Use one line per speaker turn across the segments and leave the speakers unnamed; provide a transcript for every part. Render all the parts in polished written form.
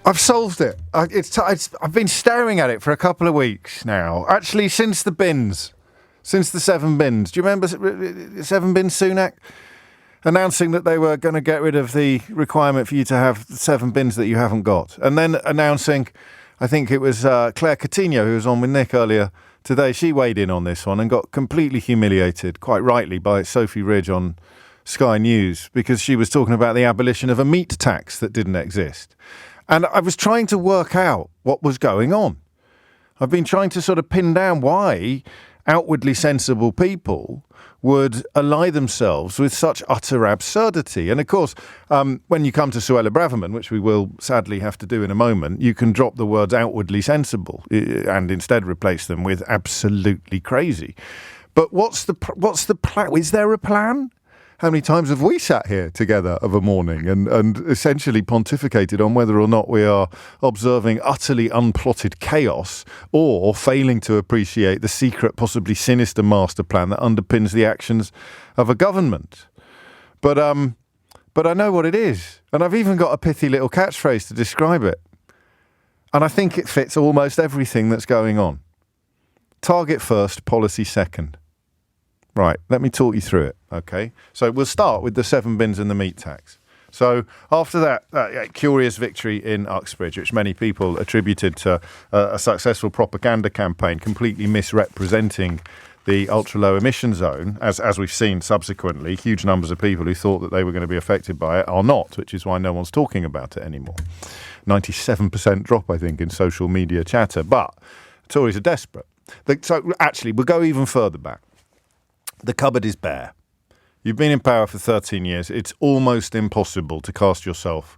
I've solved it. I've been staring at it for a couple of weeks now. Actually, since the 7 bins. Do you remember 7 bins Sunak? Announcing that they were going to get rid of the requirement for you to have 7 bins that you haven't got. And then announcing, I think it was Claire Coutinho, who was on with Nick earlier today, she weighed in on this one and got completely humiliated, quite rightly, by Sophie Ridge on Sky News, because she was talking about the abolition of a meat tax that didn't exist. And I was trying to work out what was going on. I've been trying to sort of pin down why outwardly sensible people would ally themselves with such utter absurdity. And of course, when you come to Suella Braverman, which we will sadly have to do in a moment, you can drop the words outwardly sensible and instead replace them with absolutely crazy. But what's the plan? Is there a plan? How many times have we sat here together of a morning and essentially pontificated on whether or not we are observing utterly unplotted chaos or failing to appreciate the secret, possibly sinister master plan that underpins the actions of a government? But I know what it is, and I've even got a pithy little catchphrase to describe it. And I think it fits almost everything that's going on. Target first, policy second. Right, let me talk you through it, okay? So we'll start with the 7 bins and the meat tax. So after that curious victory in Uxbridge, which many people attributed to a successful propaganda campaign completely misrepresenting the ultra-low emission zone, as we've seen subsequently, huge numbers of people who thought that they were going to be affected by it are not, which is why no one's talking about it anymore. 97% drop, I think, in social media chatter. But Tories are desperate. So actually, we'll go even further back. The cupboard is bare. You've been in power for 13 years. It's almost impossible to cast yourself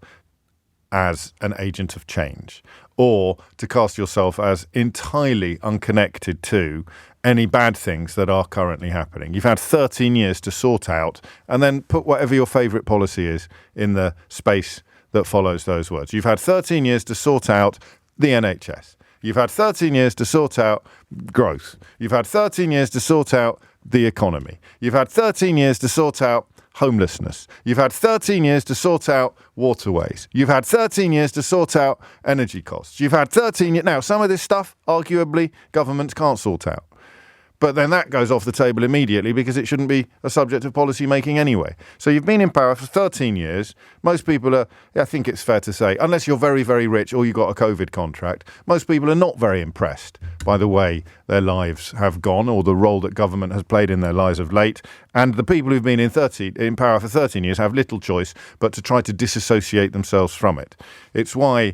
as an agent of change or to cast yourself as entirely unconnected to any bad things that are currently happening. You've had 13 years to sort out and then put whatever your favourite policy is in the space that follows those words. You've had 13 years to sort out the NHS. You've had 13 years to sort out growth. You've had 13 years to sort out the economy. You've had 13 years to sort out homelessness. You've had 13 years to sort out waterways. You've had 13 years to sort out energy costs. You've had 13 years. Now, some of this stuff, arguably, governments can't sort out. But then that goes off the table immediately because it shouldn't be a subject of policy making anyway. So you've been in power for 13 years. Most people are, I think it's fair to say, unless you're very, very rich or you got a COVID contract, most people are not very impressed by the way their lives have gone or the role that government has played in their lives of late. And the people who've been in power for 13 years have little choice but to try to disassociate themselves from it. It's why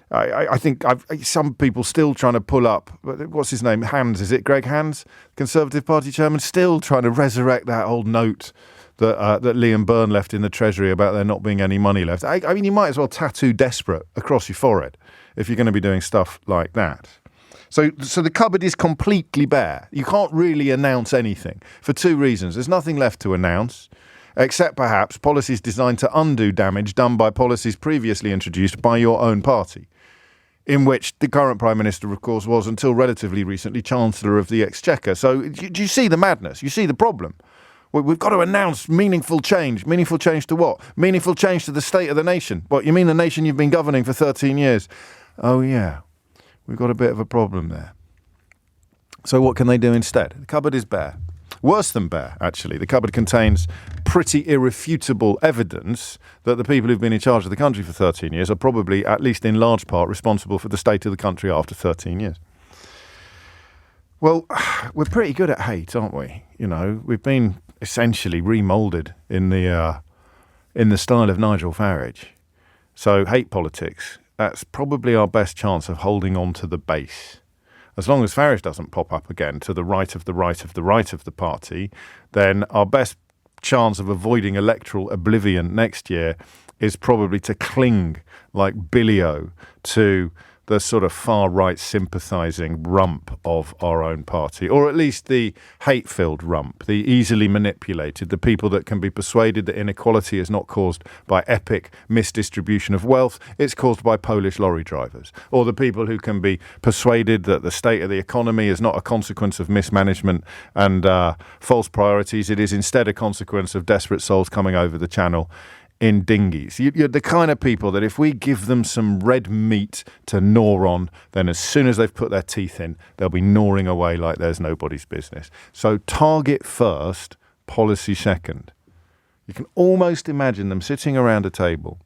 I think some people still trying to pull up, what's his name, Hans, is it Greg Hans, Conservative Party chairman, still trying to resurrect that old note that Liam Byrne left in the Treasury about there not being any money left. I mean, you might as well tattoo desperate across your forehead if you're going to be doing stuff like that. So the cupboard is completely bare. You can't really announce anything for 2 reasons. There's nothing left to announce, except perhaps policies designed to undo damage done by policies previously introduced by your own party, in which the current Prime Minister, of course, was until relatively recently Chancellor of the Exchequer. So do you see the madness? You see the problem? We've got to announce meaningful change. Meaningful change to what? Meaningful change to the state of the nation. What, you mean the nation you've been governing for 13 years? Oh, yeah. We've got a bit of a problem there. So what can they do instead? The cupboard is bare. Worse than bare, actually. The cupboard contains pretty irrefutable evidence that the people who've been in charge of the country for 13 years are probably, at least in large part, responsible for the state of the country after 13 years. Well, we're pretty good at hate, aren't we? You know, we've been essentially remoulded in the style of Nigel Farage. So hate politics, that's probably our best chance of holding on to the base. As long as Farage doesn't pop up again to the right of the right of the right of the party, then our best chance of avoiding electoral oblivion next year is probably to cling like Billy-O to the sort of far-right sympathising rump of our own party, or at least the hate-filled rump, the easily manipulated, the people that can be persuaded that inequality is not caused by epic misdistribution of wealth, it's caused by Polish lorry drivers, or the people who can be persuaded that the state of the economy is not a consequence of mismanagement and false priorities, it is instead a consequence of desperate souls coming over the channel in dinghies. You're the kind of people that if we give them some red meat to gnaw on, then as soon as they've put their teeth in, they'll be gnawing away like there's nobody's business. So target first, policy second. You can almost imagine them sitting around a table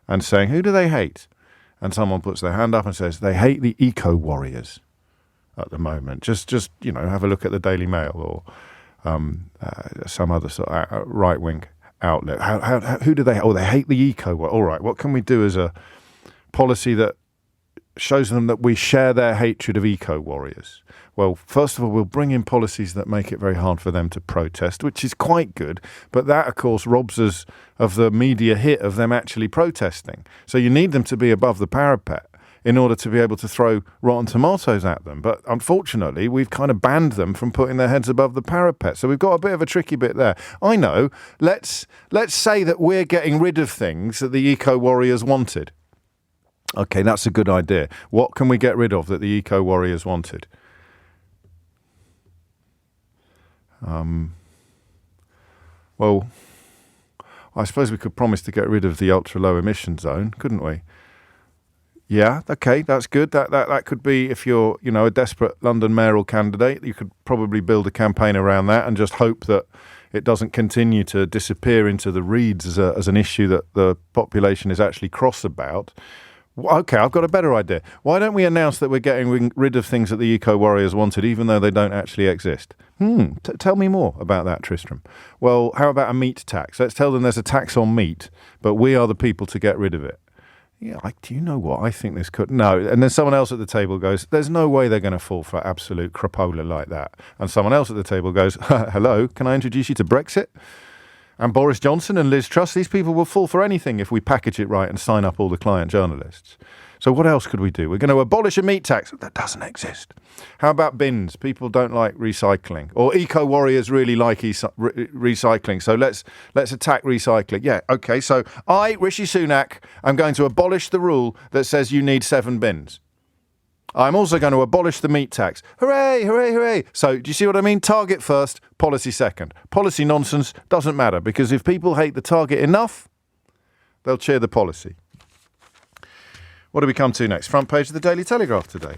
and saying, who do they hate? And someone puts their hand up and says, they hate the eco-warriors at the moment. Just have a look at the Daily Mail or some other sort of right-wing outlet. Who do they? Oh, they hate the eco. All right, what can we do as a policy that shows them that we share their hatred of eco warriors? Well, first of all, we'll bring in policies that make it very hard for them to protest, which is quite good. But that, of course, robs us of the media hit of them actually protesting. So you need them to be above the parapet in order to be able to throw rotten tomatoes at them. But unfortunately, we've kind of banned them from putting their heads above the parapet. So we've got a bit of a tricky bit there. I know. Let's say that we're getting rid of things that the eco-warriors wanted. Okay, that's a good idea. What can we get rid of that the eco-warriors wanted? Well, I suppose we could promise to get rid of the ultra-low emission zone, couldn't we? Yeah, okay, that's good. That could be, if you're, a desperate London mayoral candidate, you could probably build a campaign around that and just hope that it doesn't continue to disappear into the reeds as an issue that the population is actually cross about. Okay, I've got a better idea. Why don't we announce that we're getting rid of things that the eco-warriors wanted, even though they don't actually exist? Tell me more about that, Tristram. Well, how about a meat tax? Let's tell them there's a tax on meat, but we are the people to get rid of it. Yeah, do you know what? I think this could... No, and then someone else at the table goes, there's no way they're going to fall for absolute crapola like that. And someone else at the table goes, hello, can I introduce you to Brexit? And Boris Johnson and Liz Truss, these people will fall for anything if we package it right and sign up all the client journalists. So what else could we do? We're going to abolish a meat tax. That doesn't exist. How about bins? People don't like recycling. Or eco-warriors really like recycling. So let's attack recycling. Yeah, okay. So I, Rishi Sunak, am going to abolish the rule that says you need 7 bins. I'm also going to abolish the meat tax. Hooray, hooray, hooray. So do you see what I mean? Target first, policy second. Policy nonsense doesn't matter, because if people hate the target enough, they'll cheer the policy. What do we come to next? Front page of the Daily Telegraph today.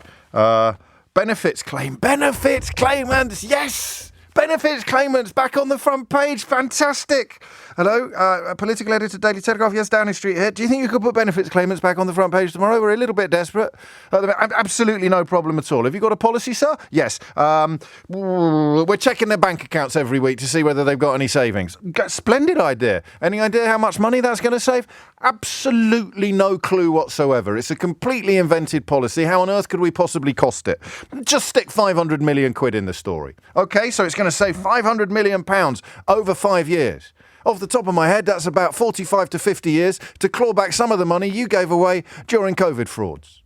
Benefits claimants, yes! Benefits claimants back on the front page. Fantastic. Hello, political editor, Daily Telegraph. Yes, Downing Street here. Do you think you could put benefits claimants back on the front page tomorrow? We're a little bit desperate. Absolutely no problem at all. Have you got a policy, sir? Yes. We're checking their bank accounts every week to see whether they've got any savings. Splendid idea. Any idea how much money that's going to save? Absolutely no clue whatsoever. It's a completely invented policy. How on earth could we possibly cost it? Just stick 500 million quid in the story. Okay, so it's going to save 500 million pounds over 5 years. Off the top of my head, that's about 45 to 50 years to claw back some of the money you gave away during COVID frauds.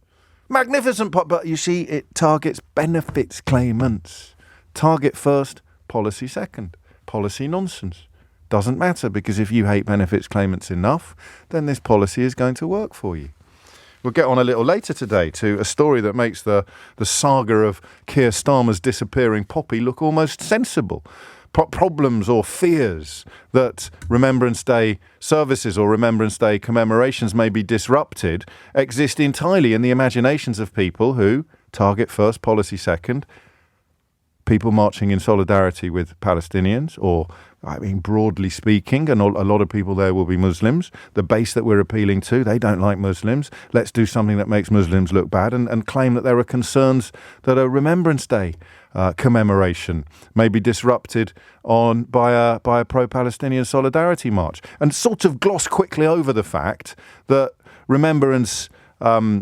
Magnificent, but you see, it targets benefits claimants. Target first, policy second. Policy nonsense. Doesn't matter, because if you hate benefits claimants enough, then this policy is going to work for you. We'll get on a little later today to a story that makes the saga of Keir Starmer's disappearing poppy look almost sensible. Problems or fears that Remembrance Day services or Remembrance Day commemorations may be disrupted exist entirely in the imaginations of people who target first, policy second, people marching in solidarity with Palestinians, or, broadly speaking, and a lot of people there will be Muslims. The base that we're appealing to, they don't like Muslims. Let's do something that makes Muslims look bad and claim that there are concerns that a Remembrance Day commemoration may be disrupted by a pro-Palestinian solidarity march, and sort of gloss quickly over the fact that Remembrance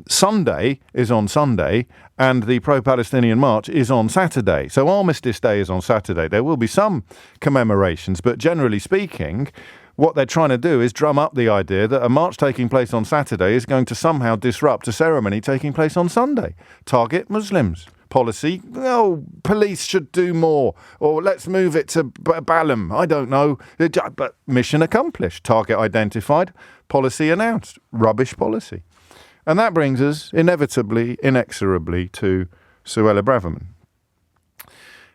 Sunday is on Sunday and the pro-Palestinian march is on Saturday. So Armistice Day is on Saturday. There will be some commemorations, but generally speaking, what they're trying to do is drum up the idea that a march taking place on Saturday is going to somehow disrupt a ceremony taking place on Sunday. Target Muslims. Policy, police should do more, or let's move it to Balham. I don't know, but mission accomplished. Target identified, policy announced. Rubbish policy. And that brings us inevitably, inexorably to Suella Braverman,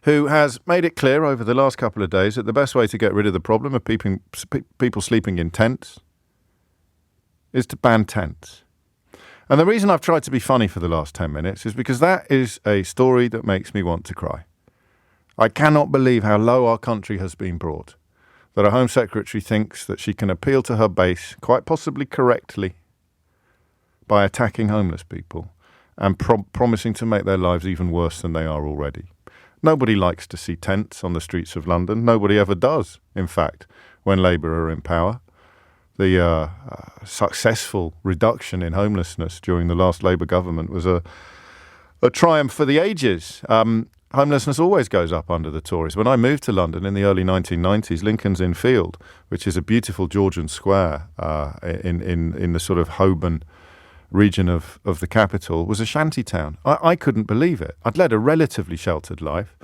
who has made it clear over the last couple of days that the best way to get rid of the problem of people sleeping in tents is to ban tents. And the reason I've tried to be funny for the last 10 minutes is because that is a story that makes me want to cry. I cannot believe how low our country has been brought, that a Home Secretary thinks that she can appeal to her base, quite possibly correctly, by attacking homeless people and promising to make their lives even worse than they are already. Nobody likes to see tents on the streets of London. Nobody ever does, in fact, when Labour are in power. The successful reduction in homelessness during the last Labour government was a triumph for the ages. Homelessness always goes up under the Tories. When I moved to London in the early 1990s, Lincoln's Inn Field, which is a beautiful Georgian square in the sort of Holborn region of the capital, was a shanty town. I couldn't believe it. I'd led a relatively sheltered life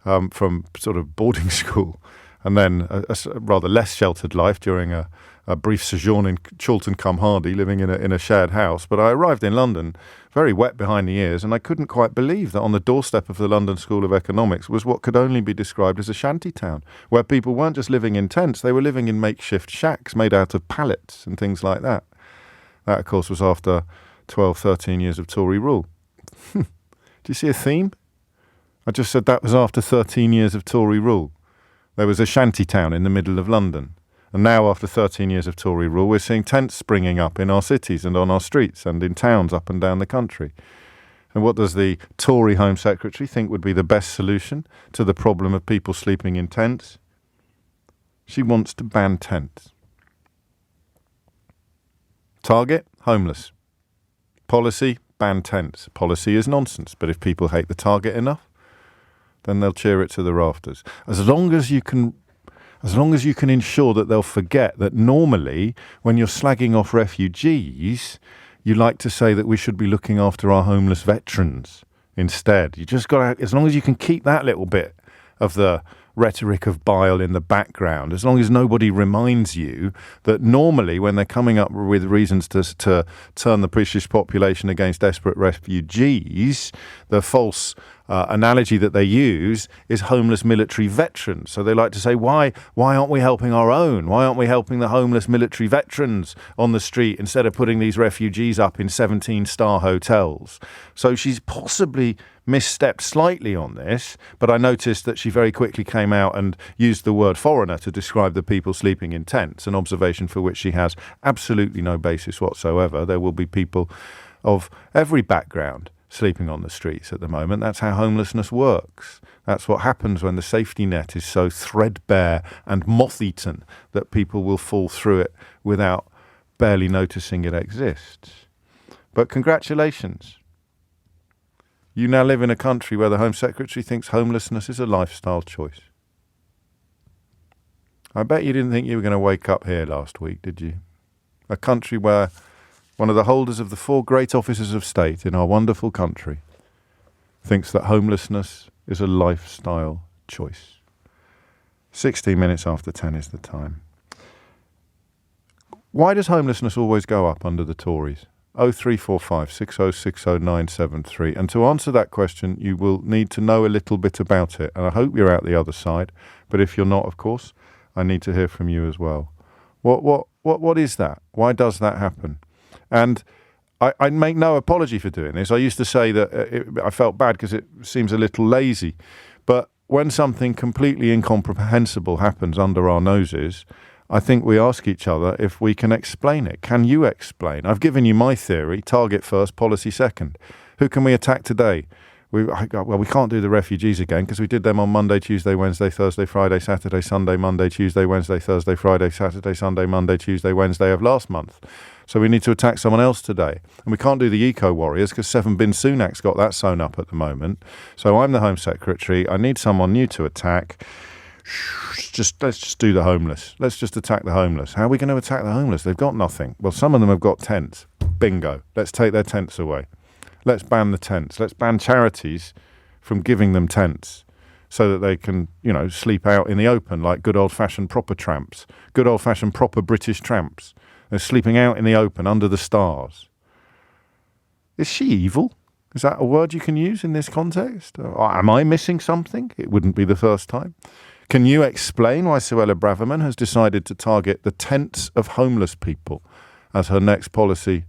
from sort of boarding school, and then a rather less sheltered life during a brief sojourn in Chorlton-cum-Hardy, living in a shared house. But I arrived in London very wet behind the ears, and I couldn't quite believe that on the doorstep of the London School of Economics was what could only be described as a shanty town, where people weren't just living in tents, they were living in makeshift shacks made out of pallets and things like that. That, of course, was after 12, 13 years of Tory rule. Do you see a theme? I just said that was after 13 years of Tory rule. There was a shanty town in the middle of London. And now, after 13 years of Tory rule, we're seeing tents springing up in our cities and on our streets and in towns up and down the country. And what does the Tory Home Secretary think would be the best solution to the problem of people sleeping in tents? She wants to ban tents. Target, homeless. Policy, ban tents. Policy is nonsense, but if people hate the target enough, then they'll cheer it to the rafters. As long as you can ensure that they'll forget that normally when you're slagging off refugees, you like to say that we should be looking after our homeless veterans instead. You just got to, as long as you can keep that little bit of the rhetoric of bile in the background, as long as nobody reminds you that normally when they're coming up with reasons to turn the British population against desperate refugees, the false analogy that they use is homeless military veterans. So they like to say, why aren't we helping our own? Why aren't we helping the homeless military veterans on the street instead of putting these refugees up in 17-star hotels? So she's possibly misstepped slightly on this, but I noticed that she very quickly came out and used the word foreigner to describe the people sleeping in tents, an observation for which she has absolutely no basis whatsoever. There will be people of every background sleeping on the streets at the moment. That's how homelessness works. That's what happens when the safety net is so threadbare and moth-eaten that people will fall through it without barely noticing it exists. But congratulations. You now live in a country where the Home Secretary thinks homelessness is a lifestyle choice. I bet you didn't think you were going to wake up here last week, did you? A country where one of the holders of the 4 great offices of state in our wonderful country thinks that homelessness is a lifestyle choice. 16 minutes after 10 is the time. Why does homelessness always go up under the Tories? 0345 6060 973. And to answer that question, you will need to know a little bit about it. And I hope you're out the other side. But if you're not, of course, I need to hear from you as well. What is that? Why does that happen? And I make no apology for doing this. I used to say that I felt bad because it seems a little lazy. But when something completely incomprehensible happens under our noses, I think we ask each other if we can explain it. Can you explain? I've given you my theory, target first, policy second. Who can we attack today? We can't do the refugees again because we did them on Monday, Tuesday, Wednesday, Thursday, Friday, Saturday, Sunday, Monday, Tuesday, Wednesday, Thursday, Friday, Saturday, Sunday, Monday, Tuesday, Wednesday of last month. So we need to attack someone else today. And we can't do the eco-warriors because 7-bin Sunak's got that sewn up at the moment. So I'm the Home Secretary. I need someone new to attack. Let's just do the homeless. Let's just attack the homeless. How are we going to attack the homeless? They've got nothing. Well, some of them have got tents. Bingo. Let's take their tents away. Let's ban the tents. Let's ban charities from giving them tents so that they can, sleep out in the open like good old-fashioned proper tramps. Good old-fashioned proper British tramps. They're sleeping out in the open under the stars. Is she evil? Is that a word you can use in this context? Or am I missing something? It wouldn't be the first time. Can you explain why Suella Braverman has decided to target the tents of homeless people as her next policy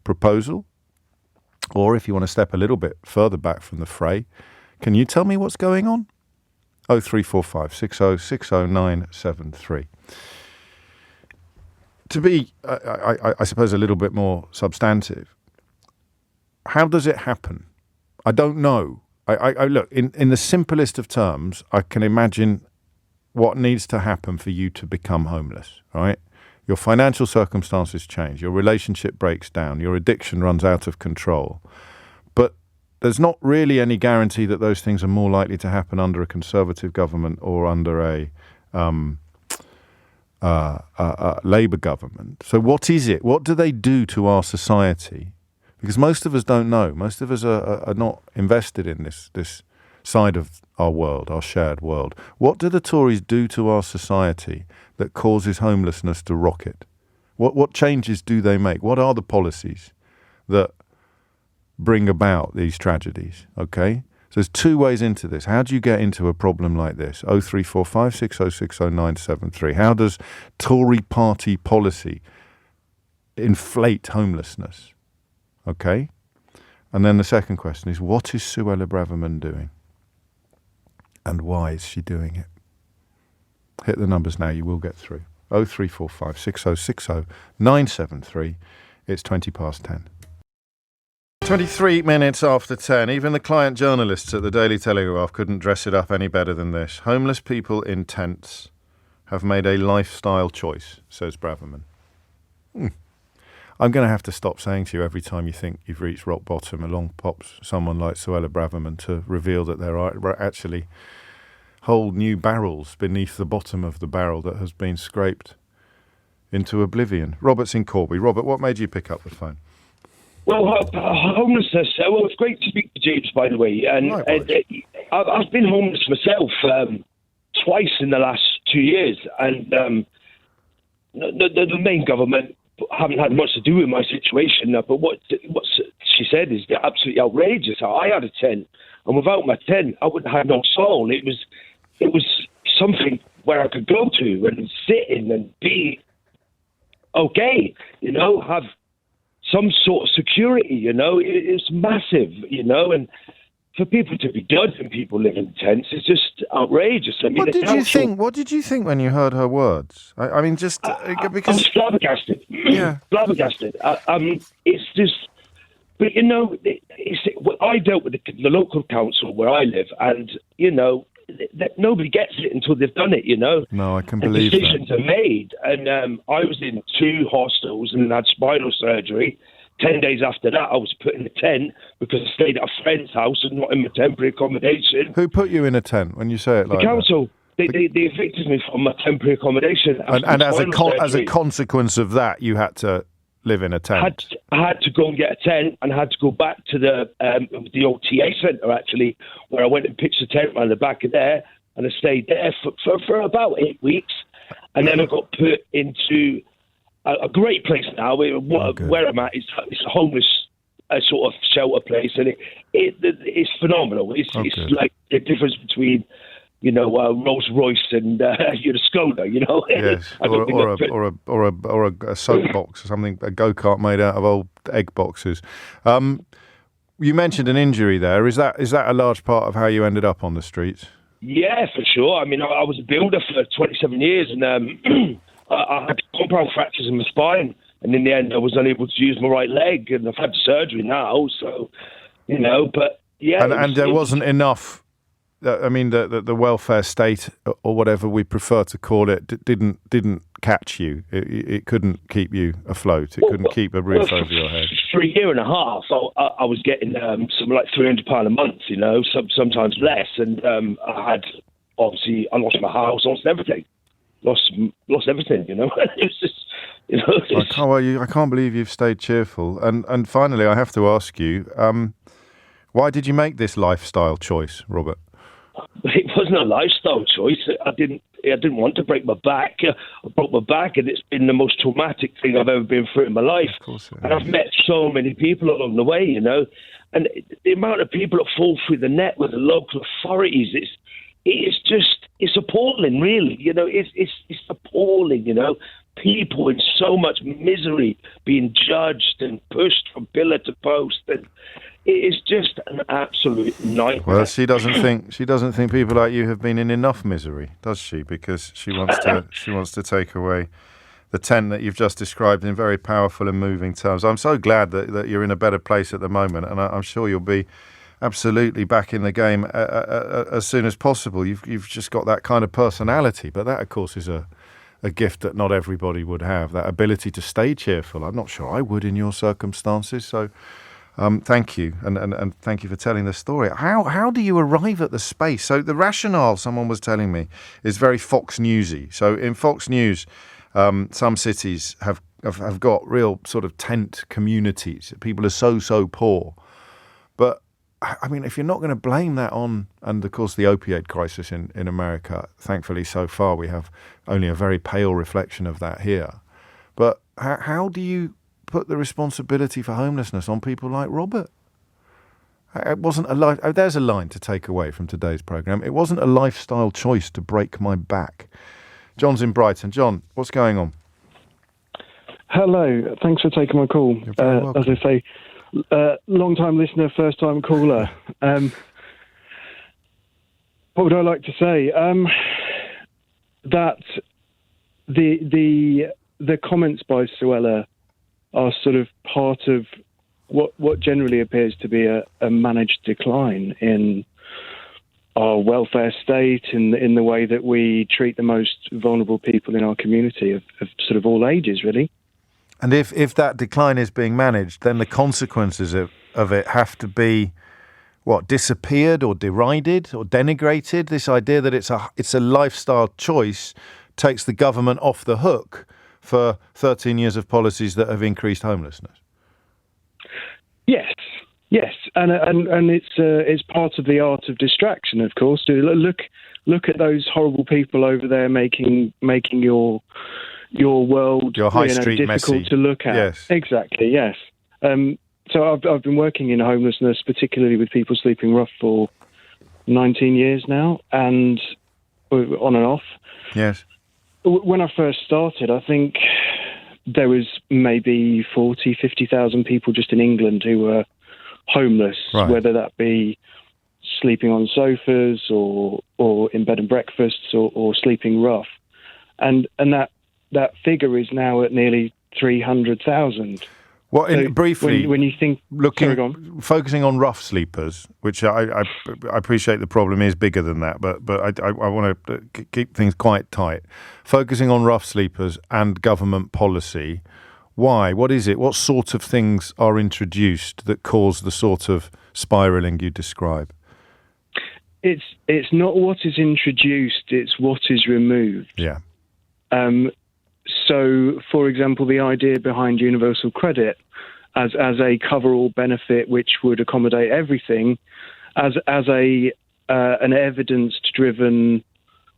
proposal? Or if you want to step a little bit further back from the fray, can you tell me what's going on? 0345 6060973. To be, I suppose, a little bit more substantive, how does it happen? I don't know. I look, in the simplest of terms, I can imagine what needs to happen for you to become homeless, right? Your financial circumstances change, your relationship breaks down, your addiction runs out of control. But there's not really any guarantee that those things are more likely to happen under a Conservative government or under a Labour government. So what is it? What do they do to our society? Because most of us don't know. Most of us are not invested in this side of our world, our shared world. What do the Tories do to our society that causes homelessness to rocket? What changes do they make? What are the policies that bring about these tragedies? Okay? So there's two ways into this. How do you get into a problem like this? 0345 6060973. How does Tory party policy inflate homelessness? Okay? And then the second question is, what is Suella Braverman doing? And why is she doing it? Hit the numbers now, you will get through. 0345 6060973. It's 20 past 10. 23 minutes after 10. Even the client journalists at the Daily Telegraph couldn't dress it up any better than this. Homeless people in tents have made a lifestyle choice, says Braverman. I'm going to have to stop saying to you every time you think you've reached rock bottom, along pops someone like Suella Braverman to reveal that there are actually whole new barrels beneath the bottom of the barrel that has been scraped into oblivion. Robert's in Corby. Robert, what made you pick up the phone?
Well, homelessness. Well, it's great to speak to James, by the way. And I've been homeless myself twice in the last 2 years, and the main government haven't had much to do with my situation. But what she said is absolutely outrageous. I had a tent, and without my tent, I wouldn't have no soul. It was something where I could go to and sit in and be okay, have some sort of security, it's massive, and for people to be judging people living in tents is just outrageous. I mean,
what did you think when you heard her words? I mean, just because
I'm flabbergasted.
Yeah,
flabbergasted. It's just, but I dealt with the local council where I live, and nobody gets it until they've done it.
No, I can believe that.
Decisions are made, and I was in 2 hospitals and had spinal surgery. 10 days after that, I was put in a tent because I stayed at a friend's house and not in my temporary accommodation.
Who put you in a tent when you say it like that?
The council. They evicted me from my temporary accommation.
And as a consequence of that, you had to live in a tent?
I had to go and get a tent, and I had to go back to the OTA centre, actually, where I went and pitched a tent around the back of there, and I stayed there for about 8 weeks. And then I got put into a great place now. Where I'm at, it's a homeless sort of shelter place, and it's phenomenal. It's like the difference between Rolls Royce and Skoda,
Yes, or a soapbox or something, a go-kart made out of old egg boxes. You mentioned an injury there. Is that a large part of how you ended up on the streets? Yeah,
for sure. I mean, I was a builder for 27 years, and I had compound fractures in my spine, and in the end, I was unable to use my right leg, and I've had surgery now. So, but yeah,
and there wasn't enough. I mean, the welfare state, or whatever we prefer to call it, didn't catch you. It couldn't keep you afloat. It couldn't keep a roof over your head.
For a year and a half, I was getting something like £300 a month, sometimes less. And I lost my house, lost everything. Lost everything, It's just,
I can't believe you've stayed cheerful. And finally, I have to ask you, why did you make this lifestyle choice, Robert?
It wasn't a lifestyle choice. I didn't want to break my back. I broke my back, and it's been the most traumatic thing I've ever been through in my life.
Of course it is.
And I've met so many people along the way, And the amount of people that fall through the net with the local authorities, it's just it's appalling, really. You know, it's appalling. You know, people in so much misery being judged and pushed from pillar to post, and it is just an absolute nightmare.
Well, she doesn't think people like you have been in enough misery, does she? Because she wants to take away the tent that you've just described in very powerful and moving terms. I'm so glad that you're in a better place at the moment, and I'm sure you'll be absolutely back in the game as soon as possible. You've just got that kind of personality, but that, of course, is a gift that not everybody would have, that ability to stay cheerful. I'm not sure I would in your circumstances, so thank you, and thank you for telling the story. How do you arrive at the space? So the rationale, someone was telling me, is very Fox Newsy. So in Fox News, some cities have got real sort of tent communities. People are so poor. But, I mean, if you're not going to blame that on, and of course the opioid crisis in America, thankfully so far we have only a very pale reflection of that here. But how do you put the responsibility for homelessness on people like Robert? It wasn't a life. Oh, there's a line to take away from today's programme. It wasn't a lifestyle choice to break my back. John's in Brighton. John, what's going on?
Hello. Thanks for taking my call.
You're very welcome.
As I say, long-time listener, first-time caller. What would I like to say? That the comments by Suella are sort of part of what generally appears to be a managed decline in our welfare state, in the way that we treat the most vulnerable people in our community of sort of all ages, really.
And if that decline is being managed, then the consequences of it have to be, disappeared or derided or denigrated? This idea that it's a lifestyle choice takes the government off the hook for 13 years of policies that have increased homelessness.
Yes, and it's part of the art of distraction, of course. To look at those horrible people over there making your world,
your high street
difficult
messy
to look at.
Yes,
exactly. Yes. So I've been working in homelessness, particularly with people sleeping rough, for 19 years now, and on and off.
Yes.
When I first started, I think there was maybe 40, 50,000 people just in England who were homeless,
right.
Whether that be sleeping on sofas or in bed and breakfasts or sleeping rough. And that figure is now at nearly 300,000.
Well, briefly,
when you think,
focusing on rough sleepers, which I appreciate the problem is bigger than that, but I want to keep things quite tight. Focusing on rough sleepers and government policy, why? What is it? What sort of things are introduced that cause the sort of spiralling you describe?
It's not what is introduced; it's what is removed.
Yeah.
So, for example, the idea behind universal credit as a cover-all benefit which would accommodate everything, as an evidence-driven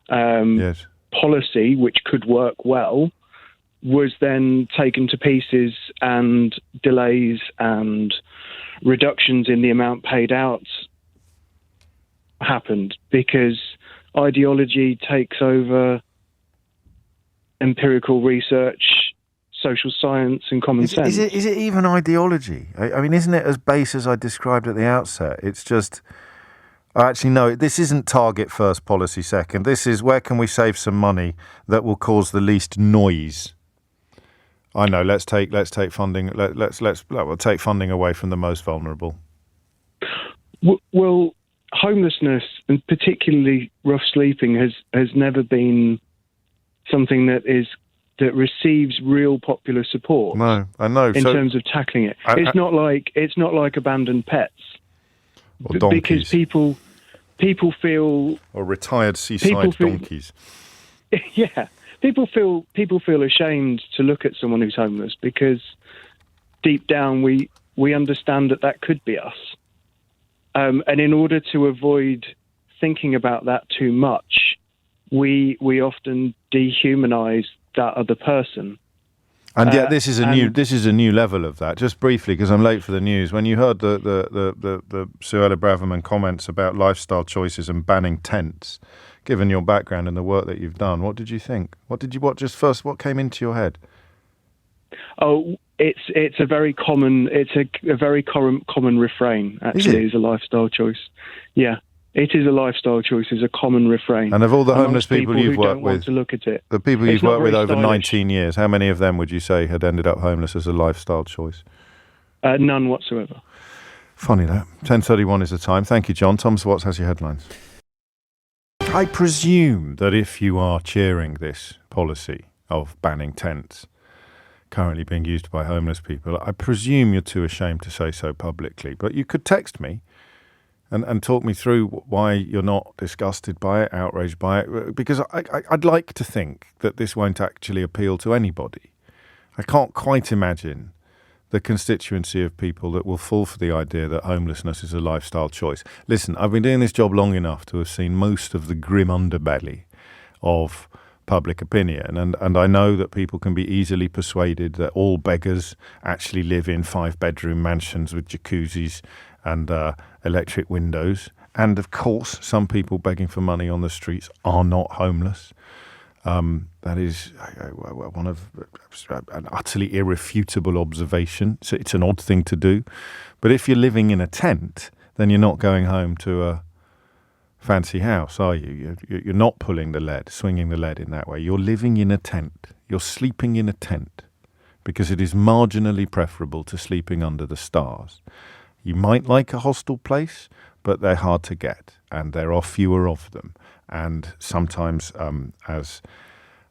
Yes.
policy which could work well, was then taken to pieces, and delays and reductions in the amount paid out happened because ideology takes over empirical research, social science, and common sense.
Is it even ideology? I mean, isn't it as base as I described at the outset? It's just, actually, no, this isn't target first, policy second. This is where can we save some money that will cause the least noise. I know. Let's take funding. We'll take funding away from the most vulnerable.
Well, homelessness, and particularly rough sleeping, has never been something that receives real popular support.
No, I know.
In terms of tackling it, it's not like abandoned pets,
or donkeys,
because people feel,
or retired seaside donkeys.
Yeah, people feel ashamed to look at someone who's homeless because deep down we understand that could be us, and in order to avoid thinking about that too much, we often dehumanize that other person.
And yet, this is a new level of that. Just briefly, because I'm late for the news. When you heard the Suella Braverman comments about lifestyle choices and banning tents, given your background and the work that you've done, what did you think? What came into your head?
Oh, it's a very common refrain. Actually, is a lifestyle choice. Yeah. It is a lifestyle choice. It's a common refrain.
And of all the homeless people you've
who
worked
don't
with,
want to look at it,
the people you've worked with over
stylish.
19 years, how many of them would you say had ended up homeless as a lifestyle choice?
None whatsoever.
Funny that. 10:31 is the time. Thank you, John. Thomas Watts has your headlines. I presume that if you are cheering this policy of banning tents currently being used by homeless people, I presume you're too ashamed to say so publicly. But you could text me and talk me through why you're not disgusted by it, outraged by it, because I'd like to think that this won't actually appeal to anybody. I can't quite imagine the constituency of people that will fall for the idea that homelessness is a lifestyle choice. Listen, I've been doing this job long enough to have seen most of the grim underbelly of public opinion, and I know that people can be easily persuaded that all beggars actually live in 5-bedroom mansions with jacuzzis and electric windows. And of course, some people begging for money on the streets are not homeless. That is one of an utterly irrefutable observation. So it's an odd thing to do. But if you're living in a tent, then you're not going home to a fancy house, are you? You're not pulling the lead, swinging the lead in that way. You're living in a tent. You're sleeping in a tent because it is marginally preferable to sleeping under the stars. You might like a hostel place, but they're hard to get, and there are fewer of them. And sometimes, as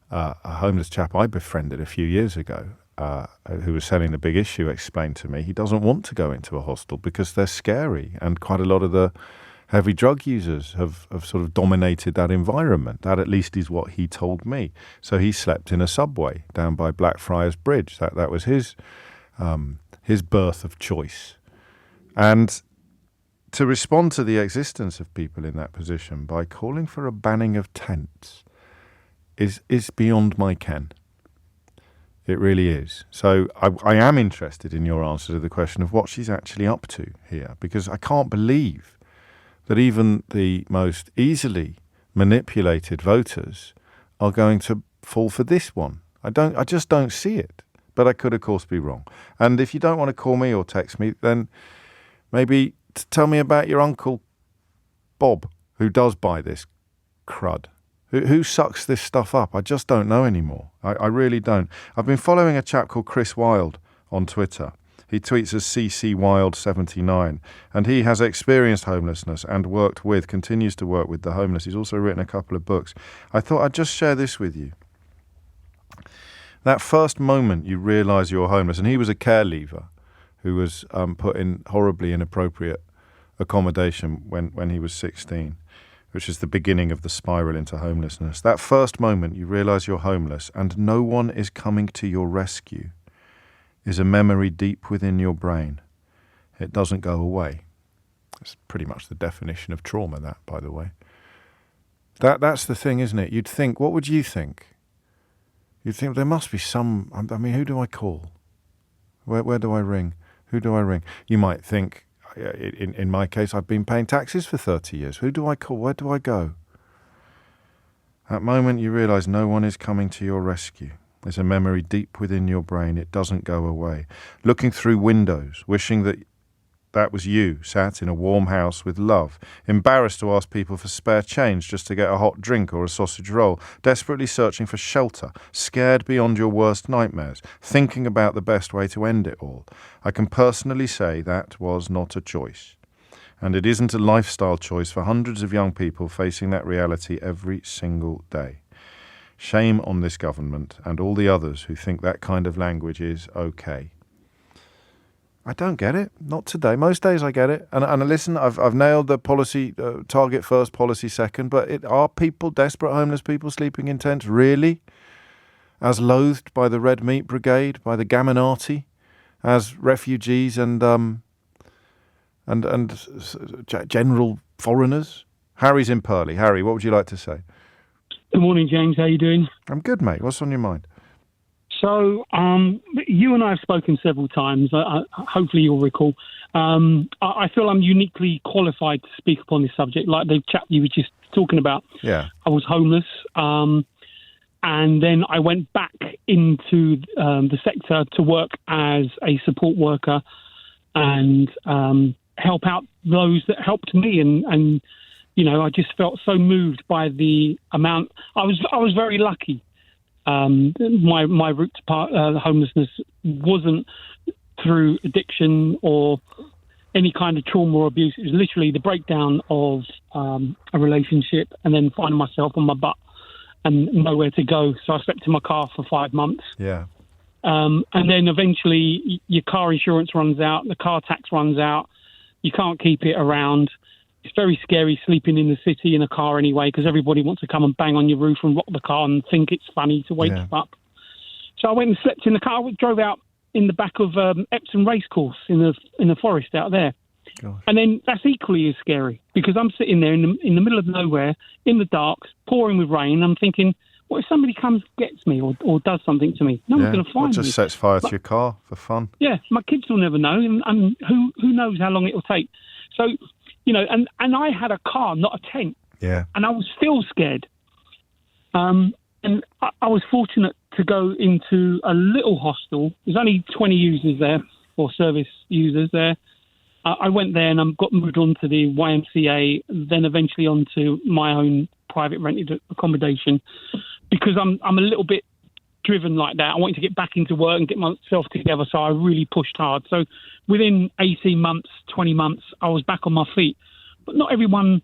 a homeless chap I befriended a few years ago, who was selling the Big Issue, explained to me, he doesn't want to go into a hostel because they're scary, and quite a lot of the heavy drug users have sort of dominated that environment. That at least is what he told me. So he slept in a subway down by Blackfriars Bridge. That was his birth of choice. And to respond to the existence of people in that position by calling for a banning of tents is beyond my ken. It really is. So I am interested in your answer to the question of what she's actually up to here, because I can't believe that even the most easily manipulated voters are going to fall for this one. I just don't see it. But I could, of course, be wrong. And if you don't want to call me or text me, then maybe tell me about your uncle Bob, who does buy this crud. Who sucks this stuff up? I just don't know anymore. I really don't. I've been following a chap called Chris Wilde on Twitter. He tweets as CCWilde79, and he has experienced homelessness and continues to work with the homeless. He's also written a couple of books. I thought I'd just share this with you. That first moment you realise you're homeless, and he was a care leaver who was put in horribly inappropriate accommodation when he was 16, which is the beginning of the spiral into homelessness. That first moment you realise you're homeless and no one is coming to your rescue is a memory deep within your brain. It doesn't go away. That's pretty much the definition of trauma, that, by the way. That's the thing, isn't it? You'd think, what would you think? You'd think there must be some, I mean, who do I call? Where do I ring? Who do I ring? You might think, in my case, I've been paying taxes for 30 years. Who do I call? Where do I go? That moment you realise no one is coming to your rescue. There's a memory deep within your brain. It doesn't go away. Looking through windows, wishing that was you, sat in a warm house with love, embarrassed to ask people for spare change just to get a hot drink or a sausage roll, desperately searching for shelter, scared beyond your worst nightmares, thinking about the best way to end it all. I can personally say that was not a choice. And it isn't a lifestyle choice for hundreds of young people facing that reality every single day. Shame on this government and all the others who think that kind of language is okay. I don't get it. Not today. Most days I get it. And listen, I've nailed the policy, target first, policy second, but are people, desperate homeless people sleeping in tents, really as loathed by the Red Meat Brigade, by the Gamminati, as refugees and general foreigners? Harry's in Purley. Harry, what would you like to say?
Good morning, James. How you doing?
I'm good, mate. What's on your mind?
So, you and I have spoken several times. Hopefully, you'll recall. I feel I'm uniquely qualified to speak upon this subject. Like the chap you were just talking about.
Yeah.
I was homeless, and then I went back into the sector to work as a support worker and help out those that helped me. And you know, I just felt so moved by the amount. I was very lucky. My route to homelessness wasn't through addiction or any kind of trauma or abuse. It was literally the breakdown of a relationship and then finding myself on my butt and nowhere to go. So I slept in my car for 5 months.
Yeah.
And then eventually your car insurance runs out, the car tax runs out, you can't keep it around. It's very scary sleeping in the city in a car anyway, because everybody wants to come and bang on your roof and rock the car and think it's funny to wake you up. So I went and slept in the car. I drove out in the back of Epsom Racecourse in the forest out there.
God.
And then that's equally as scary, because I'm sitting there in the middle of nowhere, in the dark, pouring with rain. I'm thinking, what if somebody comes, gets me, or does something to me? No one's going to find me.
Or just sets fire to your car for fun.
Yeah, my kids will never know, and who knows how long it will take. So, you know, and I had a car, not a tent.
Yeah.
And I was still scared. And I was fortunate to go into a little hostel. There's only 20 users there, or service users there. I went there and got moved on to the YMCA, then eventually on to my own private rented accommodation, because I'm a little bit driven like that. I wanted to get back into work and get myself together, so I really pushed hard. So within 18 months, 20 months, I was back on my feet. But not everyone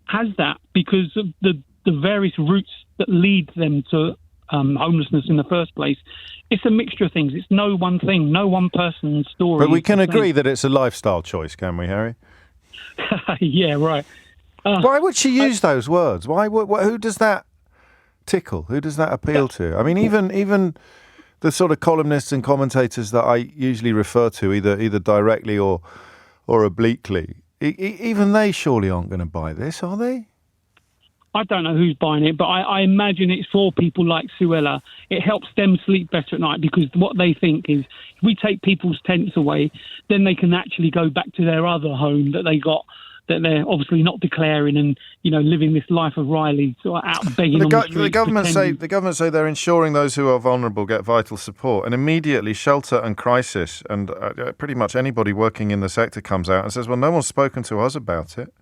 has that, because of the various routes that lead them to homelessness in the first place. It's a mixture of things. It's no one thing, no one person's story.
But we can agree that it's a lifestyle choice, can we, Harry?
Yeah, right.
Why would she use those words? Who does that tickle? Who does that appeal to? I mean, even the sort of columnists and commentators that I usually refer to, either directly or obliquely, even they surely aren't going to buy this, are they?
I don't know who's buying it, but I imagine it's for people like Suella. It helps them sleep better at night, because what they think is, if we take people's tents away, then they can actually go back to their other home that they got, that they're obviously not declaring, and, you know, living this life of Riley, sort of out begging on the streets.
The government say they're ensuring those who are vulnerable get vital support, and immediately Shelter and Crisis and pretty much anybody working in the sector comes out and says, well, no one's spoken to us about it.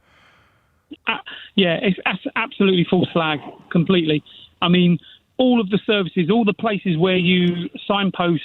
Yeah, it's absolutely false flag, completely. I mean, all of the services, all the places where you signpost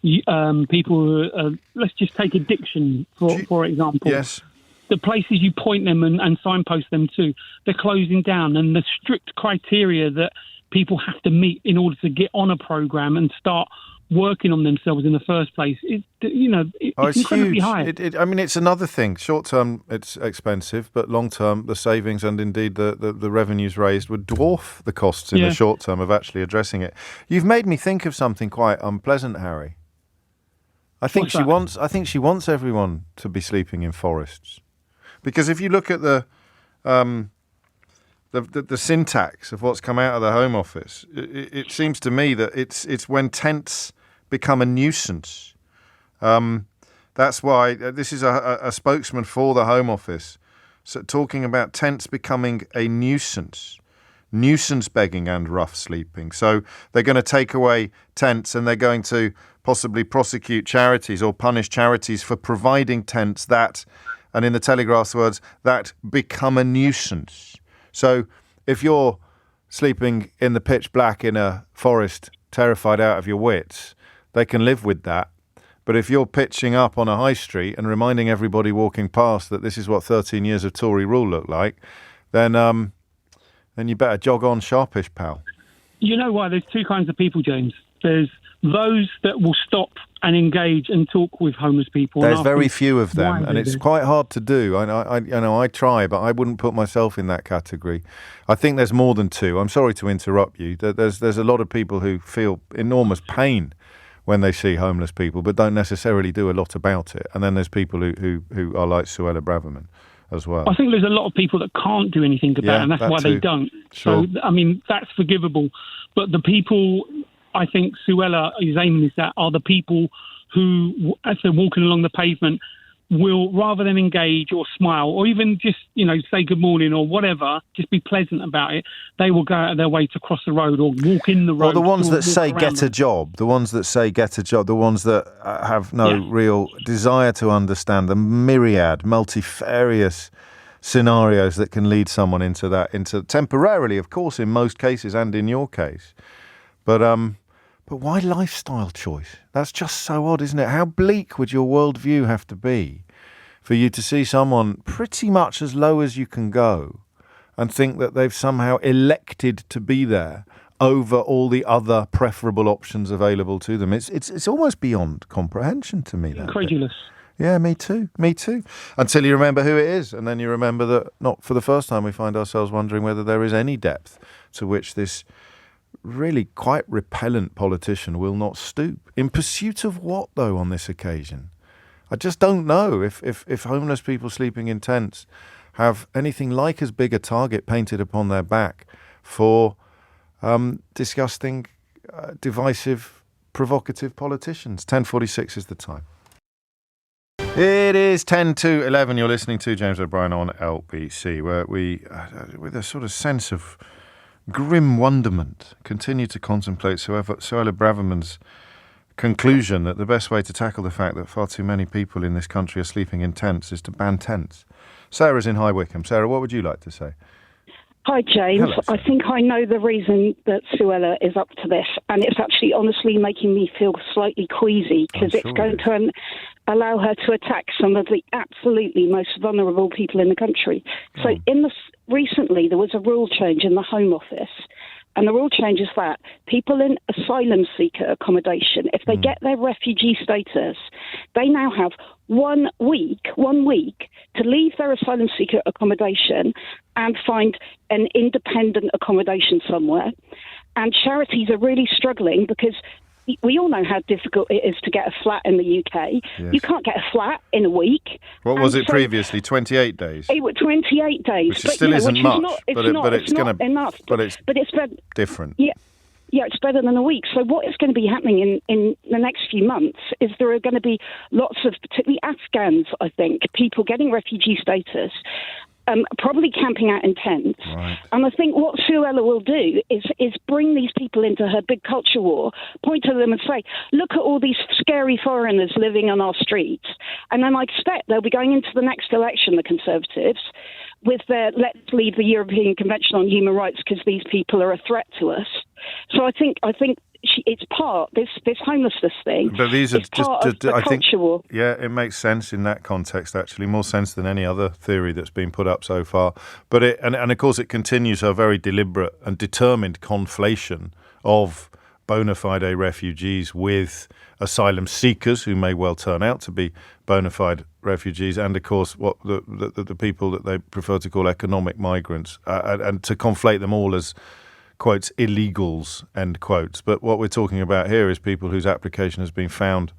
people, let's just take addiction, for example.
Yes.
The places you point them and signpost them to, they're closing down, and the strict criteria that people have to meet in order to get on a program and start working on themselves in the first place, it's incredibly
huge.
high.
I mean, it's another thing. Short term, it's expensive, but long term, the savings and indeed the revenues raised would dwarf the costs in the short term of actually addressing it. You've made me think of something quite unpleasant, Harry. I think she wants everyone to be sleeping in forests, because if you look at the syntax of what's come out of the Home Office, it seems to me that it's when tents become a nuisance. That's why this is a spokesman for the Home Office, so talking about tents becoming a nuisance begging and rough sleeping. So they're going to take away tents, and they're going to possibly prosecute charities or punish charities for providing tents that, and in the Telegraph's words, that become a nuisance. So if you're sleeping in the pitch black in a forest, terrified out of your wits, they can live with that. But if you're pitching up on a high street and reminding everybody walking past that this is what 13 years of Tory rule looked like, then you better jog on sharpish, pal.
You know why? There's two kinds of people, James. There's those that will stop and engage and talk with homeless people.
There's very few of them, and it's quite hard to do. I try, but I wouldn't put myself in that category. I think there's more than two. I'm sorry to interrupt you. There's a lot of people who feel enormous pain when they see homeless people, but don't necessarily do a lot about it. And then there's people who are like Suella Braverman as well.
I think there's a lot of people that can't do anything about it, and that's why they don't.
Sure.
So, I mean, that's forgivable. But the people I think Suella is aiming this at are the people who, as they're walking along the pavement, will, rather than engage or smile or even just, say good morning or whatever, just be pleasant about it, they will go out of their way to cross the road or walk in the road.
Or the ones that say
get
get a job, the ones that say get a job, the ones that have no real desire to understand the myriad, multifarious scenarios that can lead someone into temporarily, of course, in most cases and in your case. But why lifestyle choice? That's just so odd, isn't it? How bleak would your worldview have to be for you to see someone pretty much as low as you can go and think that they've somehow elected to be there over all the other preferable options available to them? It's almost beyond comprehension to me.
Incredulous.
Yeah, me too. Until you remember who it is, and then you remember that not for the first time we find ourselves wondering whether there is any depth to which this really quite repellent politician will not stoop. In pursuit of what, though, on this occasion? I just don't know if homeless people sleeping in tents have anything like as big a target painted upon their back for disgusting, divisive, provocative politicians. 10:46 is the time. It is 10 to 11. You're listening to James O'Brien on LBC, where we, with a sort of sense of grim wonderment, continue to contemplate Suella Braverman's conclusion that the best way to tackle the fact that far too many people in this country are sleeping in tents is to ban tents. Sarah's in High Wycombe. Sarah, what would you like to say?
Hi, James.
Hello,
I think I know the reason that Suella is up to this, and it's actually honestly making me feel slightly queasy because it's going to allow her to attack some of the absolutely most vulnerable people in the country. So recently there was a rule change in the Home Office, and the rule change is that people in asylum seeker accommodation, if they get their refugee status, they now have 1 week to leave their asylum seeker accommodation and find an independent accommodation somewhere. And charities are really struggling because we all know how difficult it is to get a flat in the UK. Yes. You can't get a flat in a week.
What was it previously? 28 days?
It was 28 days.
Which still isn't much, but it's not
enough.
But it's different.
Yeah, it's better than a week. So what is going to be happening in the next few months is there are going to be lots of, particularly Afghans, I think, people getting refugee status, probably camping out in tents. Right. And I think what Suella will do is bring these people into her big culture war, point to them and say, look at all these scary foreigners living on our streets. And then I expect they'll be going into the next election, the Conservatives, with their let's leave the European Convention on Human Rights because these people are a threat to us. So I think it's part this homelessness thing.
But these are
part of the culture war.
Yeah, it makes sense in that context. Actually, more sense than any other theory that's been put up so far. But and of course, it continues a very deliberate and determined conflation of bona fide refugees with asylum seekers who may well turn out to be bona fide refugees, and of course what the people that they prefer to call economic migrants, and to conflate them all as quotes illegals, end quotes. But what we're talking about here is people whose application has been found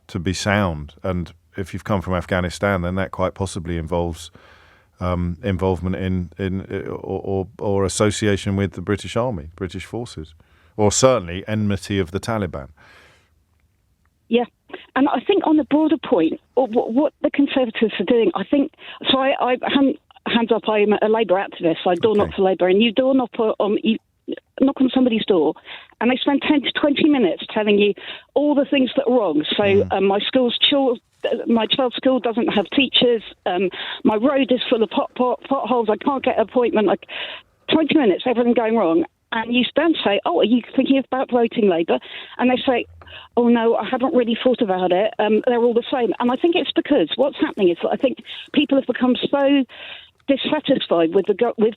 to be sound, and if you've come from Afghanistan, then that quite possibly involves involvement in or association with the British Army, British forces, or certainly enmity of the Taliban.
Yeah, and I think on the broader point, what the Conservatives are doing, I think, so I hands up, I'm a Labour activist, I door knock for Labour, and you door knock on somebody's door, and they spend 10 to 20 minutes telling you all the things that are wrong. So my child's school doesn't have teachers, my road is full of potholes, I can't get an appointment, 20 minutes, everything going wrong. And you then say, oh, are you thinking about voting Labour? And they say, oh, no, I haven't really thought about it. They're all the same. And I think it's because what's happening is that I think people have become so dissatisfied with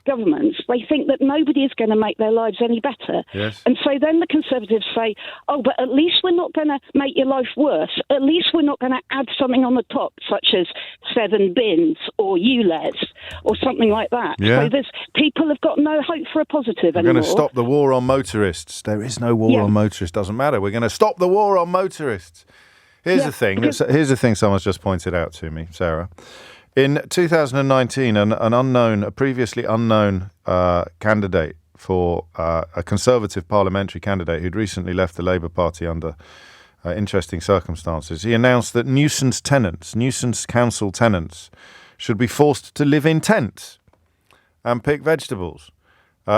governments, they think that nobody is going to make their lives any better.
Yes.
And so then the Conservatives say, oh, but at least we're not going to make your life worse. At least we're not going to add something on the top, such as 7 bins or ULEZ or something like that.
Yeah.
So people have got no hope for a positive anymore.
We're going to stop the war on motorists. There is no war on motorists. Doesn't matter. We're going to stop the war on motorists. Here's the thing. Here's the thing someone's just pointed out to me, Sarah. In 2019, a previously unknown candidate for a Conservative parliamentary candidate who'd recently left the Labour Party under interesting circumstances. He announced that nuisance council tenants, should be forced to live in tents and pick vegetables.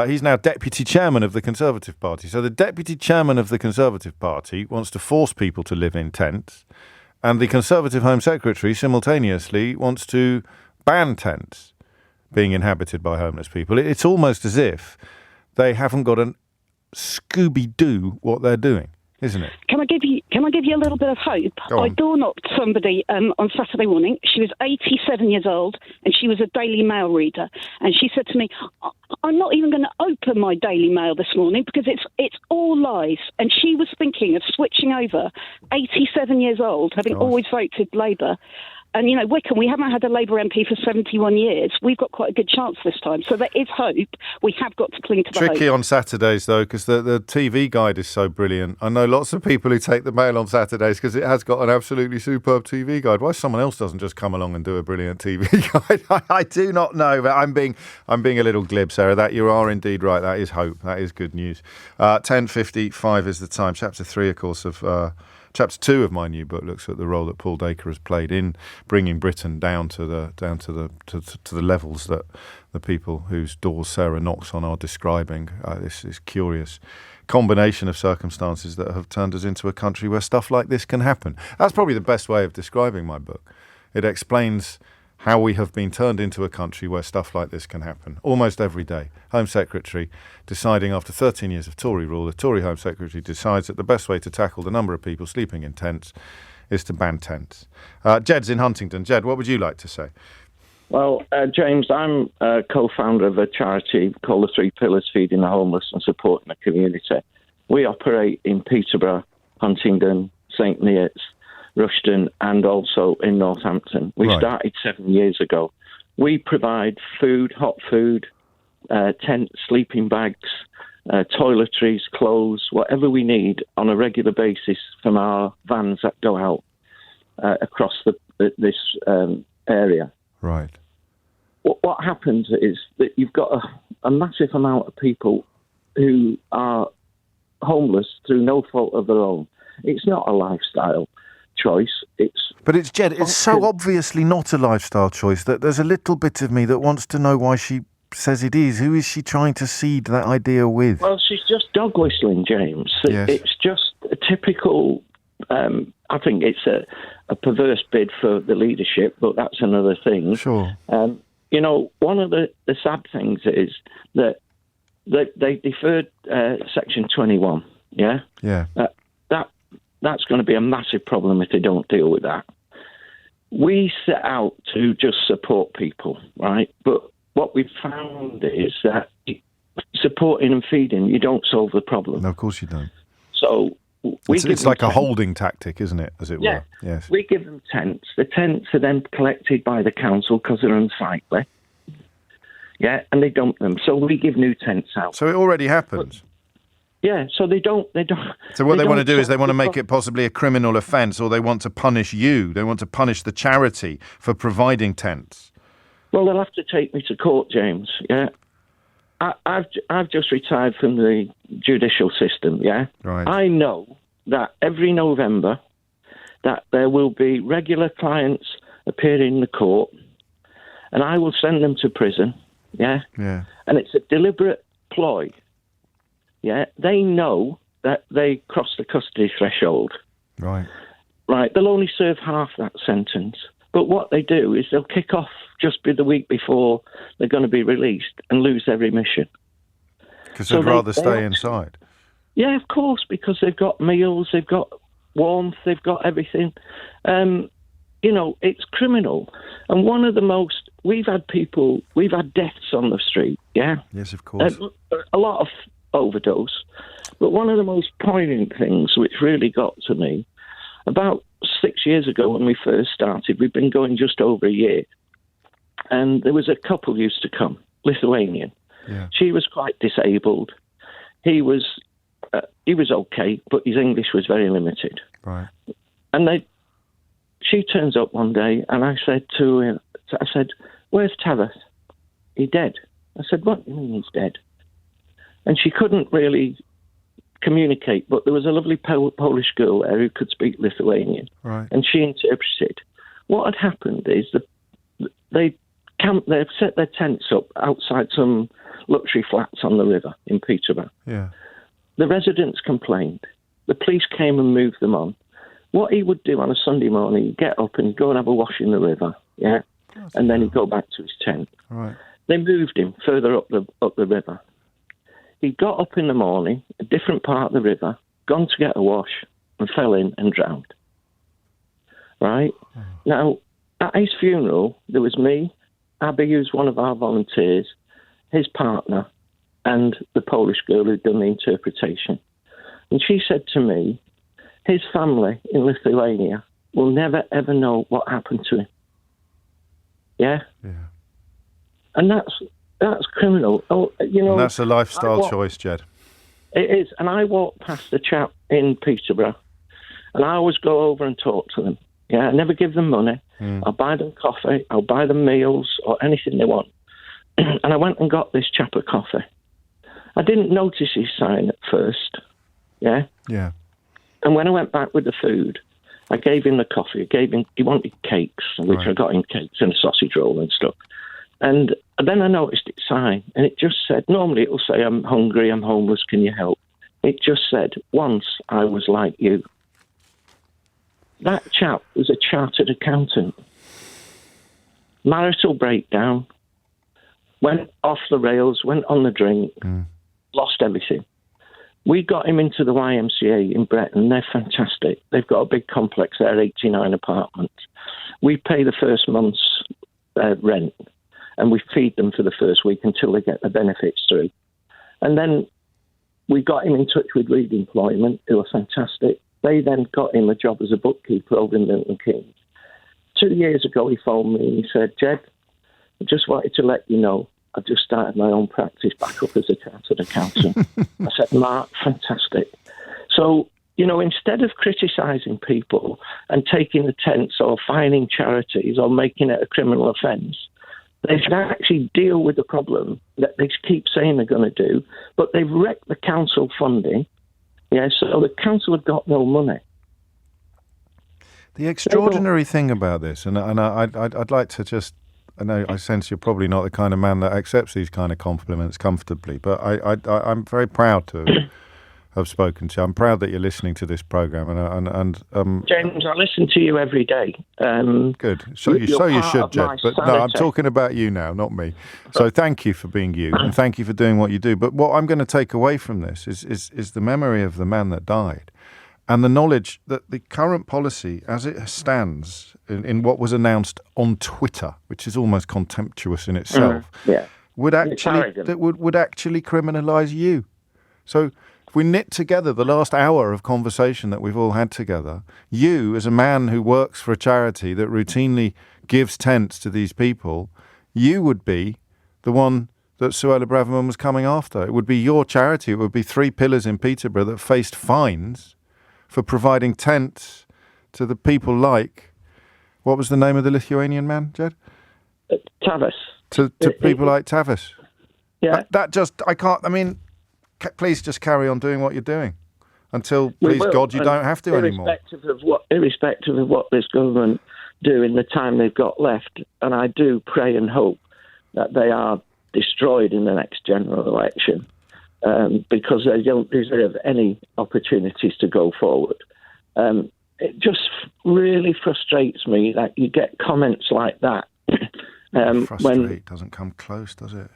He's now deputy chairman of the Conservative Party. So the deputy chairman of the Conservative Party wants to force people to live in tents, and the Conservative Home Secretary simultaneously wants to ban tents being inhabited by homeless people. It's almost as if they haven't got a Scooby-Doo what they're doing, isn't it?
Can I give you a little bit of hope? I door knocked somebody on Saturday morning. She was 87 years old, and she was a Daily Mail reader. And she said to me, "I'm not even going to open my Daily Mail this morning because it's all lies." And she was thinking of switching over. 87 years old, having always voted Labour. And, you know, Wickham, we haven't had a Labour MP for 71 years. We've got quite a good chance this time. So there is hope. We have got to cling to the hope.
Tricky on Saturdays, though, because the TV guide is so brilliant. I know lots of people who take the Mail on Saturdays because it has got an absolutely superb TV guide. Why someone else doesn't just come along and do a brilliant TV guide, I do not know. But I'm being a little glib, Sarah. That you are indeed right. That is hope. That is good news. 10:55 is the time. Chapter 3, of course, of... Chapter 2 of my new book looks at the role that Paul Dacre has played in bringing Britain down to the levels that the people whose doors Sarah knocks on are describing. This curious combination of circumstances that have turned us into a country where stuff like this can happen. That's probably the best way of describing my book. It explains how we have been turned into a country where stuff like this can happen almost every day. Home Secretary deciding after 13 years of Tory rule, the Tory Home Secretary decides that the best way to tackle the number of people sleeping in tents is to ban tents. Jed's in Huntingdon. Jed, what would you like to say?
Well, James, I'm a co-founder of a charity called the Three Pillars, Feeding the Homeless and Supporting the Community. We operate in Peterborough, Huntingdon, St Neots, Rushden, and also in Northampton. We started 7 years ago. We provide food, hot food, tents, sleeping bags, toiletries, clothes, whatever we need on a regular basis from our vans that go out across this area.
Right.
What happens is that you've got a massive amount of people who are homeless through no fault of their own. It's not a lifestyle choice.
But it's Jed, it's so obviously not a lifestyle choice that there's a little bit of me that wants to know why she says it is. Who is she trying to seed that idea with?
Well, she's just dog whistling, James.
Yes.
It's just a typical, I think it's a perverse bid for the leadership, but that's another thing.
Sure.
You know, one of the sad things is that they deferred Section 21, yeah?
Yeah.
That's going to be a massive problem if they don't deal with that. We set out to just support people, right? But what we've found is that supporting and feeding, you don't solve the problem.
No, of course you don't.
So
it's like a holding tactic, isn't it, as it were? Yes.
We give them tents. The tents are then collected by the council because they're unsightly. Yeah, and they dump them. So we give new tents out.
So it already happens.
Yeah, so they don't.
So what they want to do is they want to make it possibly a criminal offence, or they want to punish you. They want to punish the charity for providing tents.
Well, they'll have to take me to court, James. Yeah, I've just retired from the judicial system. Yeah,
right.
I know that every November that there will be regular clients appearing in the court, and I will send them to prison. Yeah,
yeah,
and it's a deliberate ploy. Yeah, they know that they crossed the custody threshold.
Right.
Right, they'll only serve half that sentence. But what they do is they'll kick off just the week before they're going to be released and lose their remission.
Because they'd rather stay inside.
Yeah, of course, because they've got meals, they've got warmth, they've got everything. You know, it's criminal. And one of the most, we've had deaths on the street, yeah?
Yes, of course.
A lot of overdose. But one of the most poignant things which really got to me, about 6 years ago when we first started, we've been going just over a year, and there was a couple used to come, Lithuanian.
Yeah.
She was quite disabled. He was okay, but his English was very limited.
Right.
And she turns up one day, and I said to her, "Where's Tavis? He's dead." I said, "What do you mean he's dead?" And she couldn't really communicate, but there was a lovely Polish girl there who could speak Lithuanian,
Right.
and she interpreted. What had happened is that they set their tents up outside some luxury flats on the river in Peterborough.
Yeah.
The residents complained. The police came and moved them on. What he would do on a Sunday morning, he'd get up and go and have a wash in the river, yeah, and then he'd go back to his tent.
Right.
They moved him further up the river. He got up in the morning, a different part of the river, gone to get a wash, and fell in and drowned. Right? Now, at his funeral, there was me, Abby, who's one of our volunteers, his partner, and the Polish girl who'd done the interpretation. And she said to me, his family in Lithuania will never, ever know what happened to him. Yeah?
Yeah.
And that's criminal. Oh, you know,
And that's a lifestyle choice, Jed.
It is. And I walk past a chap in Peterborough, and I always go over and talk to them. Yeah, I never give them money. I'll buy them coffee. I'll buy them meals or anything they want. And I went and got this chap a coffee. I didn't notice his sign at first. Yeah?
Yeah.
And when I went back with the food, I gave him the coffee. He wanted cakes, which
Right.
I got him cakes and a sausage roll and stuff. And then I noticed its sign, and it just said, normally it will say, I'm hungry, I'm homeless, can you help? It just said, once I was like you. That chap was a chartered accountant. Marital breakdown, went off the rails, went on the drink, lost everything. We got him into the YMCA in Breton. They're fantastic. They've got a big complex there, 89 apartments. We pay the first month's rent, and we feed them for the first week until they get the benefits through. And then we got him in touch with Reed Employment, who are fantastic. They then got him a job as a bookkeeper over in Milton Keynes. 2 years ago, he phoned me and he said, Jed, I just wanted to let you know I've just started my own practice back up as a chartered accountant. I said, Mark, fantastic. So, you know, instead of criticising people and taking the tents or fining charities or making it a criminal offence, they should actually deal with the problem that they keep saying they're going to do, but they've wrecked the council funding. Yeah, so the council have got no money.
The extraordinary thing about this, and I'd like to just, I know I sense you're probably not the kind of man that accepts these kind of compliments comfortably, but I'm very proud to have spoken to you. I'm proud that you're listening to this programme. And
James, I listen to you every day.
Good. So you should, Jed. But no, I'm talking about you now, not me. So thank you for being you, and thank you for doing what you do. But what I'm going to take away from this is the memory of the man that died, and the knowledge that the current policy, as it stands in what was announced on Twitter, which is almost contemptuous in itself, would actually criminalise you. So if we knit together the last hour of conversation that we've all had together, you, as a man who works for a charity that routinely gives tents to these people, you would be the one that Suella Braverman was coming after. It would be your charity. It would be Three Pillars in Peterborough that faced fines for providing tents to the people like, what was the name of the Lithuanian man, Jed?
Tavis.
To people like Tavis.
Yeah.
That just, I can't, I mean, please just carry on doing what you're doing until, please God, you don't have to anymore.
Irrespective of what this government do in the time they've got left, and I do pray and hope that they are destroyed in the next general election, because they don't deserve any opportunities to go forward. It just really frustrates me that you get comments like that.
Frustrate doesn't come close, does it?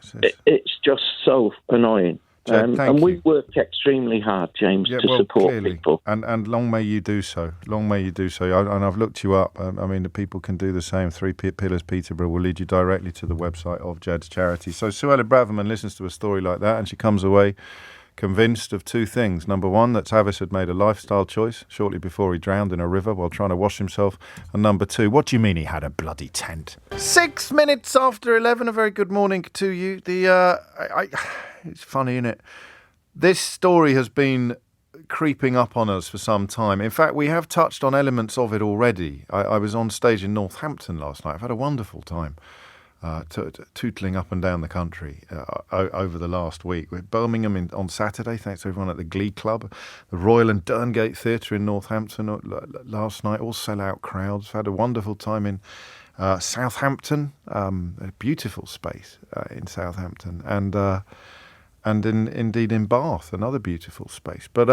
It's just so annoying.
Jed,
and we work extremely hard, James, to support people.
And long may you do so. Long may you do so. And I've looked you up. I mean, the people can do the same. Three Pillars Peterborough will lead you directly to the website of Jed's charity. So Suella Braverman listens to a story like that, and she comes away convinced of two things. Number one, that Tavis had made a lifestyle choice shortly before he drowned in a river while trying to wash himself. And number two, what do you mean he had a bloody tent? 6 minutes after 11, a very good morning to you. It's funny, isn't it? This story has been creeping up on us for some time. In fact, we have touched on elements of it already. I was on stage in Northampton last night. I've had a wonderful time. tootling up and down the country over the last week. With Birmingham on Saturday, thanks to everyone at the Glee Club. The Royal and Derngate Theatre in Northampton last night, all sell-out crowds. Had a wonderful time in Southampton, a beautiful space in Southampton, and indeed in Bath, another beautiful space. But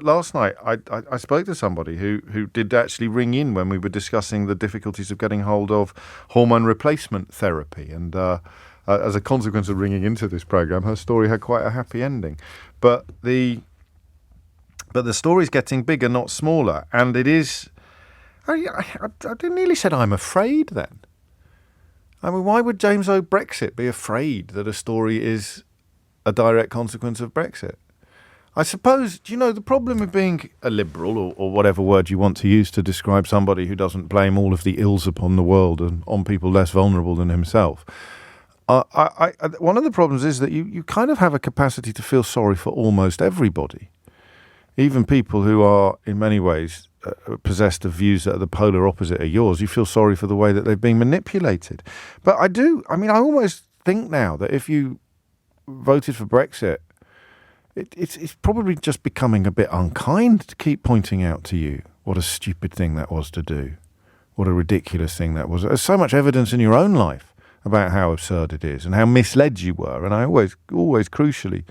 last night I spoke to somebody who did actually ring in when we were discussing the difficulties of getting hold of hormone replacement therapy. And as a consequence of ringing into this programme, her story had quite a happy ending. But the story's getting bigger, not smaller. And it is... I nearly said I'm afraid then. I mean, why would James Brexit be afraid that a story is a direct consequence of Brexit? I suppose, the problem with being a liberal, or whatever word you want to use to describe somebody who doesn't blame all of the ills upon the world and on people less vulnerable than himself. One of the problems is that you kind of have a capacity to feel sorry for almost everybody, even people who are in many ways possessed of views that are the polar opposite of yours. You feel sorry for the way that they've been manipulated. But I almost think now that if you voted for Brexit, it's probably just becoming a bit unkind to keep pointing out to you what a stupid thing that was to do, what a ridiculous thing that was. There's so much evidence in your own life about how absurd it is and how misled you were, and I always crucially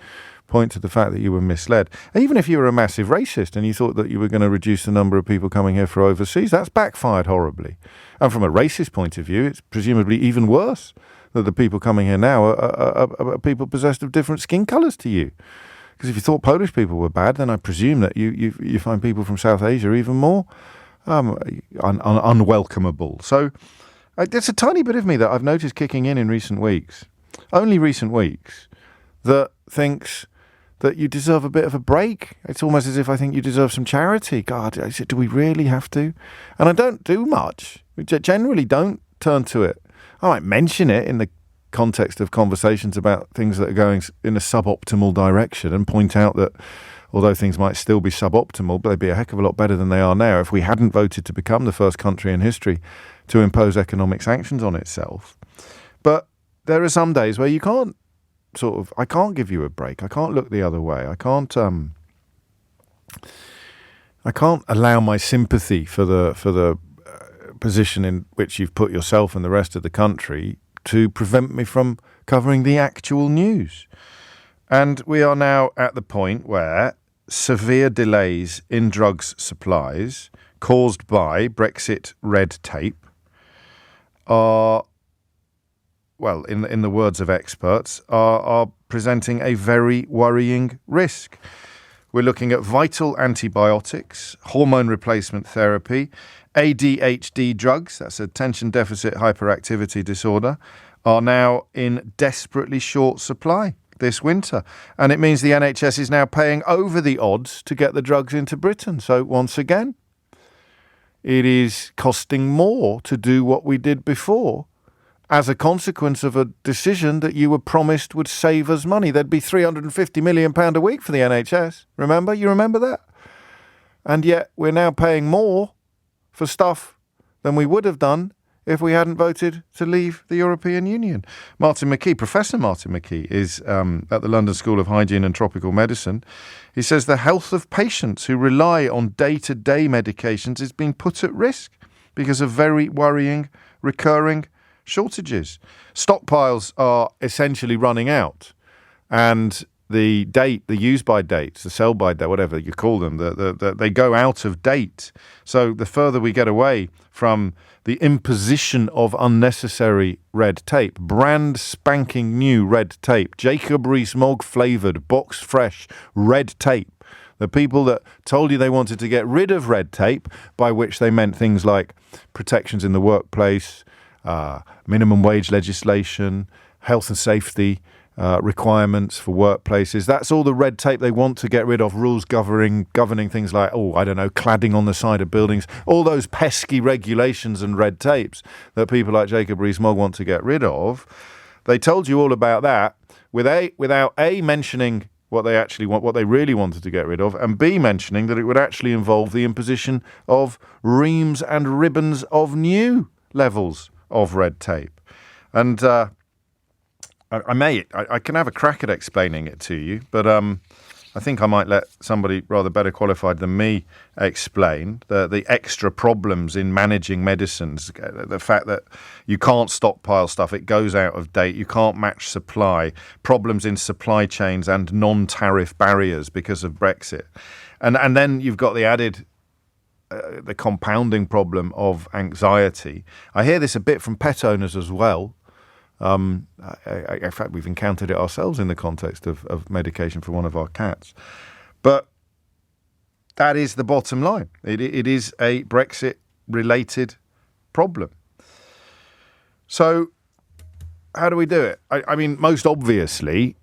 point to the fact that you were misled. Even if you were a massive racist and you thought that you were going to reduce the number of people coming here for overseas, that's backfired horribly. And from a racist point of view, it's presumably even worse that the people coming here now are people possessed of different skin colours to you. Because if you thought Polish people were bad, then I presume that you find people from South Asia even more unwelcomable. So it's a tiny bit of me that I've noticed kicking in recent weeks, only recent weeks, that thinks that you deserve a bit of a break. It's almost as if I think you deserve some charity. God, I said, do we really have to? And I don't do much. We generally don't turn to it. I might mention it in the context of conversations about things that are going in a suboptimal direction and point out that although things might still be suboptimal, but they'd be a heck of a lot better than they are now if we hadn't voted to become the first country in history to impose economic sanctions on itself. But there are some days where you can't I can't give you a break. I can't look the other way. I can't allow my sympathy for the position in which you've put yourself and the rest of the country to prevent me from covering the actual news. And we are now at the point where severe delays in drugs supplies caused by Brexit red tape are, well, in the words of experts, are presenting a very worrying risk. We're looking at vital antibiotics, hormone replacement therapy, ADHD drugs, that's attention deficit hyperactivity disorder, are now in desperately short supply this winter. And it means the NHS is now paying over the odds to get the drugs into Britain. So once again, it is costing more to do what we did before as a consequence of a decision that you were promised would save us money. There'd be £350 million a week for the NHS. Remember? You remember that? And yet we're now paying more for stuff than we would have done if we hadn't voted to leave the European Union. Professor Martin McKee, is at the London School of Hygiene and Tropical Medicine. He says the health of patients who rely on day-to-day medications is being put at risk because of very worrying, recurring shortages. Stockpiles are essentially running out, and the use-by dates, the sell-by date, whatever you call them, they go out of date. So the further we get away from the imposition of unnecessary red tape, brand spanking new red tape, Jacob Rees-Mogg flavoured, box fresh red tape, the people that told you they wanted to get rid of red tape, by which they meant things like protections in the workplace, minimum wage legislation, health and safety requirements for workplaces. That's all the red tape they want to get rid of. Rules governing things like, cladding on the side of buildings. All those pesky regulations and red tapes that people like Jacob Rees-Mogg want to get rid of. They told you all about that without A, mentioning what they actually want, what they really wanted to get rid of, and B, mentioning that it would actually involve the imposition of reams and ribbons of new levels of red tape. And I can have a crack at explaining it to you, but I think I might let somebody rather better qualified than me explain the extra problems in managing medicines, the fact that you can't stockpile stuff, it goes out of date, you can't match supply, problems in supply chains and non-tariff barriers because of Brexit. And then you've got the added, the compounding problem of anxiety. I hear this a bit from pet owners as well. In fact, we've encountered it ourselves in the context of medication for one of our cats. But that is the bottom line. It is a Brexit-related problem. So how do we do it? I mean, most obviously,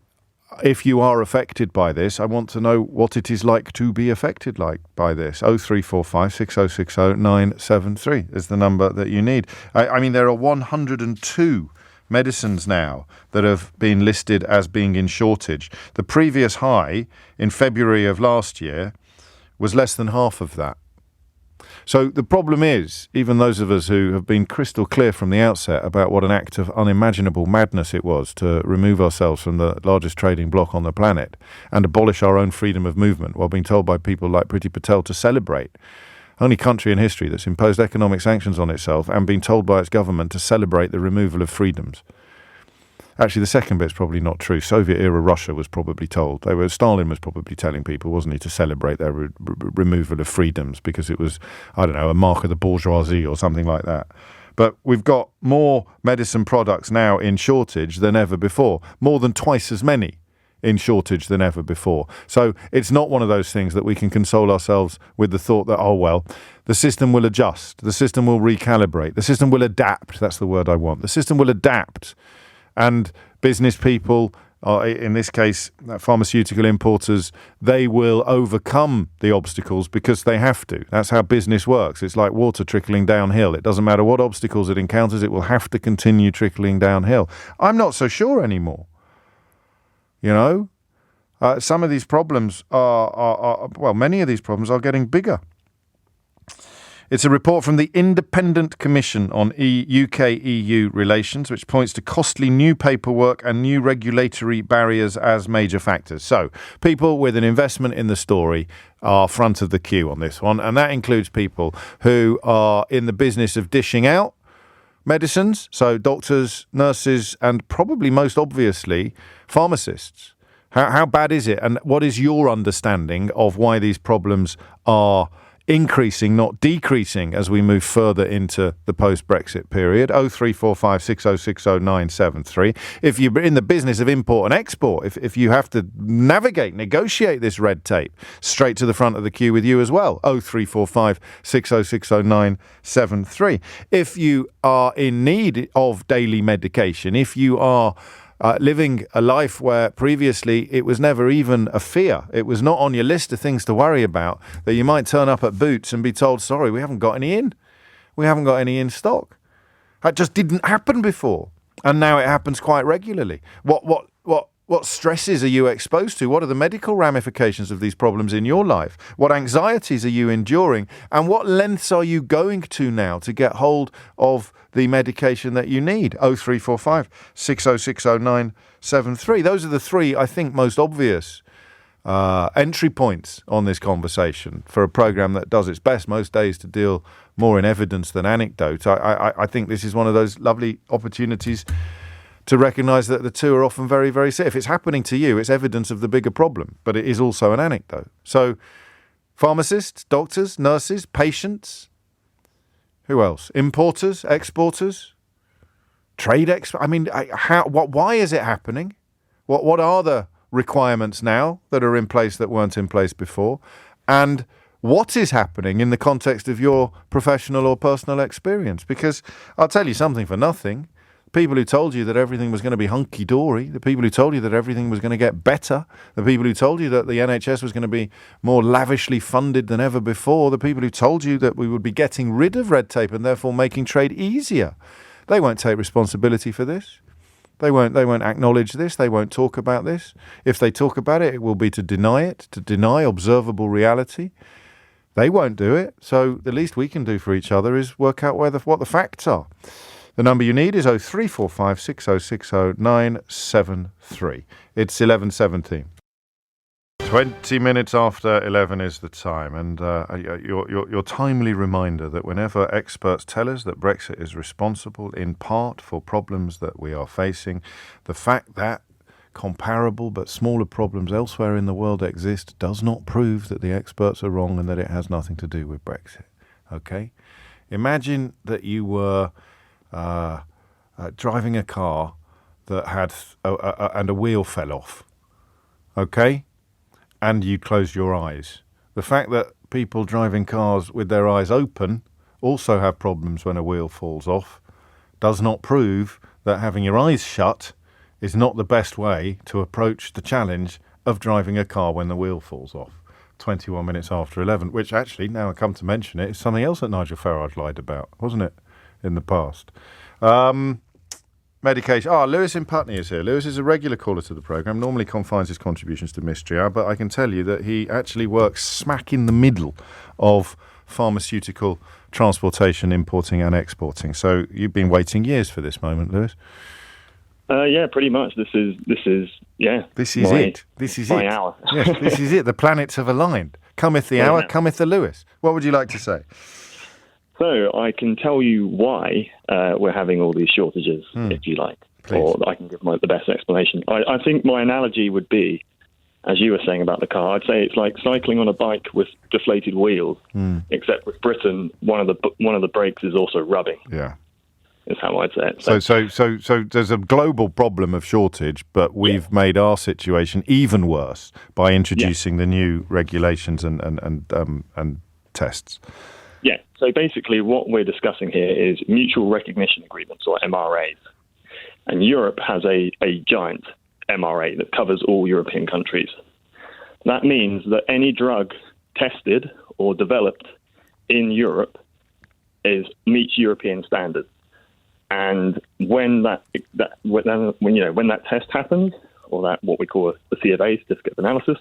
if you are affected by this, I want to know what it is like to be affected by this. 0345 6060 973 is the number that you need. I mean, there are 102 medicines now that have been listed as being in shortage. The previous high in February of last year was less than half of that. So the problem is, even those of us who have been crystal clear from the outset about what an act of unimaginable madness it was to remove ourselves from the largest trading bloc on the planet and abolish our own freedom of movement while being told by people like Priti Patel to celebrate, only country in history that's imposed economic sanctions on itself and been told by its government to celebrate the removal of freedoms. Actually, the second bit's probably not true. Soviet-era Russia was probably told. Stalin was probably telling people, wasn't he, to celebrate their removal of freedoms because it was, I don't know, a mark of the bourgeoisie or something like that. But we've got more medicine products now in shortage than ever before, more than twice as many in shortage than ever before. So it's not one of those things that we can console ourselves with the thought that, oh, well, the system will adjust, the system will recalibrate, the system will adapt. That's the word I want. The system will adapt. And business people, in this case, pharmaceutical importers, they will overcome the obstacles because they have to. That's how business works. It's like water trickling downhill. It doesn't matter what obstacles it encounters, it will have to continue trickling downhill. I'm not so sure anymore. You know, some of these problems many of these problems are getting bigger. It's a report from the Independent Commission on UK-EU relations, which points to costly new paperwork and new regulatory barriers as major factors. So people with an investment in the story are front of the queue on this one, and that includes people who are in the business of dishing out medicines, so doctors, nurses, and probably most obviously pharmacists. How bad is it, and what is your understanding of why these problems are increasing, not decreasing, as we move further into the post-Brexit period? 0345 6060 973. If you're in the business of import and export, if you have to negotiate this red tape, straight to the front of the queue with you as well. 0345 6060 973. If you are in need of daily medication, if you are living a life where previously it was never even a fear, it was not on your list of things to worry about, that you might turn up at Boots and be told, sorry, we haven't got any in. We haven't got any in stock. That just didn't happen before. And now it happens quite regularly. What stresses are you exposed to? What are the medical ramifications of these problems in your life? What anxieties are you enduring? And what lengths are you going to now to get hold of the medication that you need? 0345 6060 973. Those are the three, I think, most obvious entry points on this conversation for a programme that does its best most days to deal more in evidence than anecdote. I think this is one of those lovely opportunities to recognise that the two are often very, very similar. If it's happening to you, it's evidence of the bigger problem, but it is also an anecdote. So pharmacists, doctors, nurses, patients, who else? Importers, exporters, trade experts. I mean, why is it happening? What are the requirements now that are in place that weren't in place before? And what is happening in the context of your professional or personal experience? Because I'll tell you something for nothing. People who told you that everything was going to be hunky-dory, the people who told you that everything was going to get better, the people who told you that the NHS was going to be more lavishly funded than ever before, the people who told you that we would be getting rid of red tape and therefore making trade easier, they won't take responsibility for this. They won't acknowledge this. They won't talk about this. If they talk about it, it will be to deny it, to deny observable reality. They won't do it. So the least we can do for each other is work out what the facts are. The number you need is 0345 6060 973. It's 11:17. 20 minutes after 11 is the time, and your timely reminder that whenever experts tell us that Brexit is responsible in part for problems that we are facing, the fact that comparable but smaller problems elsewhere in the world exist does not prove that the experts are wrong and that it has nothing to do with Brexit. Okay? Imagine that you were driving a car that had and a wheel fell off. Okay? And you closed your eyes. The fact that people driving cars with their eyes open also have problems when a wheel falls off does not prove that having your eyes shut is not the best way to approach the challenge of driving a car when the wheel falls off. 21 minutes after 11, which actually, now I come to mention it, is something else that Nigel Farage lied about, wasn't it, in the past? Medication. Lewis in Putney is here. Lewis is a regular caller to the programme, normally confines his contributions to Mystery Hour, but I can tell you that he actually works smack in the middle of pharmaceutical transportation, importing and exporting. So you've been waiting years for this moment, Lewis.
Yeah, pretty much. This is
it. This is
my
it.
hour.
Yes, this is it. The planets have aligned. Cometh the hour, cometh the Lewis. What would you like to say?
So I can tell you why we're having all these shortages, if you like.
Please.
Or I can give the best explanation. I think my analogy would be, as you were saying about the car, I'd say it's like cycling on a bike with deflated wheels, except with Britain, one of the brakes is also rubbing.
Yeah.
Is how I'd say it.
So there's a global problem of shortage, but we've made our situation even worse by introducing the new regulations and tests.
Yeah. So basically, what we're discussing here is mutual recognition agreements, or MRAs, and Europe has a giant MRA that covers all European countries. That means that any drug tested or developed in Europe meets European standards. And when that test happens, or that what we call the C of A, certificate of analysis,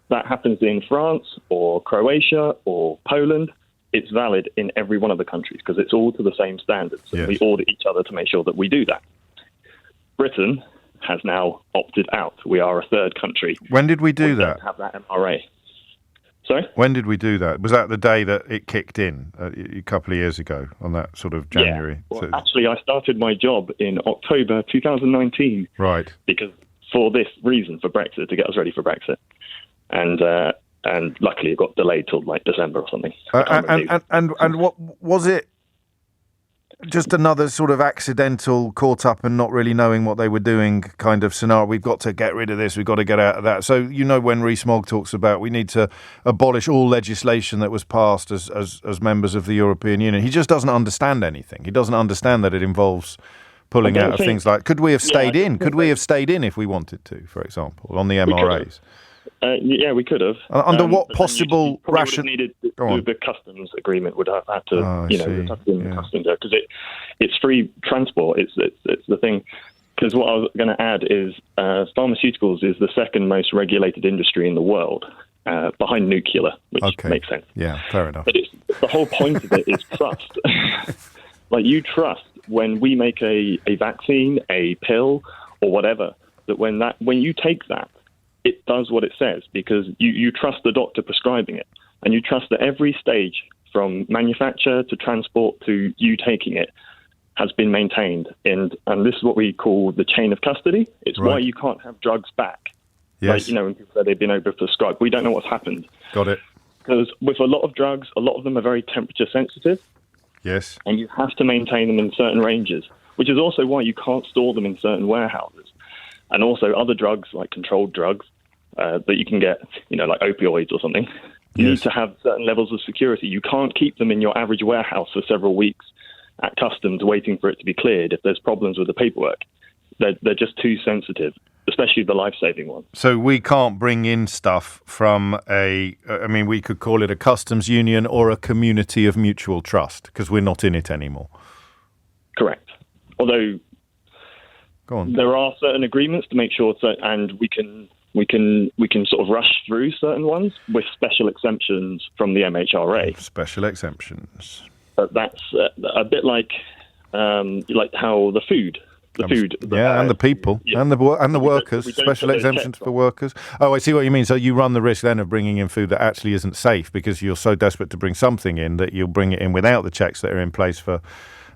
that happens in France or Croatia or Poland, it's valid in every one of the countries because it's all to the same standards.
Yes.
We audit each other to make sure that we do that. Britain has now opted out. We are a third country.
When did we do that?
Don't have that MRA. Sorry?
When did we do that? Was that the day that it kicked in a couple of years ago, on that sort of January?
Yeah. Well, actually, I started my job in October 2019.
Right.
Because for this reason, for Brexit, to get us ready for Brexit. And luckily it got delayed till like December or something.
And what was it? Just another sort of accidental, caught up and not really knowing what they were doing kind of scenario. We've got to get rid of this. We've got to get out of that. So, when Rees-Mogg talks about we need to abolish all legislation that was passed as members of the European Union, he just doesn't understand anything. He doesn't understand that it involves pulling out of things like, could we have stayed in? Could we have stayed in if we wanted to, for example, on the MRAs?
Yeah, we could have.
Under what possible ration?
The customs agreement would have had to, the customs there because it's free transport. It's the thing. Because what I was going to add is pharmaceuticals is the second most regulated industry in the world, behind nuclear, which makes sense.
Yeah, fair enough.
But the whole point of it is trust. Like you trust when we make a vaccine, a pill, or whatever, that when you take that, it does what it says because you trust the doctor prescribing it, and you trust that every stage from manufacture to transport to you taking it has been maintained. And this is what we call the chain of custody. It's why you can't have drugs back.
Yes.
Like, when people say they've been overprescribed, we don't know what's happened.
Got it.
Because with a lot of drugs, a lot of them are very temperature sensitive.
Yes.
And you have to maintain them in certain ranges, which is also why you can't store them in certain warehouses. And also other drugs, like controlled drugs, that you can get, like opioids or something, need to have certain levels of security. You can't keep them in your average warehouse for several weeks at customs waiting for it to be cleared if there's problems with the paperwork. They're just too sensitive, especially the life-saving ones.
So we can't bring in stuff from we could call it a customs union or a community of mutual trust because we're not in it anymore.
Correct. Although
Go on.
There are certain agreements to make sure and we can sort of rush through certain ones with special exemptions from the MHRA.
Special exemptions.
But that's a bit like like how the food. And
the people, and the workers, special exemptions for workers. Oh, I see what you mean. So you run the risk then of bringing in food that actually isn't safe because you're so desperate to bring something in that you'll bring it in without the checks that are in place for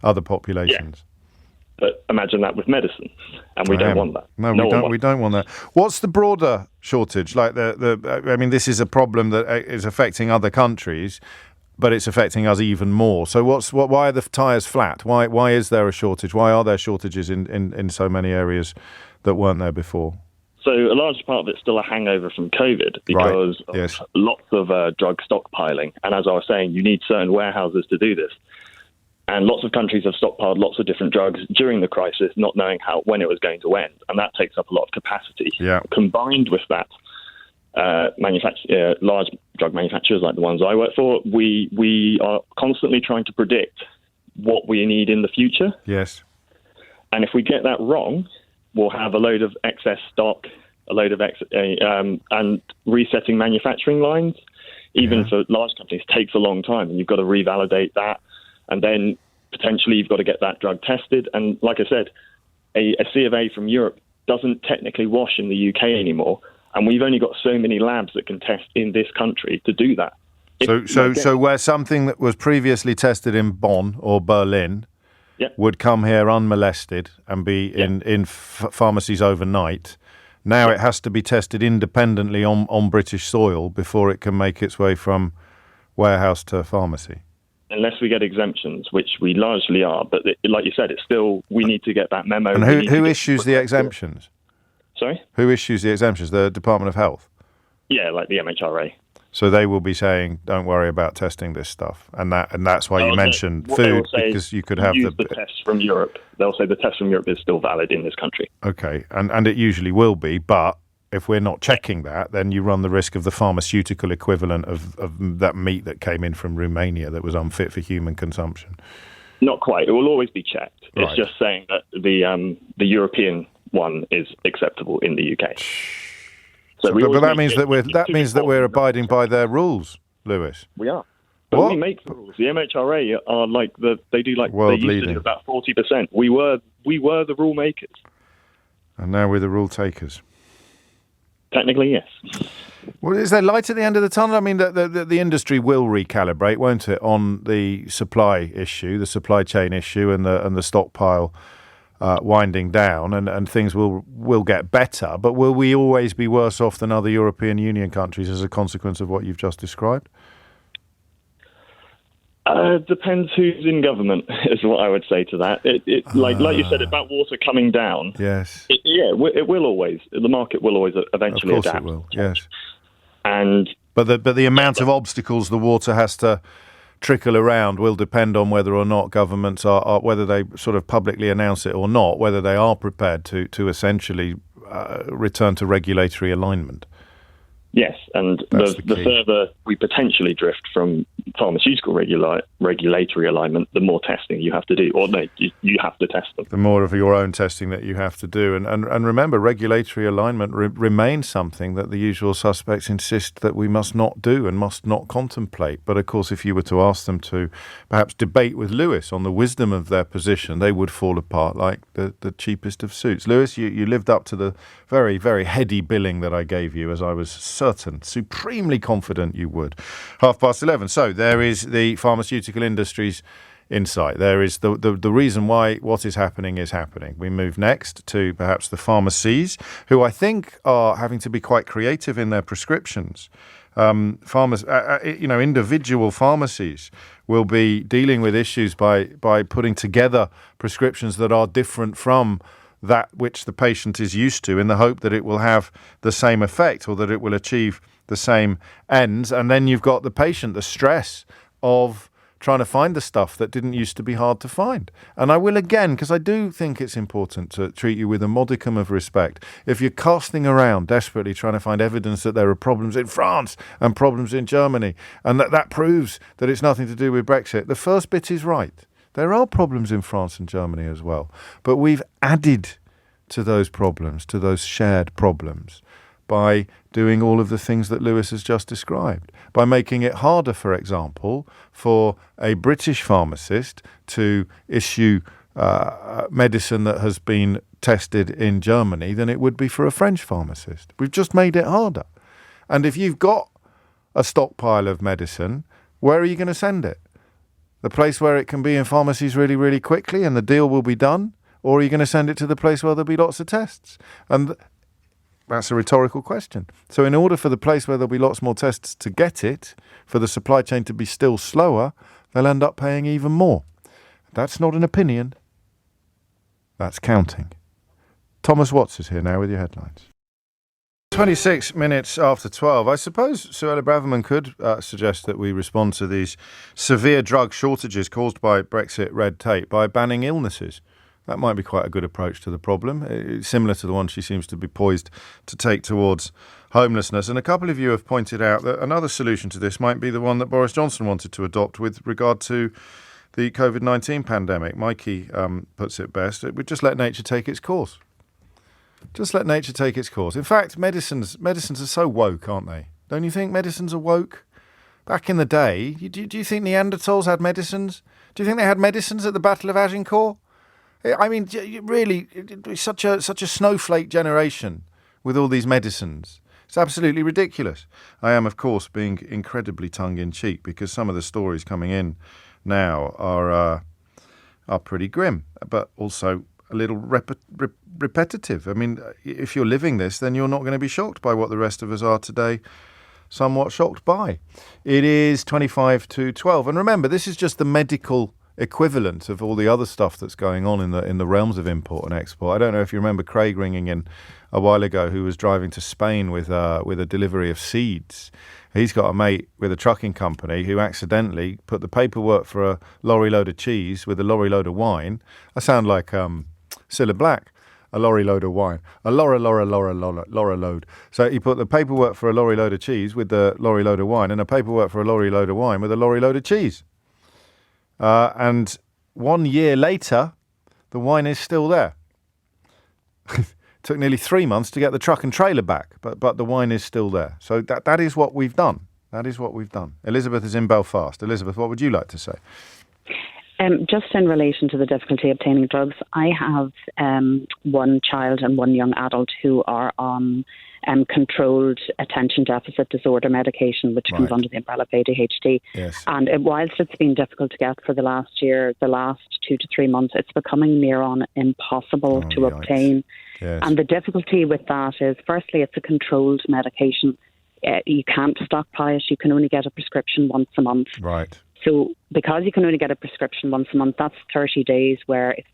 other populations.
Yeah. But imagine that with medicine, and we don't want that.
No, we don't want that. What's the broader shortage? Like I mean, this is a problem that is affecting other countries, but it's affecting us even more. So why are the tyres flat? Why is there a shortage? Why are there shortages in so many areas that weren't there before?
So a large part of it's still a hangover from COVID because of lots of drug stockpiling. And as I was saying, you need certain warehouses to do this. And lots of countries have stockpiled lots of different drugs during the crisis, not knowing when it was going to end. And that takes up a lot of capacity.
Yeah.
Combined with that, large drug manufacturers like the ones I work for, we are constantly trying to predict what we need in the future.
Yes.
And if we get that wrong, we'll have a load of excess stock, and resetting manufacturing lines, even for large companies, takes a long time. And you've got to revalidate that. And then potentially you've got to get that drug tested. And like I said, a C of A from Europe doesn't technically wash in the UK anymore. And we've only got so many labs that can test in this country to do that.
So where something that was previously tested in Bonn or Berlin would come here unmolested and be in pharmacies overnight, now it has to be tested independently on British soil before it can make its way from warehouse to pharmacy.
Unless we get exemptions, which we largely are. But like you said, it's still, we need to get that memo.
And who issues the exemptions?
Sorry?
Who issues the exemptions? The Department of Health?
Yeah, like the MHRA.
So they will be saying, don't worry about testing this stuff. And that's why you mentioned food, because you could have
the tests from Europe. They'll say the test from Europe is still valid in this country.
Okay, and it usually will be, but if we're not checking that, then you run the risk of the pharmaceutical equivalent of that meat that came in from Romania that was unfit for human consumption.
Not quite. It will always be checked.
Right.
It's just saying that the European one is acceptable in the UK.
But that means that we're abiding by their rules, Lewis.
We are. But we make the rules. The MHRA are they do
world
they used to do about 40%. We were the rule makers.
And now we're the rule takers.
Technically, yes.
Well, is there light at the end of the tunnel? I mean, the industry will recalibrate, won't it, on the supply issue, the supply chain issue, and the stockpile winding down, and things will get better. But will we always be worse off than other European Union countries as a consequence of what you've just described?
Depends who's in government, is what I would say to that. Like you said about water coming down.
Yes.
It will always. The market will always eventually adapt.
Of course it will. Yes.
But
the amount of obstacles the water has to trickle around will depend on whether or not governments are whether they sort of publicly announce it or not, whether they are prepared to essentially return to regulatory alignment.
Yes, and the further we potentially drift from pharmaceutical regulatory alignment, the more testing you have to do, or you have to test them.
The more of your own testing that you have to do. And remember, regulatory alignment remains something that the usual suspects insist that we must not do and must not contemplate. But of course, if you were to ask them to perhaps debate with Lewis on the wisdom of their position, they would fall apart like the cheapest of suits. Lewis, you lived up to the very, very heady billing that I gave you, as I was certain, supremely confident you would. 11:30. So there is the pharmaceutical industry's insight. There is the reason why what is happening is happening. We move next to perhaps the pharmacies, who I think are having to be quite creative in their prescriptions. Individual pharmacies will be dealing with issues by putting together prescriptions that are different from that which the patient is used to, in the hope that it will have the same effect or that it will achieve the same ends. And then you've got the patient, the stress of trying to find the stuff that didn't used to be hard to find. And I will again, because I do think it's important to treat you with a modicum of respect. If you're casting around desperately trying to find evidence that there are problems in France and problems in Germany, and that proves that it's nothing to do with Brexit, the first bit is right. There are problems in France and Germany as well. But we've added to those problems, to those shared problems, by doing all of the things that Lewis has just described, by making it harder, for example, for a British pharmacist to issue medicine that has been tested in Germany than it would be for a French pharmacist. We've just made it harder. And if you've got a stockpile of medicine, where are you going to send it? The place where it can be in pharmacies really, really quickly and the deal will be done? Or are you going to send it to the place where there'll be lots of tests? And that's a rhetorical question. So in order for the place where there'll be lots more tests to get it, for the supply chain to be still slower, they'll end up paying even more. That's not an opinion. That's counting. Thomas Watts is here now with your headlines. 26 minutes after 12. I suppose Suella Braverman could suggest that we respond to these severe drug shortages caused by Brexit red tape by banning illnesses. That might be quite a good approach to the problem. It's similar to the one she seems to be poised to take towards homelessness. And a couple of you have pointed out that another solution to this might be the one that Boris Johnson wanted to adopt with regard to the COVID-19 pandemic. Mikey puts it best. It would just let nature take its course. Just let nature take its course. In fact, medicines are so woke, aren't they? Don't you think medicines are woke? Back in the day, do you think Neanderthals had medicines? Do you think they had medicines at the Battle of Agincourt? I mean, really, it's such a snowflake generation with all these medicines. It's absolutely ridiculous. I am, of course, being incredibly tongue-in-cheek because some of the stories coming in now are pretty grim, but also a little repetitive. I mean, if you're living this, then you're not going to be shocked by what the rest of us are today, somewhat shocked by. It is 25 to 12. And remember, this is just the medical equivalent of all the other stuff that's going on in the realms of import and export. I don't know if you remember Craig ringing in a while ago who was driving to Spain with a delivery of seeds. He's got a mate with a trucking company who accidentally put the paperwork for a lorry load of cheese with a lorry load of wine. I sound like Cilla Black. A lorry load of wine. A lorry load. So he put the paperwork for a lorry load of cheese with the lorry load of wine and a paperwork for a lorry load of wine with a lorry load of cheese. And 1 year later, the wine is still there. Took nearly 3 months to get the truck and trailer back, but the wine is still there. So that is what we've done. That is what we've done. Elizabeth is in Belfast. Elizabeth, what would you like to say?
Just in relation to the difficulty obtaining drugs, I have one child and one young adult who are on controlled attention deficit disorder medication, which comes under the umbrella of ADHD.
Yes.
And whilst it's been difficult to get for the last year, the last 2 to 3 months, it's becoming near on impossible to obtain.
Yes.
And the difficulty with that is, firstly, it's a controlled medication. You can't stockpile it. You can only get a prescription once a month.
Right.
So because you can only get a prescription once a month, that's 30 days where if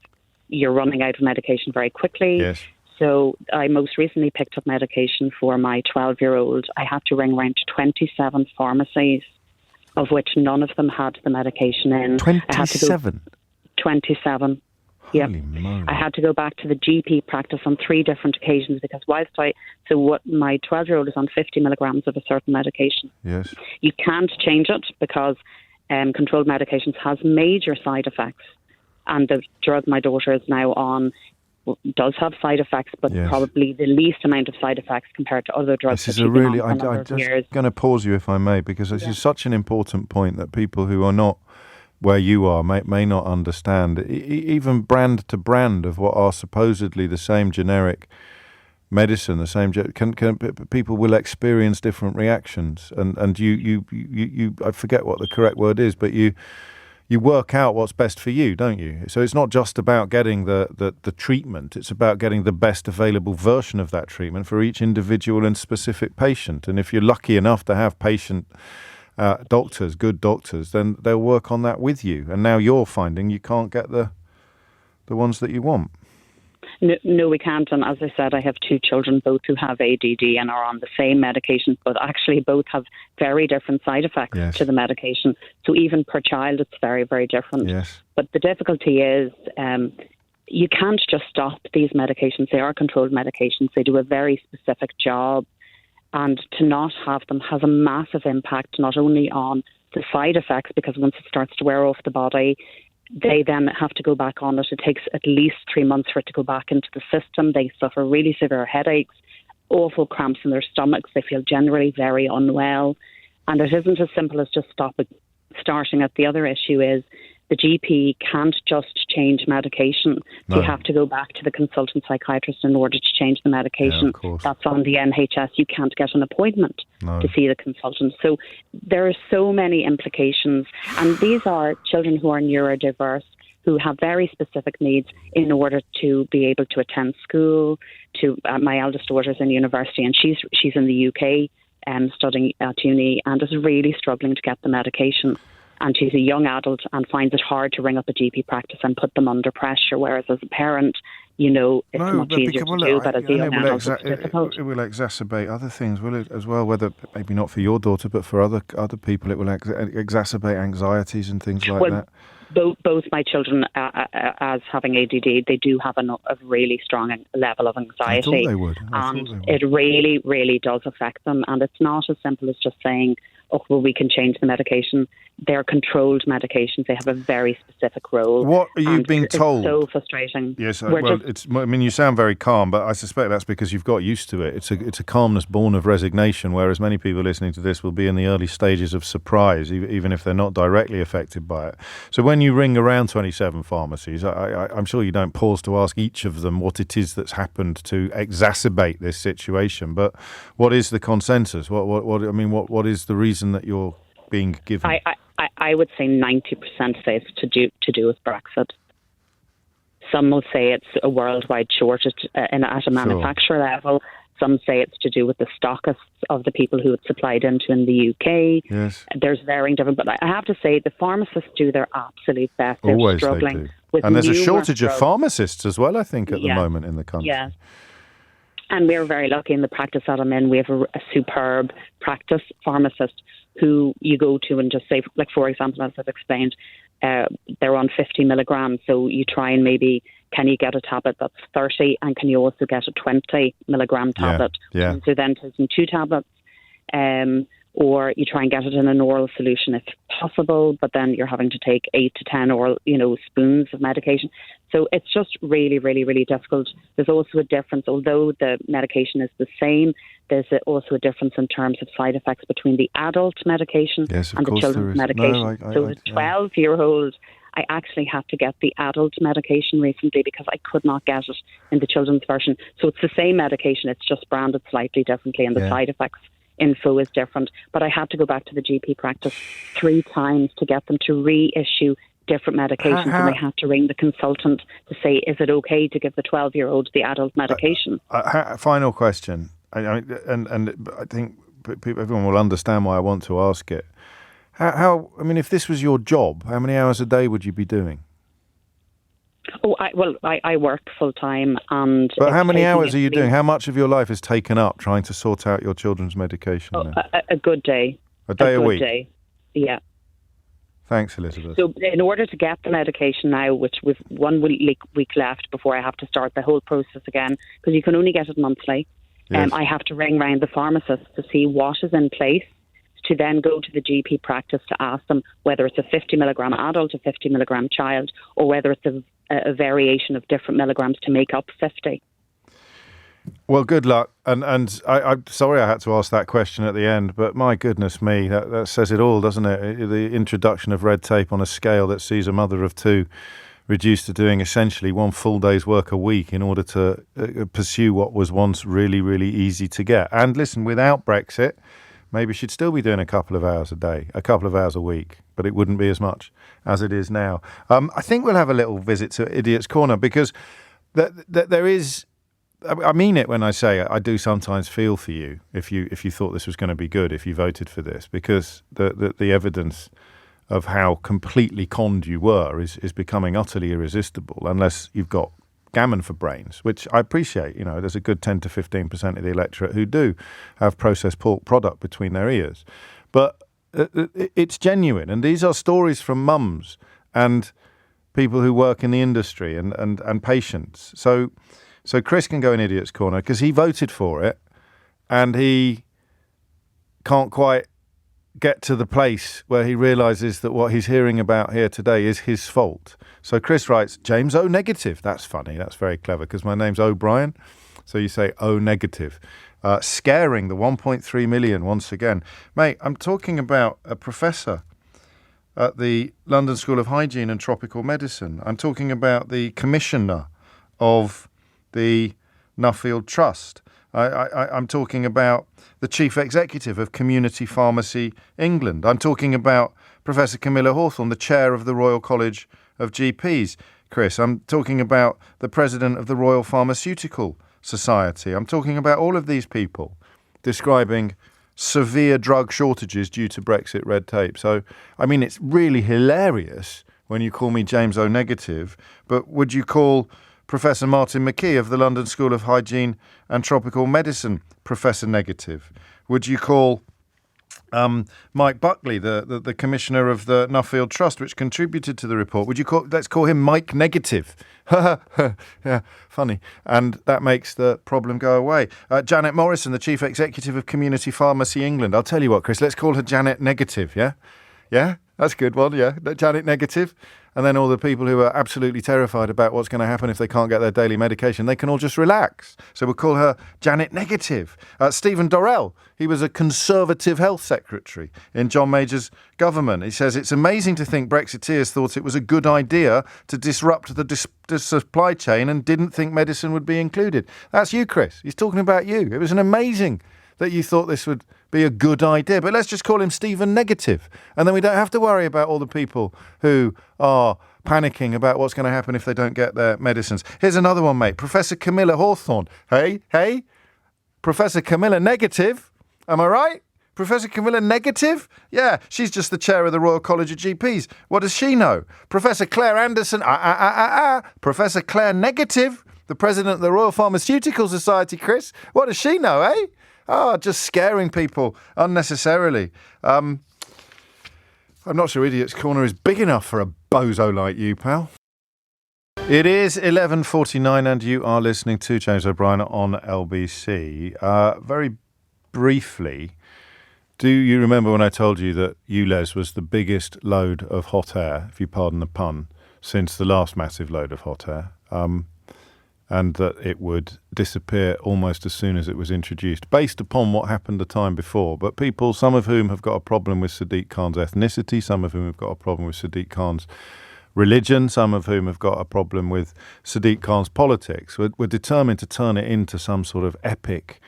you're running out of medication very quickly.
Yes.
So I most recently picked up medication for my 12-year-old. I had to ring around 27 pharmacies, of which none of them had the medication in.
27?
27.
Holy moly.
I had to go back to the GP practice on 3 different occasions because my 12-year-old is on 50 milligrams of a certain medication.
Yes.
You can't change it because controlled medications has major side effects. And the drug my daughter is now on does have side effects, but probably the least amount of side effects compared to other drugs.
This is I'm just going to pause you if I may, because this is such an important point that people who are not where you are may not understand. Even brand to brand of what are supposedly the same generic medicine, the same people will experience different reactions, and you I forget what the correct word is, but you work out what's best for you, don't you? So it's not just about getting the treatment, it's about getting the best available version of that treatment for each individual and specific patient. And if you're lucky enough to have good doctors, then they'll work on that with you. And now you're finding you can't get the ones that you want.
No, we can't. And as I said, I have 2 children, both who have ADD and are on the same medication, but actually both have very different side effects to the medication. So even per child, it's very, very different.
Yes.
But the difficulty is you can't just stop these medications. They are controlled medications. They do a very specific job. And to not have them has a massive impact, not only on the side effects, because once it starts to wear off the body, they then have to go back on it. It takes at least 3 months for it to go back into the system. They suffer really severe headaches, awful cramps in their stomachs. They feel generally very unwell. And it isn't as simple as just starting it. The other issue is the GP can't just change medication. So you have to go back to the consultant psychiatrist in order to change the medication. That's on the NHS. You can't get an appointment to see the consultant. So there are so many implications. And these are children who are neurodiverse, who have very specific needs in order to be able to attend school. My eldest daughter's in university, and she's in the UK studying at uni, and is really struggling to get the medication. And she's a young adult and finds it hard to ring up a GP practice and put them under pressure, whereas as a parent, it's much easier to do, but as a young adult, it's difficult.
It will exacerbate other things, will it, as well, whether maybe not for your daughter, but for other people, it will exacerbate anxieties and things like that.
Both my children, as having ADD, they do have a really strong level of anxiety.
I thought they would.
It really, really does affect them. And it's not as simple as just saying, we can change the medication. They're controlled medications. They have a very specific role.
What are you being told?
It's so frustrating.
Yes, you sound very calm, but I suspect that's because you've got used to it. It's a calmness born of resignation, whereas many people listening to this will be in the early stages of surprise, even if they're not directly affected by it. So when you ring around 27 pharmacies, I'm sure you don't pause to ask each of them what it is that's happened to exacerbate this situation. But what is the consensus? What is the reason that you're being given?
I would say 90% say it's to do with Brexit. Some will say it's a worldwide shortage at a manufacturer level. Some say it's to do with the stockists of the people who it's supplied into in the UK.
Yes.
There's varying different, but I have to say the pharmacists do their absolute best. They're
Always
struggling
they do.
With
and there's a shortage of pharmacists as well, I think, at the moment in the country.
Yeah. And we're very lucky in the practice that I'm in. We have a superb practice pharmacist who you go to and just say, like, for example, as I've explained, they're on 50 milligrams. So you try and maybe, can you get a tablet that's 30, and can you also get a 20 milligram tablet?
Yeah.
So then taking 2 tablets, or you try and get it in an oral solution if possible, but then you're having to take 8 to 10 oral, spoons of medication. So it's just really, really, really difficult. There's also a difference, although the medication is the same, there's also a difference in terms of side effects between the adult medication and the children's medication. So the 12-year-old, I actually had to get the adult medication recently because I could not get it in the children's version. So it's the same medication, it's just branded slightly differently, and the side effects info is different. But I had to go back to the GP practice 3 times to get them to reissue different medications, and I had to ring the consultant to say, is it okay to give the 12-year-old the adult medication?
Final question, and I think everyone will understand why I want to ask it. If this was your job, how many hours a day would you be doing?
I work full time,
but how many hours are you doing? How much of your life is taken up trying to sort out your children's medication?
A good day.
A day a week?
Day. Yeah.
Thanks, Elizabeth.
So in order to get the medication now, which with 1 week left before I have to start the whole process again, because you can only get it monthly, I have to ring round the pharmacist to see what is in place, to then go to the GP practice to ask them whether it's a 50 milligram adult, a 50 milligram child, or whether it's a variation of different milligrams to make up 50.
Well, good luck. And I'm sorry I had to ask that question at the end, but my goodness me, that says it all, doesn't it? The introduction of red tape on a scale that sees a mother of 2 reduced to doing essentially 1 full day's work a week in order to pursue what was once really, really easy to get. And listen, without Brexit, maybe she'd still be doing a couple of hours a day, a couple of hours a week, but it wouldn't be as much as it is now. I think we'll have a little visit to Idiot's Corner, because there is... I mean it when I say I do sometimes feel for you if you thought this was going to be good, if you voted for this, because the evidence of how completely conned you were is becoming utterly irresistible unless you've got gammon for brains, which I appreciate. There's a good 10 to 15% of the electorate who do have processed pork product between their ears. But it's genuine, and these are stories from mums and people who work in the industry and patients. So Chris can go in Idiot's Corner because he voted for it and he can't quite get to the place where he realises that what he's hearing about here today is his fault. So Chris writes, James O negative. That's funny. That's very clever because my name's O'Brien. So you say O negative. Scaring the 1.3 million once again. Mate, I'm talking about a professor at the London School of Hygiene and Tropical Medicine. I'm talking about the commissioner of the Nuffield Trust. I'm talking about the chief executive of Community Pharmacy England. I'm talking about Professor Camilla Hawthorne, the chair of the Royal College of GPs. Chris, I'm talking about the president of the Royal Pharmaceutical Society. I'm talking about all of these people describing severe drug shortages due to Brexit red tape. So, I mean, it's really hilarious when you call me James O negative, but would you call Professor Martin McKee of the London School of Hygiene and Tropical Medicine Professor negative? Would you call Mike Buckley, the commissioner of the Nuffield Trust, which contributed to the report, let's call him Mike negative? Yeah, funny. And that makes the problem go away. Janet Morrison, the chief executive of Community Pharmacy England. I'll tell you what, Chris, let's call her Janet negative, yeah? Yeah, that's a good one, yeah. Janet negative. And then all the people who are absolutely terrified about what's going to happen if they can't get their daily medication, they can all just relax. So we'll call her Janet negative. Stephen Dorrell, he was a Conservative health secretary in John Major's government. He says, it's amazing to think Brexiteers thought it was a good idea to disrupt the supply chain and didn't think medicine would be included. That's you, Chris. He's talking about you. It was amazing that you thought this would be a good idea. But let's just call him Stephen negative. And then we don't have to worry about all the people who are panicking about what's going to happen if they don't get their medicines. Here's another one, mate. Professor Camilla Hawthorne. Hey, Professor Camilla negative. Am I right? Professor Camilla negative? Yeah, she's just the chair of the Royal College of GPs. What does she know? Professor Claire Anderson. Professor Claire negative. The president of the Royal Pharmaceutical Society, Chris. What does she know, eh? Just scaring people unnecessarily. I'm not sure Idiot's Corner is big enough for a bozo like you, pal. It is 11:49 and you are listening to James O'Brien on LBC. Very briefly, do you remember when I told you that ULEZ was the biggest load of hot air, if you pardon the pun, since the last massive load of hot air? And that it would disappear almost as soon as it was introduced, based upon what happened the time before. But people, some of whom have got a problem with Sadiq Khan's ethnicity, some of whom have got a problem with Sadiq Khan's religion, some of whom have got a problem with Sadiq Khan's politics, were determined to turn it into some sort of epic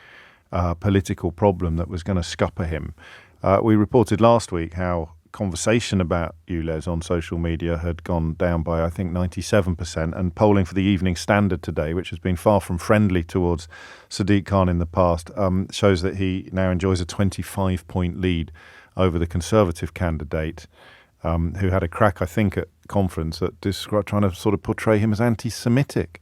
political problem that was going to scupper him. We reported last week how conversation about ULEZ on social media had gone down by, I think, 97%, and polling for the Evening Standard today, which has been far from friendly towards Sadiq Khan in the past, shows that he now enjoys a 25-point lead over the Conservative candidate, who had a crack, I think, at conference at trying to sort of portray him as anti-Semitic.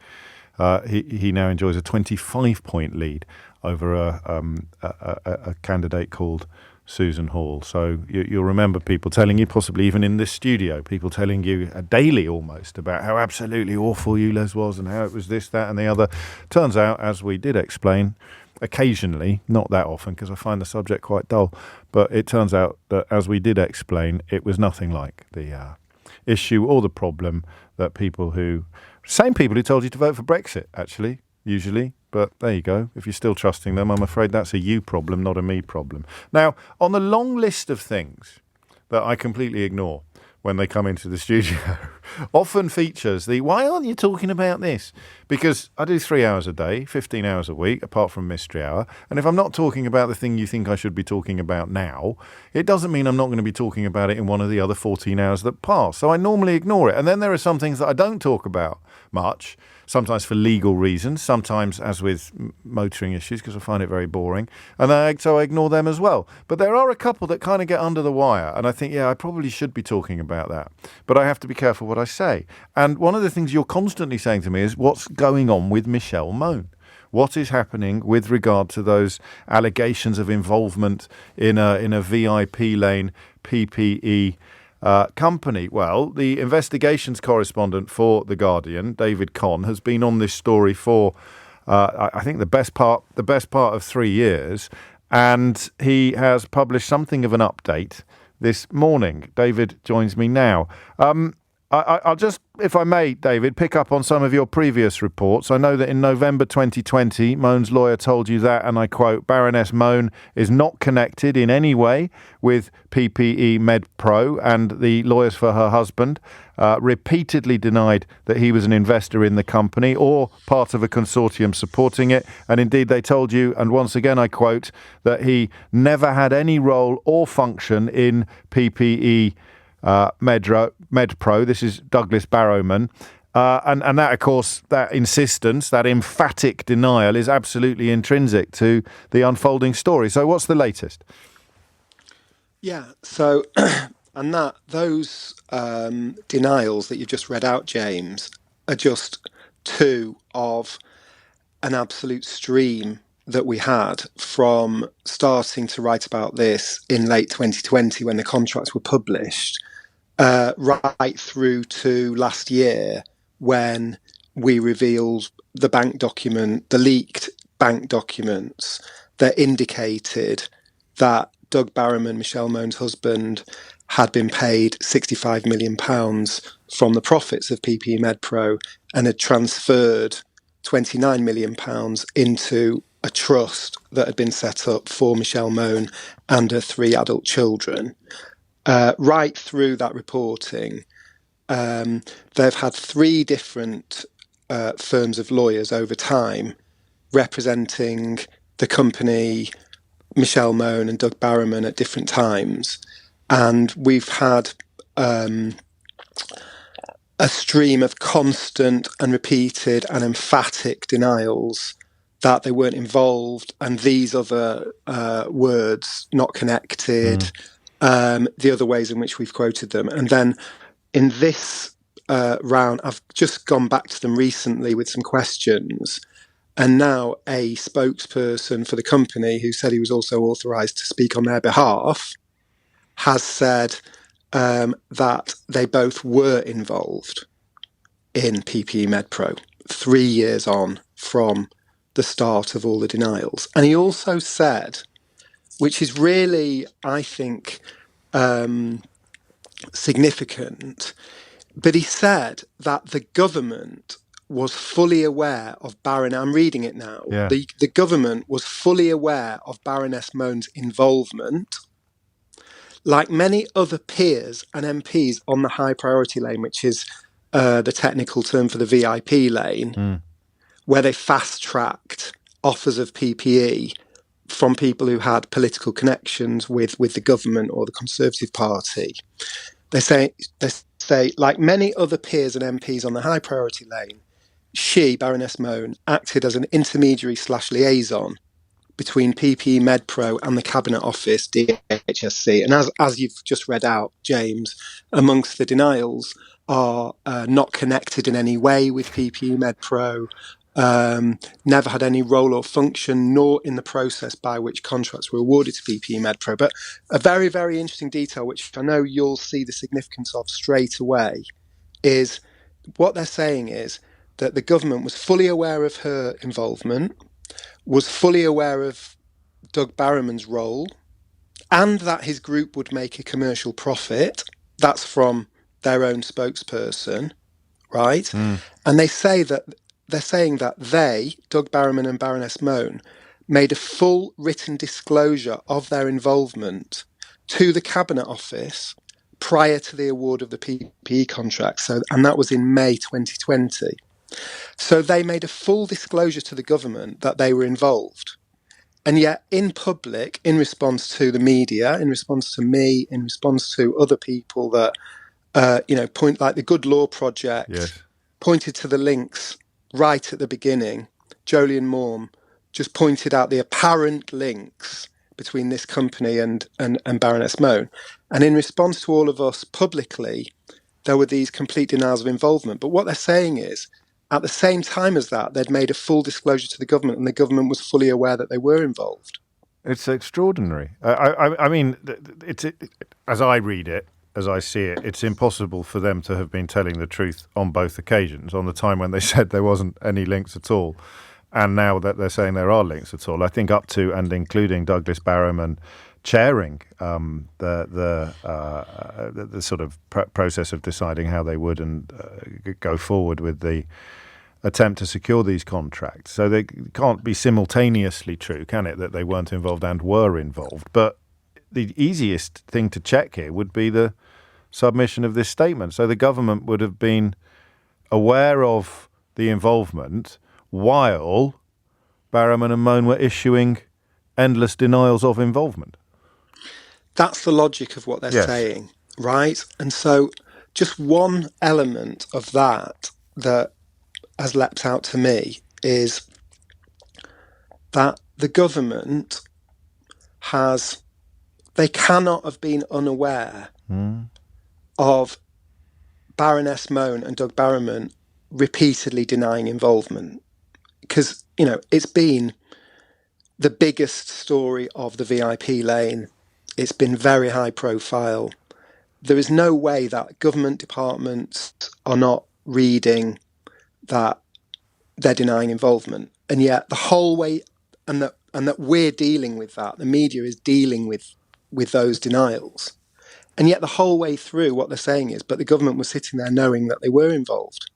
He now enjoys a 25-point lead over a candidate called Susan Hall. So you'll remember people telling you, possibly even in this studio, people telling you daily almost about how absolutely awful ULEZ was and how it was this, that and the other. Turns out, as we did explain, occasionally, not that often because I find the subject quite dull, but it turns out that, as we did explain, it was nothing like the issue or the problem that same people who told you to vote for Brexit, actually, usually. But there you go. If you're still trusting them, I'm afraid that's a you problem, not a me problem. Now, on the long list of things that I completely ignore when they come into the studio, often features why aren't you talking about this? Because I do 3 hours a day, 15 hours a week, apart from Mystery Hour. And if I'm not talking about the thing you think I should be talking about now, it doesn't mean I'm not going to be talking about it in one of the other 14 hours that pass. So I normally ignore it. And then there are some things that I don't talk about much, sometimes for legal reasons, sometimes as with motoring issues because I find it very boring, and so I ignore them as well. But there are a couple that kind of get under the wire, and I think, yeah, I probably should be talking about that. But I have to be careful what I say. And one of the things you're constantly saying to me is, what's going on with Michelle Mone? What is happening with regard to those allegations of involvement in a VIP lane PPE company? Well, the investigations correspondent for The Guardian, David Conn, has been on this story for I think the best part of 3 years, and he has published something of an update this morning. David joins me now. I'll just, if I may, David, pick up on some of your previous reports. I know that in November 2020, Mone's lawyer told you that, and I quote, Baroness Mone is not connected in any way with PPE MedPro, and the lawyers for her husband repeatedly denied that he was an investor in the company or part of a consortium supporting it. And indeed, they told you, and once again I quote, that he never had any role or function in PPE MedPro. This is Douglas Barrowman. And that, of course, that insistence, that emphatic denial is absolutely intrinsic to the unfolding story. So what's the latest?
Yeah, so, and those denials that you've just read out, James, are just two of an absolute stream that we had from starting to write about this in late 2020 when the contracts were published, right through to last year when we revealed the bank document, the leaked bank documents that indicated that Doug Barrowman, Michelle Mone's husband, had been paid £65 million from the profits of PPE MedPro and had transferred £29 million into a trust that had been set up for Michelle Mone and her 3 adult children. Right through that reporting, they've had 3 different firms of lawyers over time representing the company, Michelle Mone and Doug Barrowman at different times. And we've had a stream of constant and repeated and emphatic denials that they weren't involved, and these other words, not connected, the other ways in which we've quoted them. And then in this round, I've just gone back to them recently with some questions, and now a spokesperson for the company who said he was also authorised to speak on their behalf has said that they both were involved in PPE MedPro 3 years on from the start of all the denials. And he also said, which is really, I think, significant, but he said that the government was fully aware of I'm reading it now.
Yeah.
The government was fully aware of Baroness Mone's involvement, like many other peers and MPs on the high priority lane, which is the technical term for the VIP lane, where they fast-tracked offers of PPE from people who had political connections with the government or the Conservative Party. They say, like many other peers and MPs on the high priority lane, she, Baroness Mone, acted as an intermediary/liaison between PPE MedPro and the Cabinet Office, DHSC. And as you've just read out, James, amongst the denials are not connected in any way with PPE MedPro, never had any role or function, nor in the process by which contracts were awarded to PPE MedPro. But a very, very interesting detail, which I know you'll see the significance of straight away, is what they're saying is that the government was fully aware of her involvement, was fully aware of Doug Barrowman's role, and that his group would make a commercial profit. That's from their own spokesperson, right? And they're saying that they, Doug Barrowman and Baroness Mone, made a full written disclosure of their involvement to the Cabinet Office prior to the award of the PPE contract. And that was in May 2020. So they made a full disclosure to the government that they were involved. And yet in public, in response to the media, in response to me, in response to other people that, point, like the Good Law Project,
Yes.
pointed to the links right at the beginning. Jolyon Maugham just pointed out the apparent links between this company and Baroness Mone. And in response to all of us publicly, there were these complete denials of involvement. But what they're saying is, at the same time as that, they'd made a full disclosure to the government, and the government was fully aware that they were involved.
It's extraordinary. I mean, as I read it, as I see it, it's impossible for them to have been telling the truth on both occasions, on the time when they said there wasn't any links at all, and now that they're saying there are links at all. I think up to and including Douglas Barrowman chairing the sort of process of deciding how they would and go forward with the attempt to secure these contracts. So they can't be simultaneously true, can it, that they weren't involved and were involved? But the easiest thing to check here would be the submission of this statement. So the government would have been aware of the involvement while Braverman and Mone were issuing endless denials of involvement.
That's the logic of what they're saying, right? And so just one element of that has leapt out to me is that the government they cannot have been unaware of Baroness Mone and Doug Braverman repeatedly denying involvement. Because, it's been the biggest story of the VIP lane. It's been very high profile. There is no way that government departments are not reading that they're denying involvement. And yet the whole way, and that we're dealing with that, the media is dealing with those denials. And yet the whole way through what they're saying is, but the government was sitting there knowing that they were involved.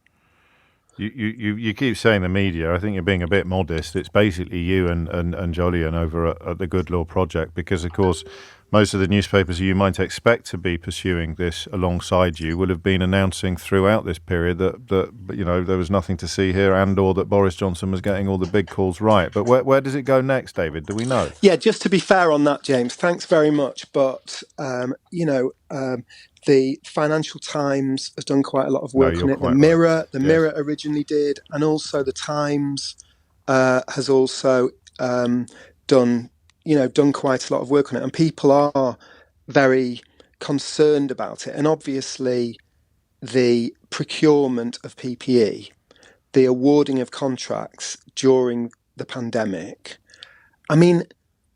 You keep saying the media. I think you're being a bit modest. It's basically you and Jolyon over at the Good Law Project, because, of course, most of the newspapers you might expect to be pursuing this alongside you will have been announcing throughout this period that there was nothing to see here, and or that Boris Johnson was getting all the big calls right. But where does it go next, David? Do we know?
Yeah, just to be fair on that, James, thanks very much. But, the Financial Times has done quite a lot of work on it. The Mirror originally did, and also the Times has also done quite a lot of work on it, and people are very concerned about it. And obviously, the procurement of PPE, the awarding of contracts during the pandemic. I mean,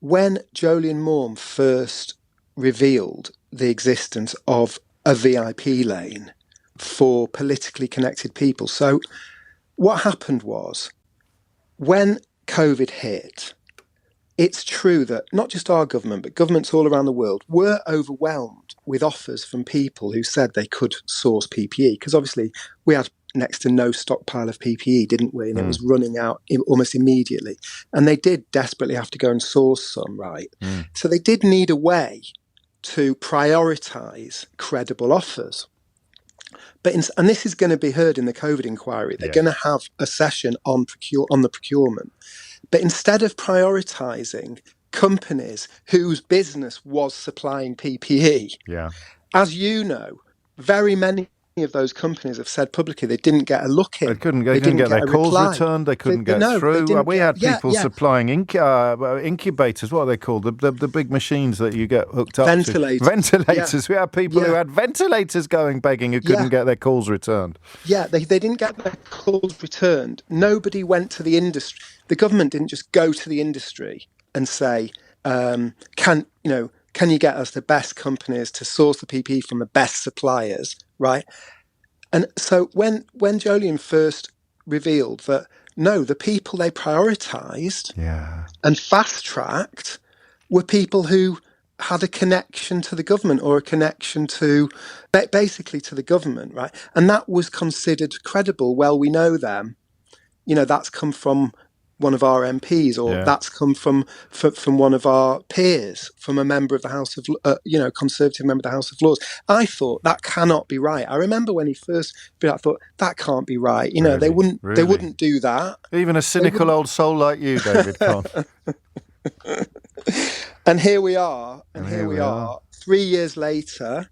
when Jolyon Maugham first revealed the existence of a VIP lane for politically connected people. So what happened was, when COVID hit, it's true that not just our government, but governments all around the world were overwhelmed with offers from people who said they could source PPE, because obviously we had next to no stockpile of PPE, didn't we? And it was running out almost immediately. And they did desperately have to go and source some, right? So they did need a way to prioritise credible offers. And this is going to be heard in the COVID inquiry. They're going to have a session on the procurement. But instead of prioritising companies whose business was supplying PPE, as you know, very many of those companies have said publicly they didn't get a look in.
They didn't get their calls returned. They couldn't get through. We had people supplying incubators. What are they called? The big machines that you get hooked up to. Ventilators. We had people who had ventilators going begging who couldn't get their calls returned.
Yeah, they didn't get their calls returned. Nobody went to the industry. The government didn't just go to the industry and say, can you get us the best companies to source the PPE from the best suppliers, right? And so when Jolyon first revealed that, no, the people they prioritised and fast-tracked were people who had a connection to the government, or a connection to, basically to the government, right? And that was considered credible. Well, we know them. That's come from one of our MPs, or that's come from one of our peers, from a member of the House of, Conservative member of the House of Lords. I thought that cannot be right. I remember when he first, I thought that can't be right. They wouldn't do that.
Even a cynical old soul like you, David, can't.
And here we are. 3 years later,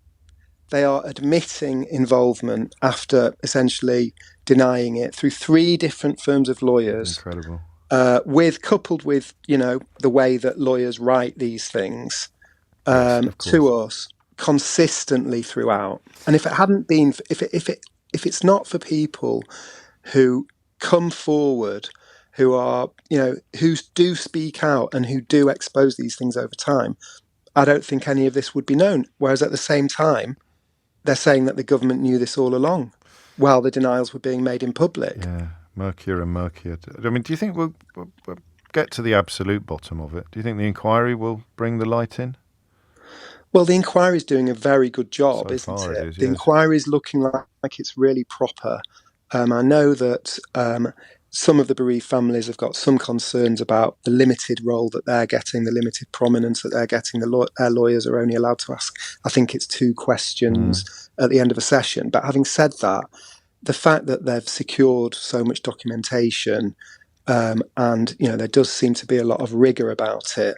they are admitting involvement after essentially denying it through 3 different firms of lawyers.
Incredible.
Coupled with, the way that lawyers write these things to us consistently throughout. And if it hadn't been, if it's not for people who come forward, who are, who do speak out and who do expose these things over time, I don't think any of this would be known. Whereas at the same time, they're saying that the government knew this all along while the denials were being made in public.
Yeah. Murkier and murkier. I mean, do you think we'll get to the absolute bottom of it? Do you think the inquiry will bring the light in?
Well, the inquiry's doing a very good job,
So
isn't
far
it?
it is,
The
yes.
inquiry's looking like it's really proper. I know that some of the bereaved families have got some concerns about the limited role that they're getting, the limited prominence that they're getting. Their lawyers are only allowed to ask, I think it's 2 questions at the end of a session. But having said that, the fact that they've secured so much documentation, and there does seem to be a lot of rigour about it,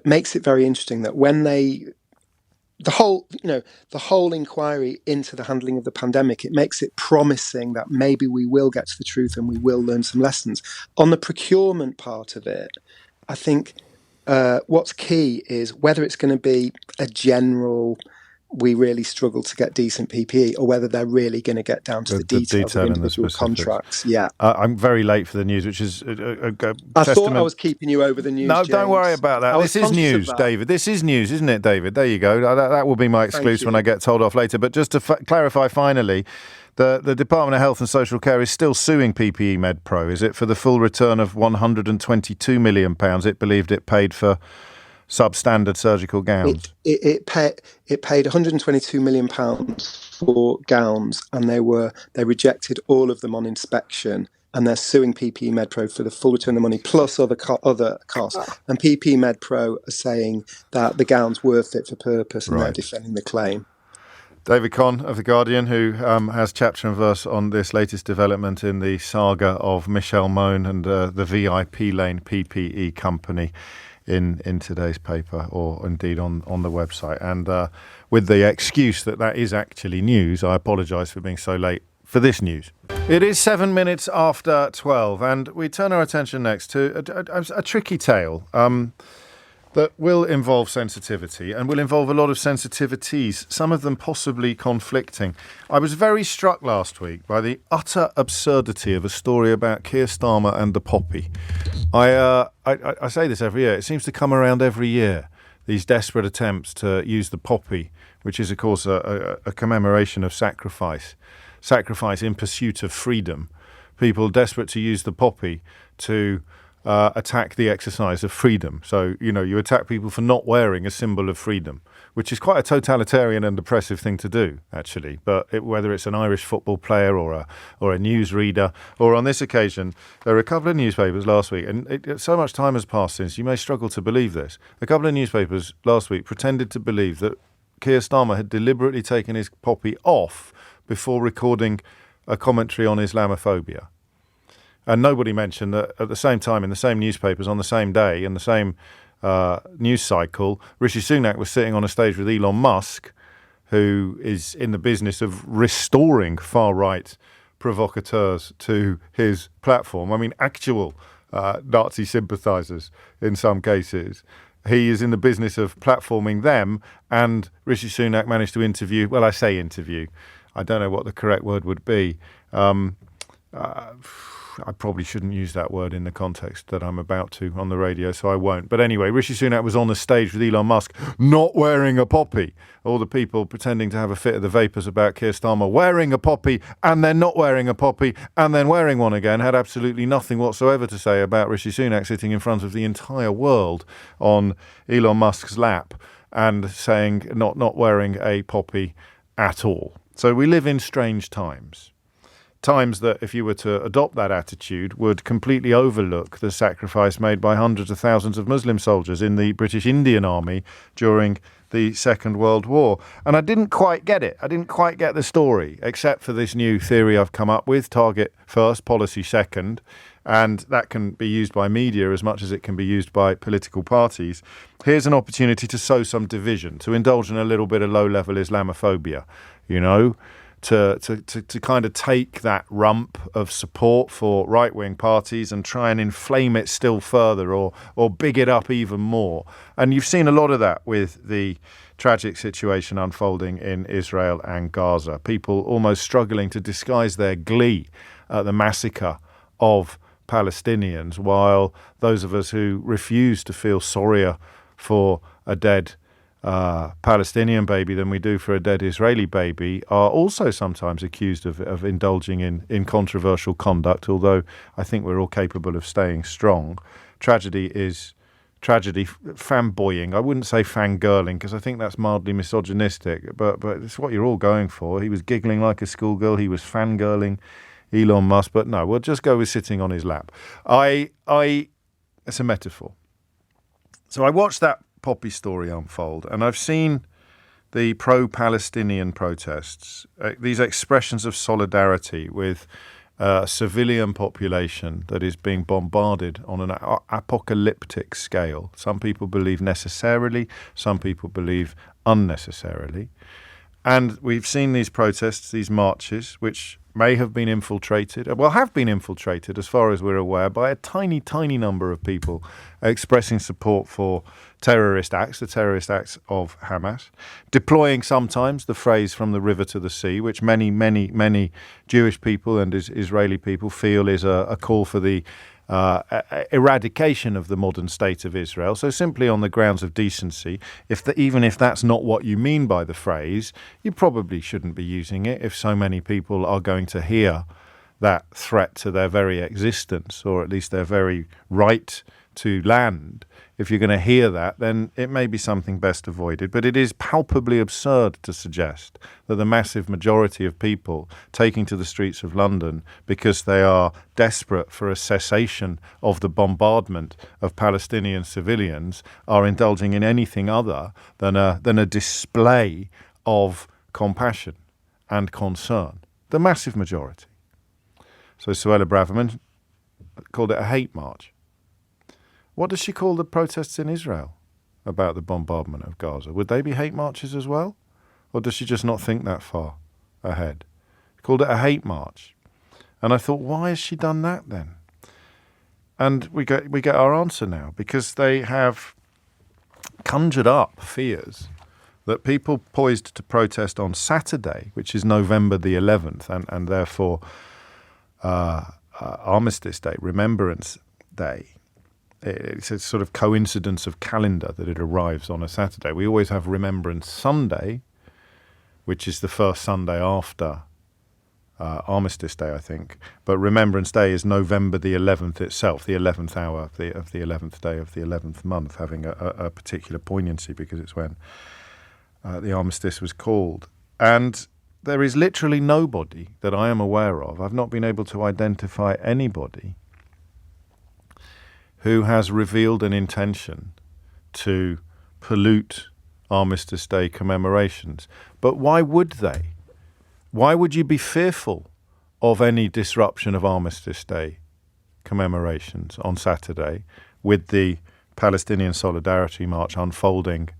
makes it very interesting that when the whole inquiry into the handling of the pandemic, it makes it promising that maybe we will get to the truth and we will learn some lessons. On the procurement part of it, I think what's key is whether it's going to be a general, we really struggle to get decent PPE, or whether they're really going to get down to the details of individual contracts. Yeah.
I'm very late for the news, which is
I thought I was keeping you over the news,
No,
James.
don't worry about that. This is news, David. This is news, isn't it, David? There you go. That will be my excuse when I get told off later. But just to clarify finally, the Department of Health and Social Care is still suing PPE MedPro, is it, for the full return of £122 million it believed it paid for substandard surgical gowns?
It paid £122 million for gowns, and they rejected all of them on inspection, and they're suing PPE MedPro for the full return of the money plus other costs. And PPE MedPro are saying that the gowns were fit for purpose, and they're defending the claim.
David Conn of The Guardian, who has chapter and verse on this latest development in the saga of Michelle Mone and the VIP Lane PPE company in today's paper, or indeed on the website. And with the excuse that is actually news, I apologise for being so late for this news. It is 7 minutes after 12, and we turn our attention next to a tricky tale that will involve sensitivity and will involve a lot of sensitivities, some of them possibly conflicting. I was very struck last week by the utter absurdity of a story about Keir Starmer and the poppy. I say this every year. It seems to come around every year, these desperate attempts to use the poppy, which is, of course, a commemoration of sacrifice in pursuit of freedom. People desperate to use the poppy to attack the exercise of freedom. So, you attack people for not wearing a symbol of freedom, which is quite a totalitarian and oppressive thing to do, actually. But whether it's an Irish football player or a newsreader, or on this occasion, there were a couple of newspapers last week, and so much time has passed since, you may struggle to believe this. A couple of newspapers last week pretended to believe that Keir Starmer had deliberately taken his poppy off before recording a commentary on Islamophobia. And nobody mentioned that at the same time, in the same newspapers, on the same day, in the same news cycle, Rishi Sunak was sitting on a stage with Elon Musk, who is in the business of restoring far-right provocateurs to his platform. I mean, actual Nazi sympathisers in some cases. He is in the business of platforming them, and Rishi Sunak managed to interview, well, I say interview, I don't know what the correct word would be. I probably shouldn't use that word in the context that I'm about to on the radio, so I won't. But anyway, Rishi Sunak was on the stage with Elon Musk not wearing a poppy. All the people pretending to have a fit of the vapours about Keir Starmer wearing a poppy and then not wearing a poppy and then wearing one again had absolutely nothing whatsoever to say about Rishi Sunak sitting in front of the entire world on Elon Musk's lap and saying not wearing a poppy at all. So we live in strange times. Times that, if you were to adopt that attitude, would completely overlook the sacrifice made by hundreds of thousands of Muslim soldiers in the British Indian Army during the Second World War. And I didn't quite get it. I didn't quite get the story, except for this new theory I've come up with, target first, policy second. And that can be used by media as much as it can be used by political parties. Here's an opportunity to sow some division, to indulge in a little bit of low-level Islamophobia, to kind of take that rump of support for right-wing parties and try and inflame it still further or big it up even more. And you've seen a lot of that with the tragic situation unfolding in Israel and Gaza. People almost struggling to disguise their glee at the massacre of Palestinians, while those of us who refuse to feel sorrier for a dead Palestinian baby than we do for a dead Israeli baby are also sometimes accused of indulging in controversial conduct, although I think we're all capable of staying strong. Tragedy is tragedy, fanboying. I wouldn't say fangirling because I think that's mildly misogynistic, but it's what you're all going for. He was giggling like a schoolgirl. He was fangirling Elon Musk, but no, we'll just go with sitting on his lap. It's a metaphor. So I watched that Poppy story unfold, and I've seen the pro-Palestinian protests, these expressions of solidarity with a civilian population that is being bombarded on an apocalyptic scale. Some people believe necessarily, some people believe unnecessarily. And we've seen these protests, these marches, which may have been infiltrated, have been infiltrated as far as we're aware, by a tiny, tiny number of people expressing support for terrorist acts, the terrorist acts of Hamas, deploying sometimes the phrase "from the river to the sea," which many, many, many Jewish people and Israeli people feel is a call for the eradication of the modern state of Israel. So simply on the grounds of decency, even if that's not what you mean by the phrase, you probably shouldn't be using it if so many people are going to hear that threat to their very existence, or at least their very right to land. If you're going to hear that, then it may be something best avoided. But it is palpably absurd to suggest that the massive majority of people taking to the streets of London because they are desperate for a cessation of the bombardment of Palestinian civilians are indulging in anything other than a display of compassion and concern. The massive majority. So Suella Braverman called it a hate march. What does she call the protests in Israel about the bombardment of Gaza? Would they be hate marches as well? Or does she just not think that far ahead? She called it a hate march. And I thought, why has she done that then? And we get our answer now, because they have conjured up fears that people poised to protest on Saturday, which is November the 11th, and therefore Armistice Day, Remembrance Day. It's a sort of coincidence of calendar that it arrives on a Saturday. We always have Remembrance Sunday, which is the first Sunday after Armistice Day, I think. But Remembrance Day is November the 11th itself, the 11th hour of the 11th day of the 11th month, having a particular poignancy because it's when the armistice was called. And there is literally nobody that I am aware of. I've not been able to identify anybody who has revealed an intention to pollute Armistice Day commemorations. But why would they? Why would you be fearful of any disruption of Armistice Day commemorations on Saturday with the Palestinian Solidarity March unfolding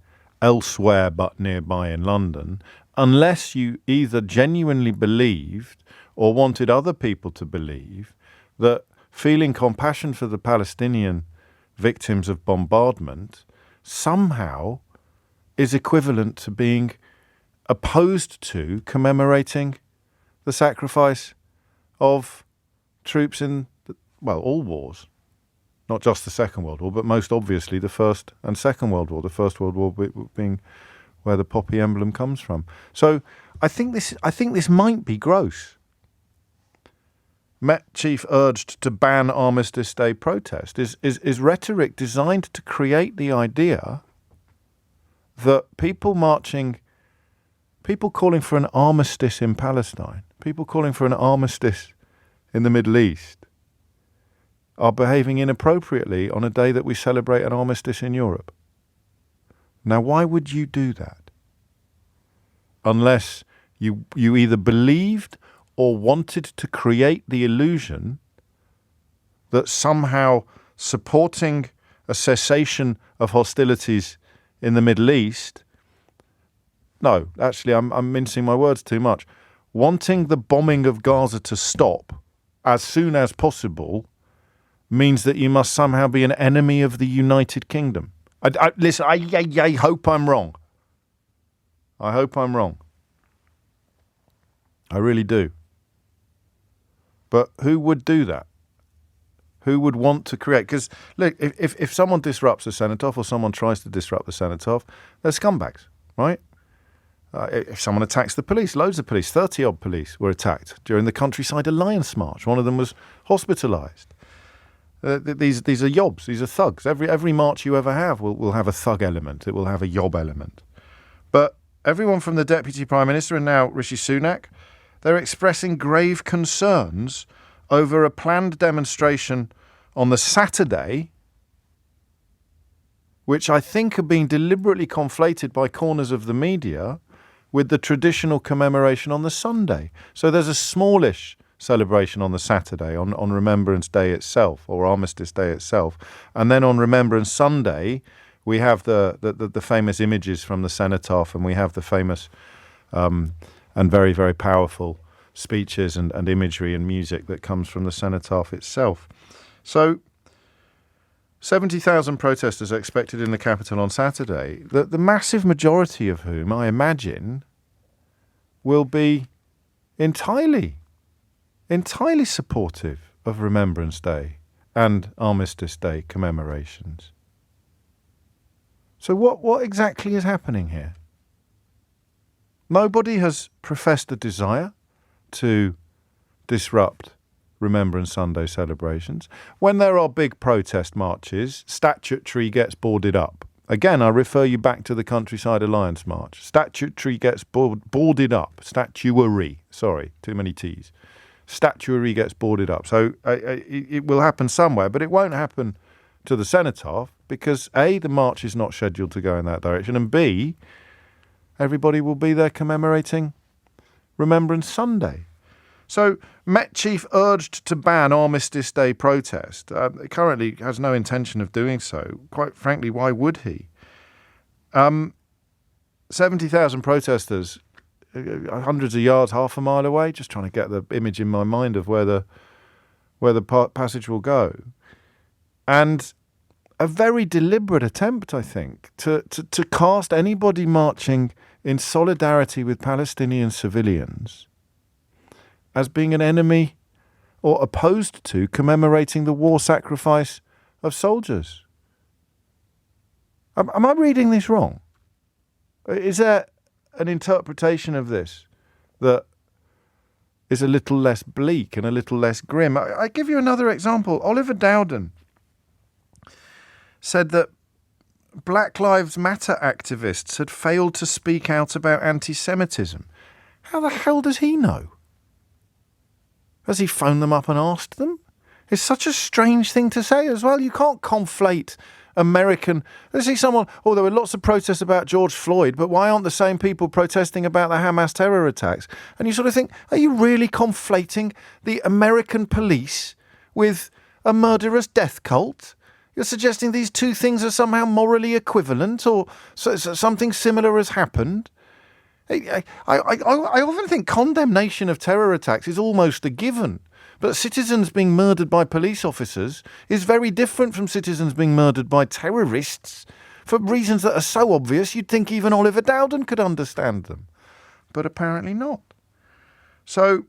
elsewhere but nearby in London, unless you either genuinely believed or wanted other people to believe that feeling compassion for the Palestinian victims of bombardment somehow is equivalent to being opposed to commemorating the sacrifice of troops in, all wars. Not just the Second World War, but most obviously the First and Second World War, the First World War being where the poppy emblem comes from. So I think this might be gross. Met Chief urged to ban Armistice Day protest is rhetoric designed to create the idea that people calling for an armistice in Palestine, people calling for an armistice in the Middle East, are behaving inappropriately on a day that we celebrate an armistice in Europe. Now, why would you do that? Unless you either believed or wanted to create the illusion that somehow supporting a cessation of hostilities in the Middle East, no, actually I'm mincing my words too much, wanting the bombing of Gaza to stop as soon as possible means that you must somehow be an enemy of the United Kingdom. Listen, I hope I'm wrong. I hope I'm wrong. I really do. But who would do that? Who would want to create? Because, look, if someone disrupts the Cenotaph or someone tries to disrupt the Cenotaph, they're scumbags, right? If someone attacks the police, loads of police, 30-odd police were attacked during the Countryside Alliance March. One of them was hospitalised. These are yobs. These are thugs. Every march you ever have will have a thug element. It will have a yob element. But everyone from the Deputy Prime Minister and now Rishi Sunak, they're expressing grave concerns over a planned demonstration on the Saturday, which I think are being deliberately conflated by corners of the media with the traditional commemoration on the Sunday. So there's a smallish celebration on the Saturday, on Remembrance Day itself, or Armistice Day itself. And then on Remembrance Sunday, we have the famous images from the cenotaph, and we have the famous and very, very powerful speeches and imagery and music that comes from the cenotaph itself. So 70,000 protesters are expected in the capital on Saturday, the massive majority of whom, I imagine, will be entirely supportive of Remembrance Day and Armistice Day commemorations. So what exactly is happening here? Nobody has professed a desire to disrupt Remembrance Sunday celebrations. When there are big protest marches, statuary gets boarded up. Again, I refer you back to the Countryside Alliance March. Statuary gets boarded up. Statuary, sorry, too many T's. Statuary gets boarded up. So it will happen somewhere, but it won't happen to the cenotaph because A, the march is not scheduled to go in that direction, and B, everybody will be there commemorating Remembrance Sunday. So Met Chief urged to ban Armistice Day protest. Currently has no intention of doing so. Quite frankly, why would he? 70,000 protesters, hundreds of yards, half a mile away, just trying to get the image in my mind of where the passage will go. And a very deliberate attempt, I think, to cast anybody marching in solidarity with Palestinian civilians as being an enemy or opposed to commemorating the war sacrifice of soldiers. Am I reading this wrong? Is there an interpretation of this that is a little less bleak and a little less grim? I give you another example. Oliver Dowden said that Black Lives Matter activists had failed to speak out about anti-Semitism. How the hell does he know? Has he phoned them up and asked them? It's such a strange thing to say as well. You can't conflate American... Let's see someone... Oh, there were lots of protests about George Floyd, but why aren't the same people protesting about the Hamas terror attacks? And you sort of think, are you really conflating the American police with a murderous death cult? You're suggesting these two things are somehow morally equivalent, or something similar has happened? I often think condemnation of terror attacks is almost a given, but citizens being murdered by police officers is very different from citizens being murdered by terrorists for reasons that are so obvious you'd think even Oliver Dowden could understand them, but apparently not. So,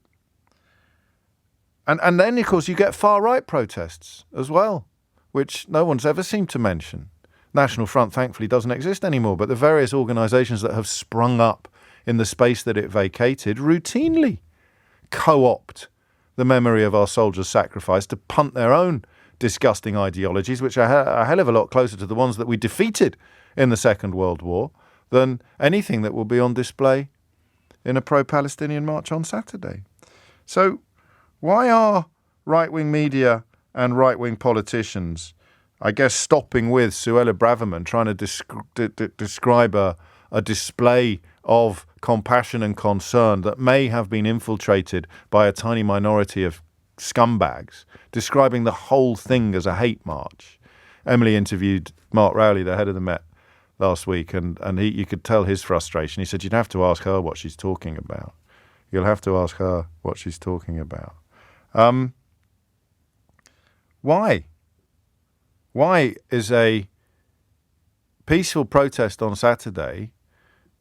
and then of course you get far-right protests as well, which no one's ever seemed to mention. National Front thankfully doesn't exist anymore, but the various organisations that have sprung up in the space that it vacated routinely co-opt the memory of our soldiers' sacrifice to punt their own disgusting ideologies, which are a hell of a lot closer to the ones that we defeated in the Second World War than anything that will be on display in a pro-Palestinian march on Saturday. So why are right-wing media and right-wing politicians, I guess, stopping with Suella Braverman, trying to describe a display of compassion and concern that may have been infiltrated by a tiny minority of scumbags, describing the whole thing as a hate march? Emily interviewed Mark Rowley, the head of the Met, last week, and you could tell his frustration. He said, you'd have to ask her what she's talking about. You'll have to ask her what she's talking about. Why? Why is a peaceful protest on Saturday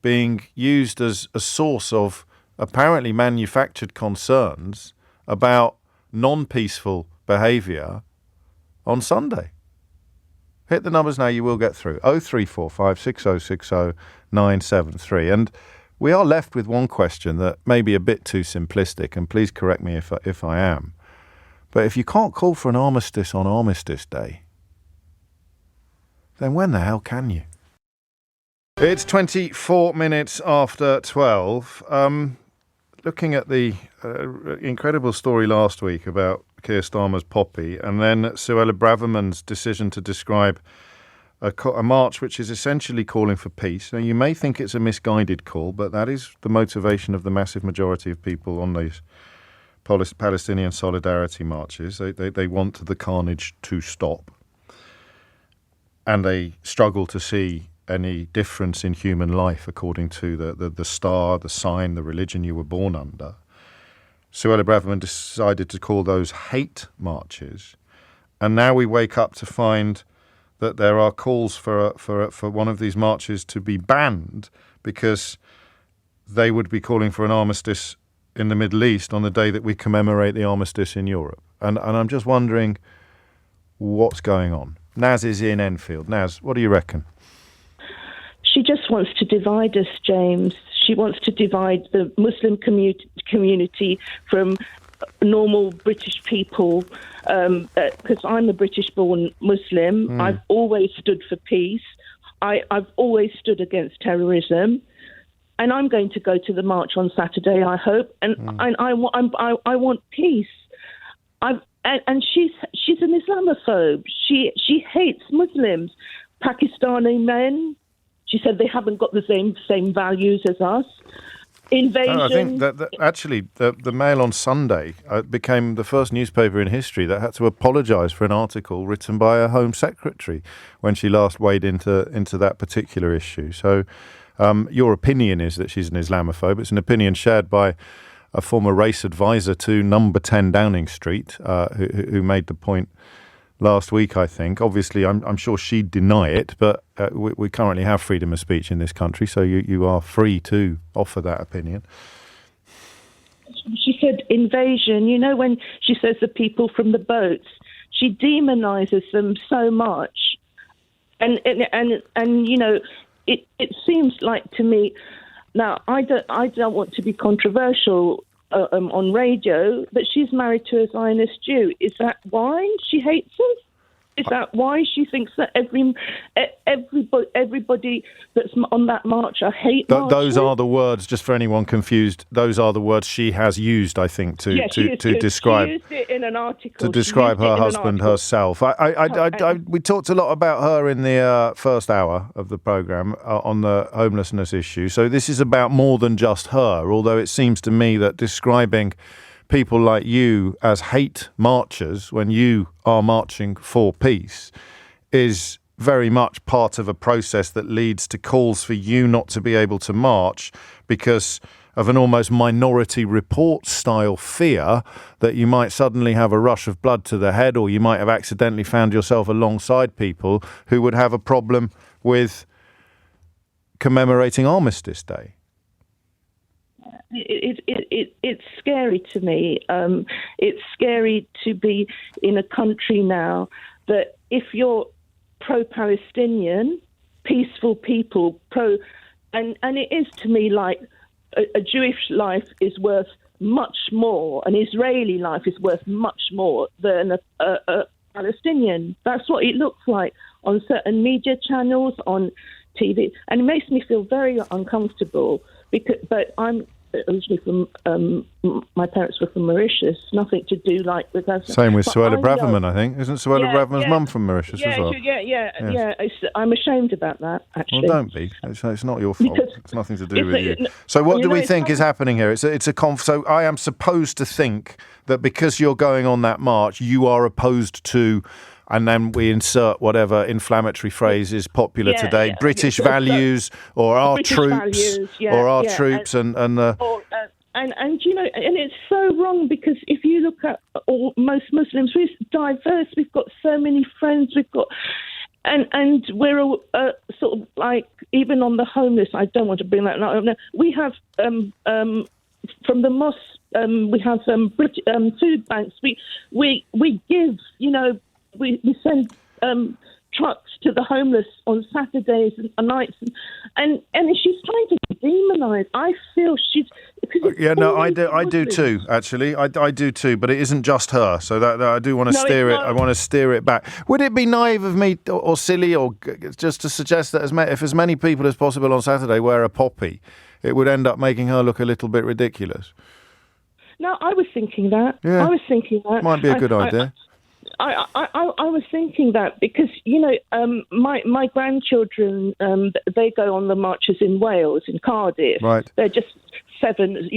being used as a source of apparently manufactured concerns about non-peaceful behaviour on Sunday? Hit the numbers now, you will get through. 0345 6060 973. And we are left with one question that may be a bit too simplistic, and please correct me if I am. But if you can't call for an armistice on Armistice Day, then when the hell can you? It's 24 minutes after 12. Looking at the incredible story last week about Keir Starmer's poppy, and then Suella Braverman's decision to describe a march which is essentially calling for peace. Now, you may think it's a misguided call, but that is the motivation of the massive majority of people on these Palestinian solidarity marches. They want the carnage to stop, and they struggle to see any difference in human life according to the star, the sign, the religion you were born under. Suella Braverman decided to call those hate marches, and now we wake up to find that there are calls for one of these marches to be banned because they would be calling for an armistice in the Middle East on the day that we commemorate the armistice in Europe. And I'm just wondering what's going on. Naz is in Enfield. Naz, what do you reckon?
She just wants to divide us, James. She wants to divide the Muslim community from normal British people, because I'm a British-born Muslim. I've always stood for peace. I've always stood against terrorism, and I'm going to go to the march on Saturday, I hope. And I want peace. And she's an Islamophobe. She hates Muslims, Pakistani men. She said they haven't got the same values as us. Invasion.
I think that actually the Mail on Sunday became the first newspaper in history that had to apologise for an article written by a Home Secretary when she last weighed into that particular issue. So your opinion is that she's an Islamophobe. It's an opinion shared by a former race advisor to Number 10 Downing Street, who made the point last week, I think. Obviously, I'm sure she'd deny it, but we currently have freedom of speech in this country, so you are free to offer that opinion.
She said invasion. You know, when she says the people from the boats, she demonises them so much. And you know, it seems like to me, now I don't want to be controversial on radio, but she's married to a Zionist Jew. Is that why she hates us? Is that why she thinks that everybody that's on that march are hate marchers?
Those are the words, just for anyone confused, those are the words she has used, I think, to describe.
She used it in an article.
To describe her husband herself. We talked a lot about her in the first hour of the programme on the homelessness issue. So this is about more than just her, although it seems to me that describing people like you as hate marchers when you are marching for peace is very much part of a process that leads to calls for you not to be able to march because of an almost Minority Report style fear that you might suddenly have a rush of blood to the head, or you might have accidentally found yourself alongside people who would have a problem with commemorating Armistice Day.
It's scary to me. It's scary to be in a country now that if you're pro-Palestinian, peaceful people, and it is to me like a Jewish life is worth much more, an Israeli life is worth much more than a Palestinian. That's what it looks like on certain media channels, on TV, and it makes me feel very uncomfortable. But I'm originally from, my parents were from Mauritius, nothing to do with us.
Same with Suella Braverman, I think. Isn't Suella Braverman's mum from Mauritius as well?
Yeah. I'm ashamed about that, actually.
Well, don't be. It's not your fault. It's nothing to do with you. So what do we think is happening here? So I am supposed to think that because you're going on that march, you are opposed to, and then we insert whatever inflammatory phrase is popular today, British values, or our
British
troops,
values,
troops, and
you know, and it's so wrong because if you look at most Muslims, we're diverse. We've got so many friends. We've got, and we're all sort of like, even on the homeless. I don't want to bring that up. We have from the mosque. We have food banks. We give. You know. We send trucks to the homeless on Saturdays and nights, and she's trying to demonise. I feel
Yeah, no, I do too. Actually, I do too. But it isn't just her. So that I do want to steer it. I want to steer it back. Would it be naive of me or silly or just to suggest that if as many people as possible on Saturday wear a poppy, it would end up making her look a little bit ridiculous?
No, I was thinking that.
Yeah.
I was thinking that.
Might be a good idea.
I was thinking that because, my grandchildren, they go on the marches in Wales, in Cardiff.
Right.
They're just 7,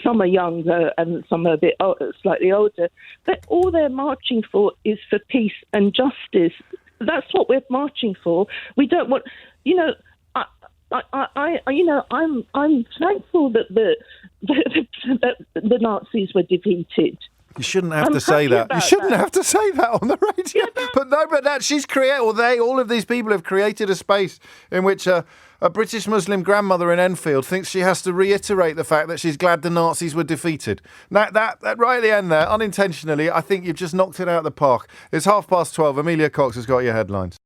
some are younger and some are a bit slightly older. But all they're marching for is for peace and justice. That's what we're marching for. We don't want, I'm thankful that the Nazis were defeated.
You shouldn't have to say that. You shouldn't have to say that on the radio. Yeah, but that she's created, or all of these people have created a space in which a British Muslim grandmother in Enfield thinks she has to reiterate the fact that she's glad the Nazis were defeated. That right at the end there, unintentionally, I think you've just knocked it out of the park. It's 12:30. Amelia Cox has got your headlines.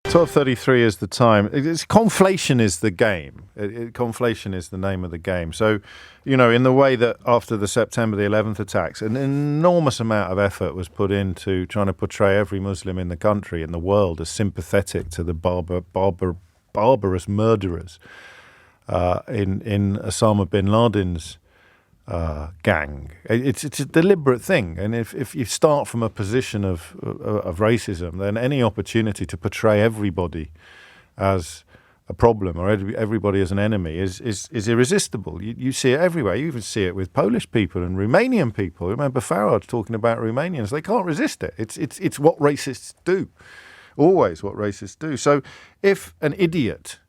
12:33 is the time. Conflation is the game. Conflation is the name of the game. So, in the way that after the September the 11th attacks, an enormous amount of effort was put into trying to portray every Muslim in the country, in the world, as sympathetic to the barbarous murderers in Osama bin Laden's gang. It's a deliberate thing, and if you start from a position of racism, then any opportunity to portray everybody as a problem or everybody as an enemy is irresistible. You see it everywhere. You even see it with Polish people and Romanian people. Remember Farage talking about Romanians? They can't resist it. It's what racists do. Always what racists do. So if an idiot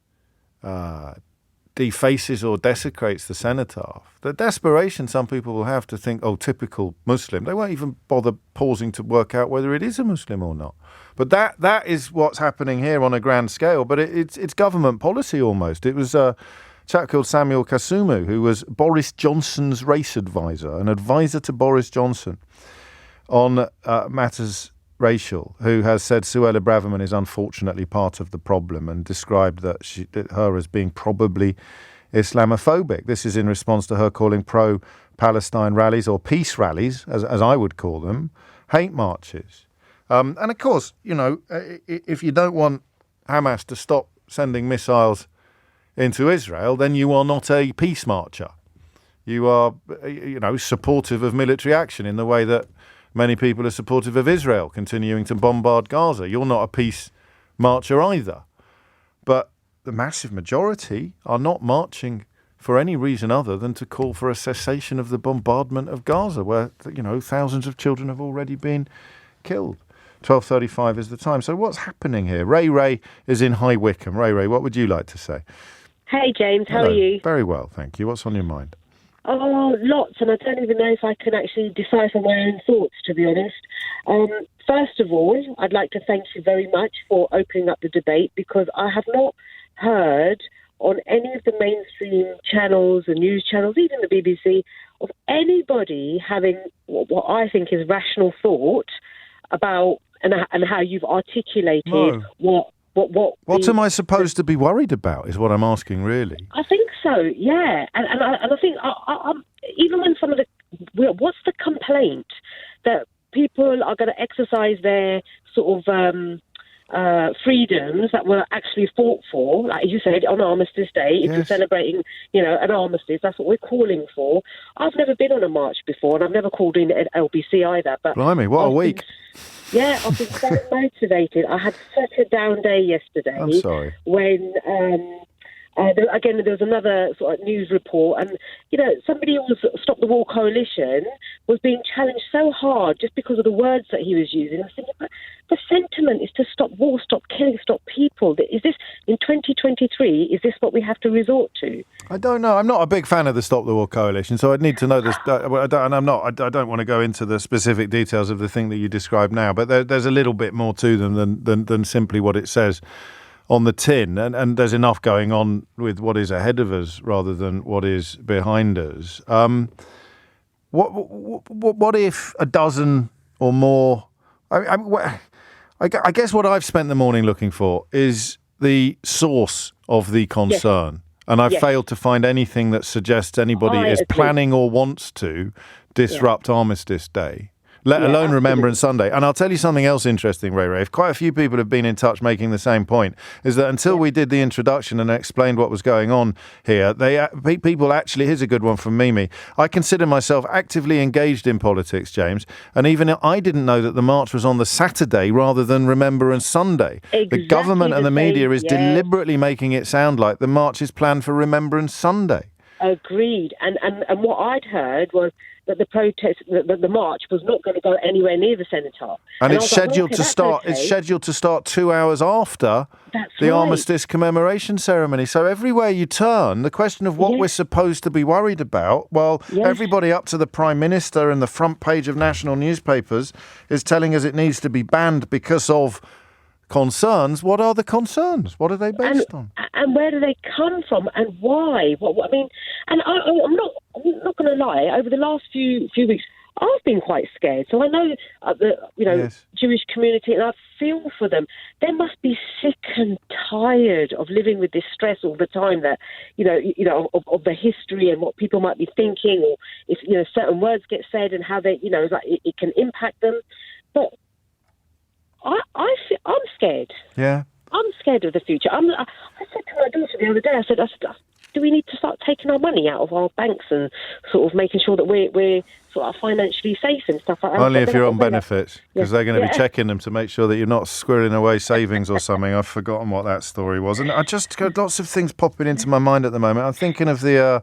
defaces or desecrates the cenotaph, the desperation some people will have to think, typical Muslim, they won't even bother pausing to work out whether it is a Muslim or not. But that is what's happening here on a grand scale, but it's government policy almost. It was a chap called Samuel Kasumu, who was Boris Johnson's race advisor, an advisor to Boris Johnson on matters racial, who has said Suella Braverman is unfortunately part of the problem and described her as being probably Islamophobic. This is in response to her calling pro-Palestine rallies, or peace rallies, as I would call them, hate marches. And of course, if you don't want Hamas to stop sending missiles into Israel, then you are not a peace marcher. You are, supportive of military action in the way that many people are supportive of Israel continuing to bombard Gaza. You're not a peace marcher either. But the massive majority are not marching for any reason other than to call for a cessation of the bombardment of Gaza, where, thousands of children have already been killed. 12:35 is the time. So what's happening here? Ray is in High Wycombe. Ray, what would you like to say?
Hey, James. How
Hello.
are you?
Very well, thank you. What's on your mind?
Oh, lots, and I don't even know if I can actually decipher my own thoughts, to be honest. First of all, I'd like to thank you very much for opening up the debate, because I have not heard on any of the mainstream channels, the news channels, even the BBC, of anybody having what I think is rational thought about and how you've articulated
What am I supposed to be worried about is what I'm asking, really.
I think so, yeah. And I think even when what's the complaint? That people are going to exercise their sort of freedoms that were actually fought for, like you said, on Armistice Day. If you're celebrating, an armistice, that's what we're calling for. I've never been on a march before, and I've never called in an LBC either. But
blimey, what a week.
I've been so motivated. I had such a down day yesterday.
I'm sorry.
When, there was another sort of news report, and, somebody who was Stop the War Coalition was being challenged so hard just because of the words that he was using. I was thinking, but the sentiment is to stop war, stop killing, stop people. Is this, in 2023, is this what we have to resort to?
I don't know. I'm not a big fan of the Stop the War Coalition, so I'd need to know this. I don't want to go into the specific details of the thing that you described now, but there's a little bit more to them than simply what it says on the tin, and there's enough going on with what is ahead of us rather than what is behind us. What if a dozen or more? I guess what I've spent the morning looking for is the source of the concern. And I've failed to find anything that suggests anybody is planning or wants to disrupt Armistice Day, let alone Remembrance Sunday. And I'll tell you something else interesting, Ray. If quite a few people have been in touch making the same point, is that until we did the introduction and explained what was going on here, people actually, here's a good one from Mimi. I consider myself actively engaged in politics, James, and even I didn't know that the march was on the Saturday rather than Remembrance Sunday.
Exactly
the government and the media is deliberately making it sound like the march is planned for Remembrance Sunday.
Agreed. And what I'd heard was that the protest, the march was not going to go anywhere near the Cenotaph.
And it's scheduled to start. Okay. It's scheduled to start 2 hours after the Armistice commemoration ceremony. So everywhere you turn, the question of what we're supposed to be worried about, everybody up to the Prime Minister and the front page of national newspapers is telling us it needs to be banned because of concerns. What are the concerns? What are they based on?
And where do they come from? And why? I mean, and I'm not going to lie. Over the last few weeks, I've been quite scared. So I know the Jewish community, and I feel for them. They must be sick and tired of living with this stress all the time. That of the history and what people might be thinking, or if certain words get said and how they it can impact them. But I'm scared.
Yeah.
I'm scared of the future. I said to my daughter the other day, I said, do we need to start taking our money out of our banks and sort of making sure that we're sort of financially safe and stuff like that?
Only if you're on benefits, because they're going to be checking them to make sure that you're not squirreling away savings or something. I've forgotten what that story was. And I just got lots of things popping into my mind at the moment. I'm thinking of the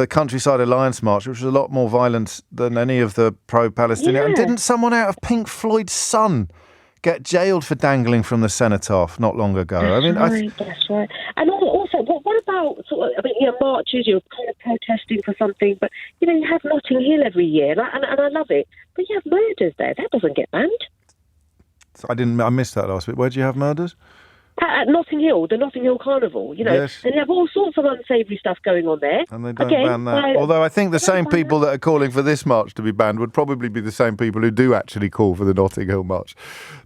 Countryside Alliance March, which was a lot more violent than any of the pro-Palestinian. And didn't someone out of Pink Floyd's son get jailed for dangling from the cenotaph not long ago?
That's right. And also, what about marches? You're kind of protesting for something, but you have Notting Hill every year, and I love it. But you have murders there. That doesn't get banned.
I missed that last bit. Where do you have murders?
At Notting Hill, the Notting Hill Carnival, and you have all sorts of unsavoury stuff going on there.
And they don't ban that. Although I think the same people that are calling for this march to be banned would probably be the same people who do actually call for the Notting Hill march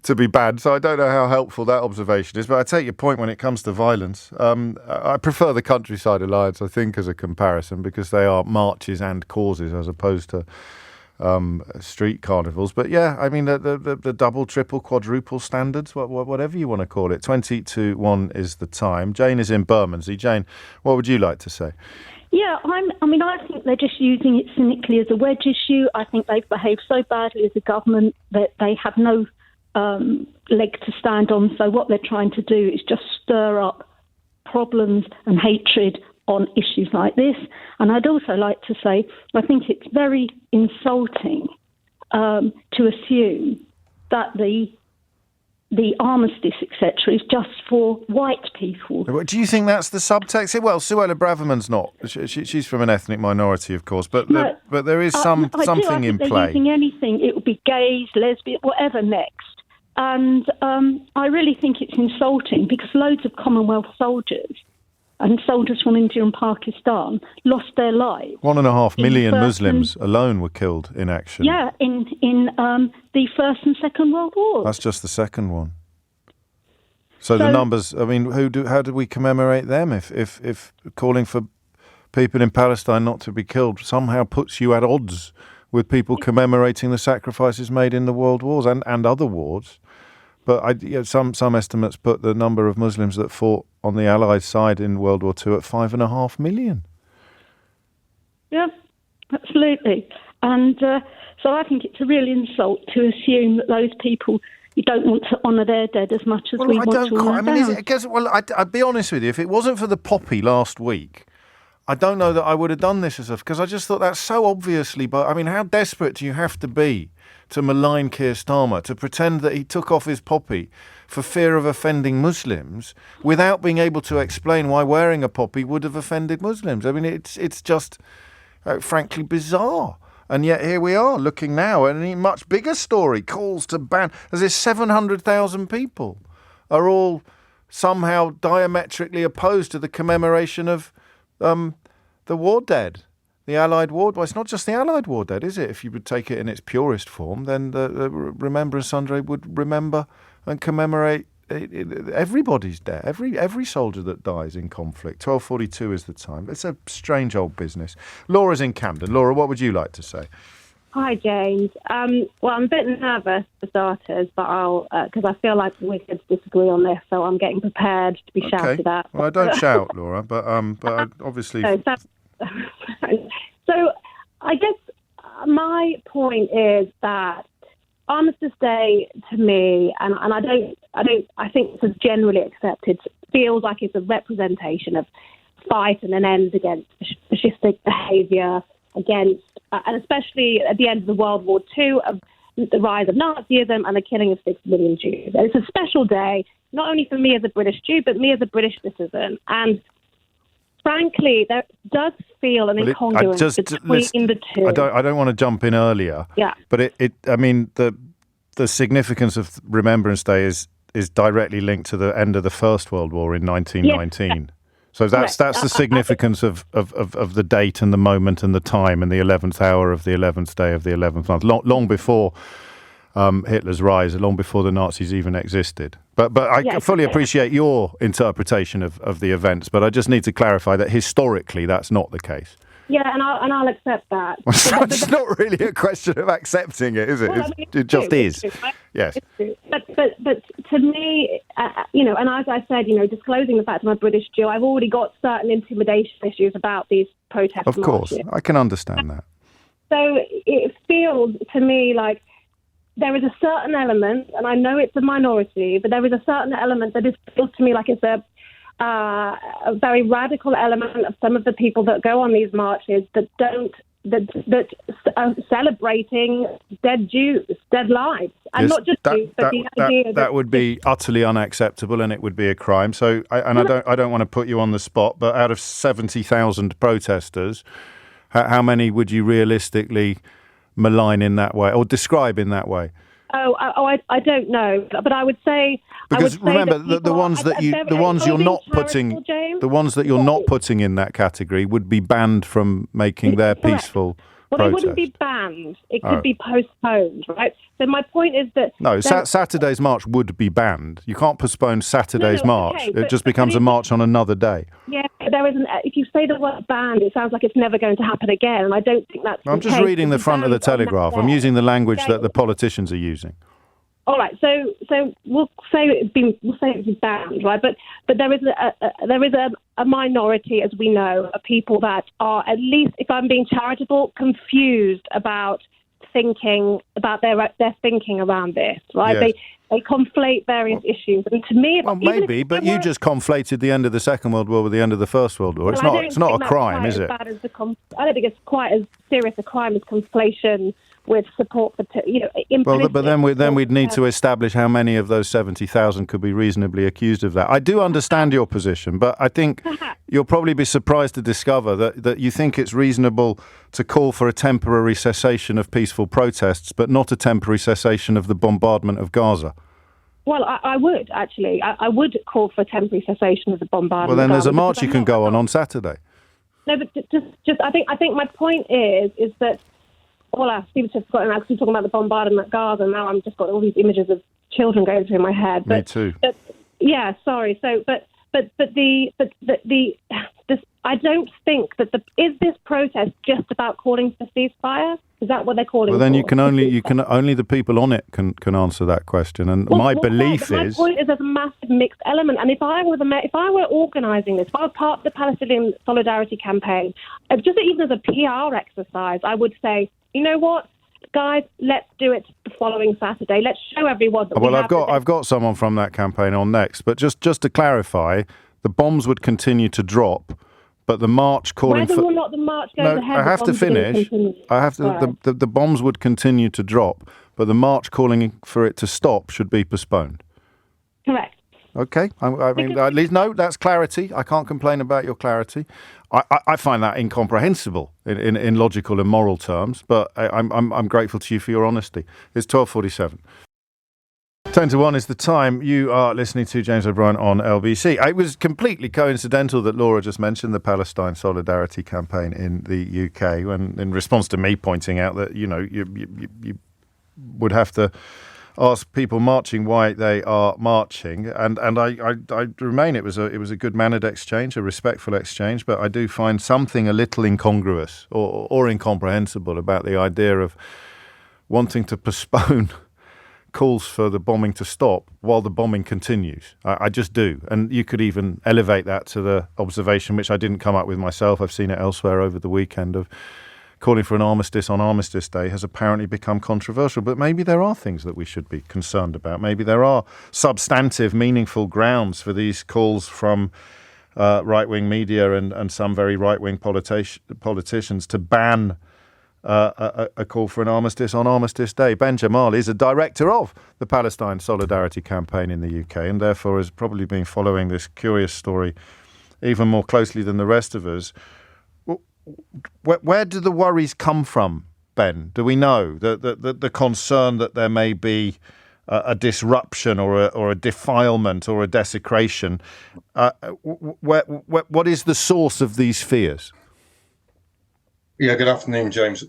to be banned. So I don't know how helpful that observation is, but I take your point when it comes to violence. I prefer the Countryside Alliance, I think, as a comparison, because they are marches and causes as opposed to street carnivals. But the double, triple, quadruple standards, whatever you want to call it. 20 to 1 is the time. Jane is in Bermondsey. Jane, what would you like to say?
Yeah, I think they're just using it cynically as a wedge issue. I think they've behaved so badly as a government that they have no leg to stand on. So what they're trying to do is just stir up problems and hatred on issues like this. And I'd also like to say, I think it's very insulting to assume that the armistice, etc., is just for white people.
Do you think that's the subtext? Well, Suella Braverman's not. She's from an ethnic minority, of course, but there is something in play.
They're using anything. It would be gays, lesbians, whatever next. And I really think it's insulting because loads of Commonwealth soldiers and soldiers from India and Pakistan lost their lives.
1.5 million Muslims alone were killed in action.
Yeah, in the First and Second World War.
That's just the second one. So the numbers. I mean, how do we commemorate them? If calling for people in Palestine not to be killed somehow puts you at odds with people commemorating the sacrifices made in the world wars and other wars. But some estimates put the number of Muslims that fought on the Allied side in World War II at 5.5 million.
Yeah, absolutely. And so I think it's a real insult to assume that those people, you don't want to honour their dead as much as we want to honour them.
I'd be honest with you, if it wasn't for the poppy last week, I don't know that I would have done this because I just thought that's so obviously. But I mean, how desperate do you have to be to malign Keir Starmer, to pretend that he took off his poppy for fear of offending Muslims without being able to explain why wearing a poppy would have offended Muslims? I mean, it's just frankly bizarre. And yet here we are looking now at a much bigger story, calls to ban, as if 700,000 people are all somehow diametrically opposed to the commemoration of the war dead. The Allied war. Well, it's not just the Allied war dead, is it? If you would take it in its purest form, then the Remembrance Sunday would remember and commemorate everybody's dead. Every soldier that dies in conflict. 12:42 is the time. It's a strange old business. Laura's in Camden. Laura, what would you like to say?
Hi, James. Well, I'm a bit nervous for starters, but I'll because I feel like we could disagree on this, so I'm getting prepared to be shouted at.
Well, I don't shout, Laura, but obviously.
So I guess my point is that Armistice Day to me, and I think this is generally accepted, feels like it's a representation of fight and an end against fascistic behaviour, against, and especially at the end of the World War II, of the rise of Nazism and the killing of 6 million Jews. And it's a special day, not only for me as a British Jew, but me as a British citizen. And frankly, there does feel an incongruence between the two.
I don't want to jump in earlier.
Yeah.
But the significance of Remembrance Day is directly linked to the end of the First World War in 1919. Yes. So that's the significance of the date and the moment and the time and the 11th hour of the 11th day of the 11th month, long before Hitler's rise, long before the Nazis even existed. But I fully appreciate your interpretation of the events, but I just need to clarify that historically that's not the case.
Yeah, and I'll accept that.
It's not really a question of accepting it, is it?
Well,
it just is.
True, right?
Yes.
But to me, and as I said, disclosing the fact I'm a British Jew, I've already got certain intimidation issues about these protests.
Of course, I can understand that.
So it feels to me like there is a certain element, and I know it's a minority, but there is a certain element that feels to me like it's a very radical element of some of the people that go on these marches that are celebrating dead Jews, dead lives, and not just Jews, but the idea
that would be utterly unacceptable, and it would be a crime. So, I don't want to put you on the spot, but out of 70,000 protesters, how many would you realistically malign in that way or describe in that way?
I don't know, but I would say
because remember the ones you're not putting in that category would be banned from making their peaceful.
Well, they wouldn't be banned. It could be postponed, right? So my point is that
Saturday's march would be banned. You can't postpone Saturday's march.
Okay,
it just becomes a march on another day.
Yeah, there isn't. If you say the word banned, it sounds like it's never going to happen again, and I don't think that's.
I'm just reading the front of the Telegraph. I'm using the language that the politicians are using.
All right, so we'll say it's been banned, right? But there is a minority, as we know, of people that are, at least, if I'm being charitable, confused about thinking about their thinking around this, right?
Yes.
They conflate various issues, and to me,
maybe, but you just conflated the end of the Second World War with the end of the First World War. It's not a crime, is it?
I don't think it's quite as serious a crime as conflation with support for,
but then we'd need to establish how many of those 70,000 could be reasonably accused of that. I do understand your position, but I think you'll probably be surprised to discover that you think it's reasonable to call for a temporary cessation of peaceful protests, but not a temporary cessation of the bombardment of Gaza.
Well, I would, actually. I would call for a temporary cessation of the bombardment.
Well, then there's a march you can go on Saturday.
No, but just I think my point is that all I seem to have forgotten now, because we're talking about the bombardment at Gaza, and now I've just got all these images of children going through my head.
Me too.
Yeah, sorry. So, but I don't think that is this protest just about calling for ceasefire? Is that what they're calling?
Well, then
for?
only the people on it can answer that question. And my belief is,
my point is, there's a massive mixed element. And if I were organising this, if I were part of the Palestinian Solidarity Campaign, just even as a PR exercise, I would say, you know what, guys, let's do it the following Saturday. Let's show everyone that.
Well, I've got someone from that campaign on next, but just to clarify, the bombs would continue to drop. But the march calling
whether or not the march goes ahead,
I have to finish. The bombs would continue to drop, but the march calling for it to stop should be postponed.
Correct.
Okay. I mean, at least that's clarity. I can't complain about your clarity. I find that incomprehensible in logical and moral terms, but I'm grateful to you for your honesty. It's 12:47. 10 to 1 is the time. You are listening to James O'Brien on LBC. It was completely coincidental that Laura just mentioned the Palestine Solidarity Campaign in the UK, when in response to me pointing out that you would have to ask people marching why they are marching, and I remain it was a good mannered exchange, a respectful exchange, but I do find something a little incongruous or incomprehensible about the idea of wanting to postpone calls for the bombing to stop while the bombing continues. I just do. And you could even elevate that to the observation, which I didn't come up with myself, I've seen it elsewhere over the weekend, of calling for an armistice on Armistice Day has apparently become controversial. But maybe there are things that we should be concerned about. Maybe there are substantive, meaningful grounds for these calls from right-wing media and some very right-wing politicians to ban a call for an armistice on Armistice Day. Ben Jamal is a director of the Palestine Solidarity Campaign in the UK, and therefore has probably been following this curious story even more closely than the rest of us. Where do the worries come from, Ben? Do we know the concern that there may be a disruption or a defilement or a desecration? What is the source of these fears?
Yeah, good afternoon, James.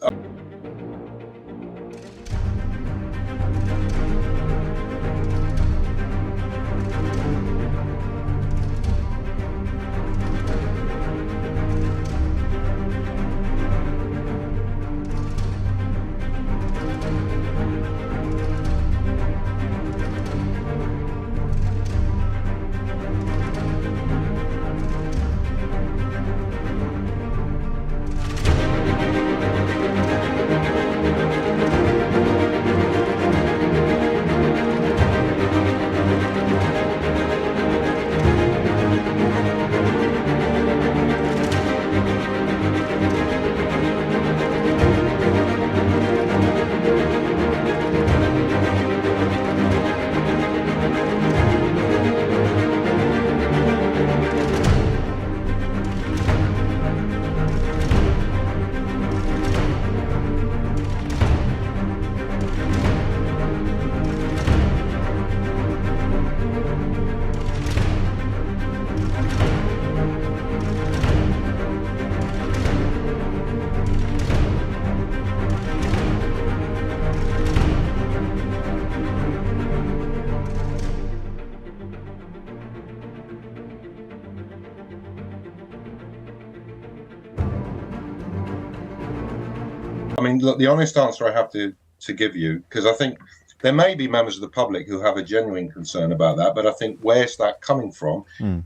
I mean, look, the honest answer I have to give you, because I think there may be members of the public who have a genuine concern about that, but I think where's that coming from?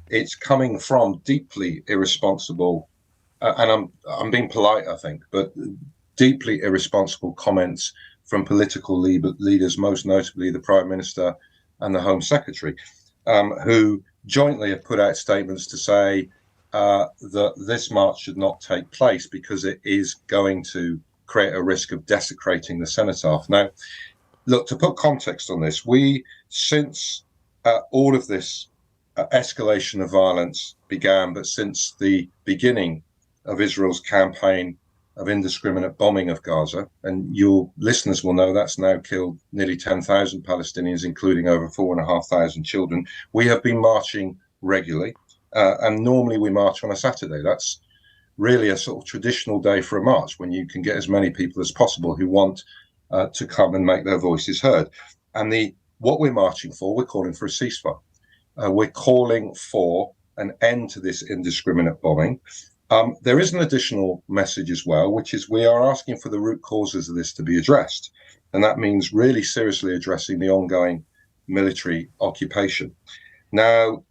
It's coming from deeply irresponsible, and I'm being polite, I think, but deeply irresponsible comments from political leaders, most notably the Prime Minister and the Home Secretary, who jointly have put out statements to say that this march should not take place because it is going to create a risk of desecrating the cenotaph. Now, look, to put context on this, since all of this escalation of violence began, but since the beginning of Israel's campaign of indiscriminate bombing of Gaza, and your listeners will know that's now killed nearly 10,000 Palestinians, including over 4,500 children, we have been marching regularly, and normally we march on a Saturday. That's really a sort of traditional day for a march, when you can get as many people as possible who want to come and make their voices heard. And what we're marching for, we're calling for a ceasefire. We're calling for an end to this indiscriminate bombing. There is an additional message as well, which is we are asking for the root causes of this to be addressed. And that means really seriously addressing the ongoing military occupation. Now,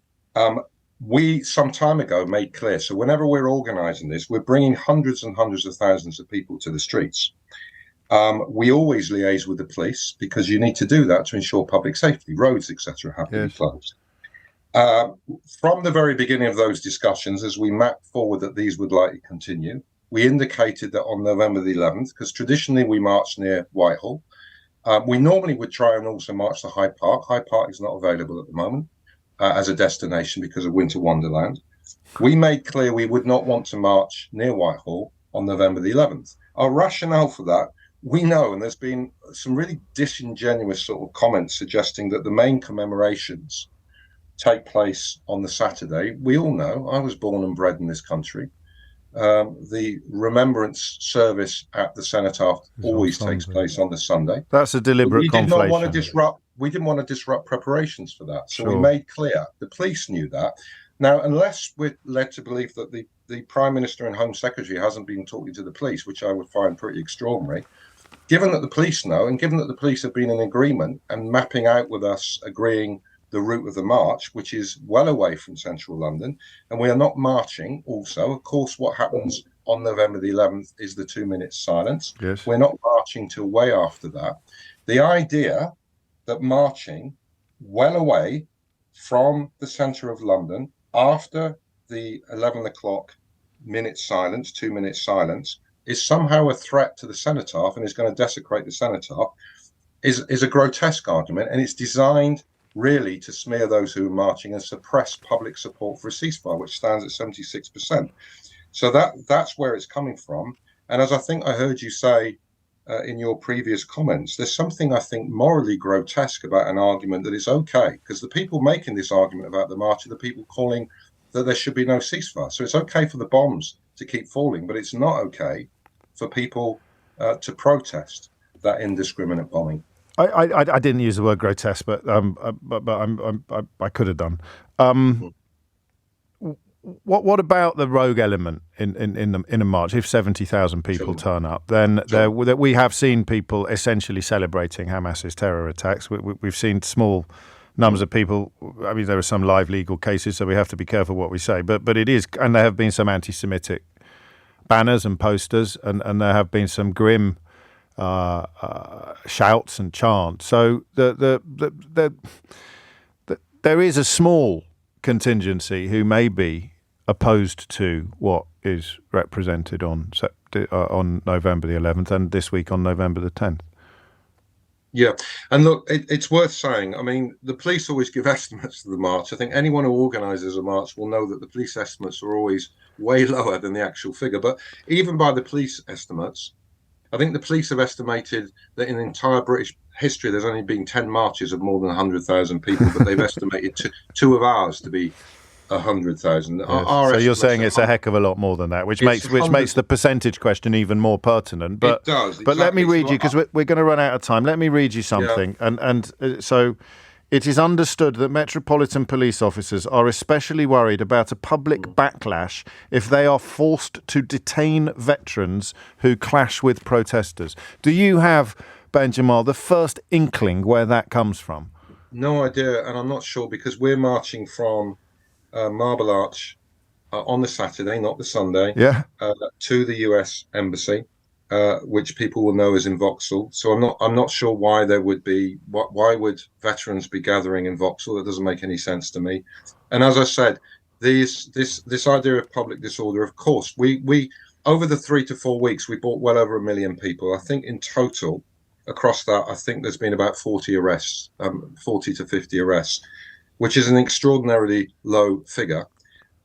we some time ago made clear, so whenever we're organising this, we're bringing hundreds and hundreds of thousands of people to the streets. We always liaise with the police, because you need to do that to ensure public safety. Roads, etc., have to be closed. From the very beginning of those discussions, as we mapped forward that these would likely continue, we indicated that on November the 11th, because traditionally we march near Whitehall, we normally would try and also march to Hyde Park. Hyde Park is not available at the moment as a destination because of Winter Wonderland. We made clear we would not want to march near Whitehall on November the 11th. Our rationale for that, we know, and there's been some really disingenuous sort of comments suggesting that the main commemorations take place on the Saturday. We all know, I was born and bred in this country. the remembrance service at the Cenotaph always takes place on the Sunday.
That's a deliberate conflation.
We didn't want to disrupt preparations for that. So
Sure.
we made clear, the police knew that. Now, unless we're led to believe that the Prime Minister and Home Secretary hasn't been talking to the police, which I would find pretty extraordinary, given that the police know, and given that the police have been in agreement and mapping out with us, agreeing the route of the march, which is well away from central London, and we are not marching also. Of course, what happens on November the 11th is the 2 minute silence.
Yes.
We're not marching till way after that. The idea that marching well away from the centre of London after the 11 o'clock minute silence, 2 minute silence, is somehow a threat to the Cenotaph and is going to desecrate the Cenotaph is a grotesque argument, and it's designed really to smear those who are marching and suppress public support for a ceasefire, which stands at 76%. So that's where it's coming from. And as I think I heard you say in your previous comments, there's something I think morally grotesque about an argument that it's okay, because the people making this argument about the march are the people calling that there should be no ceasefire. So it's okay for the bombs to keep falling, but it's not okay for people to protest that indiscriminate bombing.
I didn't use the word grotesque, but I could have done. What about the rogue element in a march? If 70,000 people turn up, then we have seen people essentially celebrating Hamas's terror attacks. We've seen small numbers of people. I mean, there are some live legal cases, so we have to be careful what we say. But it is, and there have been some anti-Semitic banners and posters, and there have been some grim shouts and chants. So there is a small contingency who may be opposed to what is represented on November the 11th and this week on November the 10th.
Yeah, and look, it's worth saying, I mean, the police always give estimates to the march. I think anyone who organises a march will know that the police estimates are always way lower than the actual figure. But even by the police estimates, I think the police have estimated that in entire British history, there's only been 10 marches of more than 100,000 people, but they've estimated two of ours to be 100,000.
Yes. So you're saying it's a heck of a lot more than that, which makes the percentage question even more pertinent. But,
it does.
But let me read you, because we're going to run out of time. Let me read you something. Yeah. So it is understood that Metropolitan Police officers are especially worried about a public backlash if they are forced to detain veterans who clash with protesters. Do you have, Ben Jamal, the first inkling where that comes from?
No idea, and I'm not sure, because we're marching from Marble Arch on the Saturday, not the Sunday, to the US Embassy, which people will know as in Vauxhall. So I'm not sure why there would be. Why would veterans be gathering in Vauxhall? That doesn't make any sense to me. And as I said, this idea of public disorder. Of course, we over the 3 to 4 weeks we brought well over 1 million people. I think in total across that, I think there's been about 40 arrests, 40 to 50 arrests, which is an extraordinarily low figure.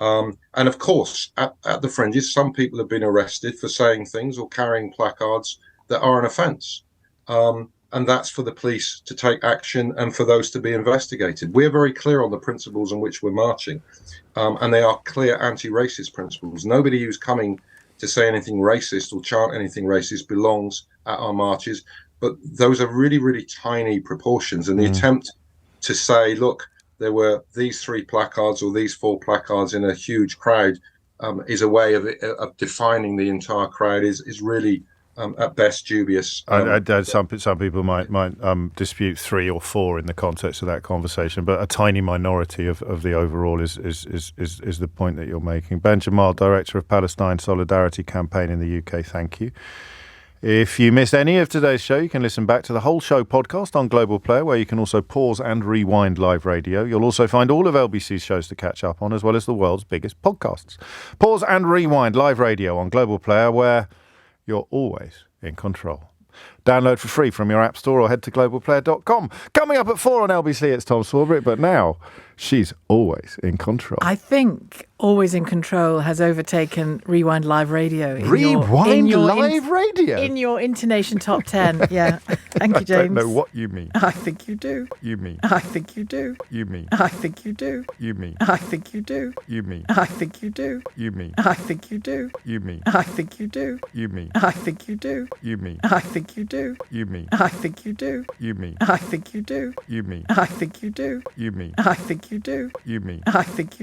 And of course, at the fringes, some people have been arrested for saying things or carrying placards that are an offence. And that's for the police to take action and for those to be investigated. We're very clear on the principles on which we're marching, and they are clear anti-racist principles. Nobody who's coming to say anything racist or chant anything racist belongs at our marches. But those are really, really tiny proportions. And the attempt to say, look, there were these 3 placards or these 4 placards in a huge crowd is a way of defining the entire crowd is really at best dubious.
Some people might dispute 3 or 4 in the context of that conversation, but a tiny minority of the overall is the point that you're making. Ben Jamal, Director of Palestine Solidarity Campaign in the UK, thank you. If you missed any of today's show, you can listen back to the whole show podcast on Global Player, where you can also pause and rewind live radio. You'll also find all of LBC's shows to catch up on, as well as the world's biggest podcasts. Pause and rewind live radio on Global Player, where you're always in control. Download for free from your app store or head to globalplayer.com. Coming up at 4 on LBC, it's Tom Swarbrick, but now she's always in control.
I think Always in Control has overtaken Rewind Live Radio.
Rewind Live Radio?
In your Intonation Top 10. Yeah. Thank you, James.
I don't know what you mean.
I think you do.
You mean.
I think you do.
You mean.
I think you do.
You mean.
I think you do.
You mean.
I think you do.
You mean.
I think you do.
You mean.
I think you do.
You mean.
I think you do.
You mean.
I think you do.
You mean.
I think you do.
You mean.
I think you do.
You mean.
I think you do.
You mean.
I think you do.
You mean.
I think you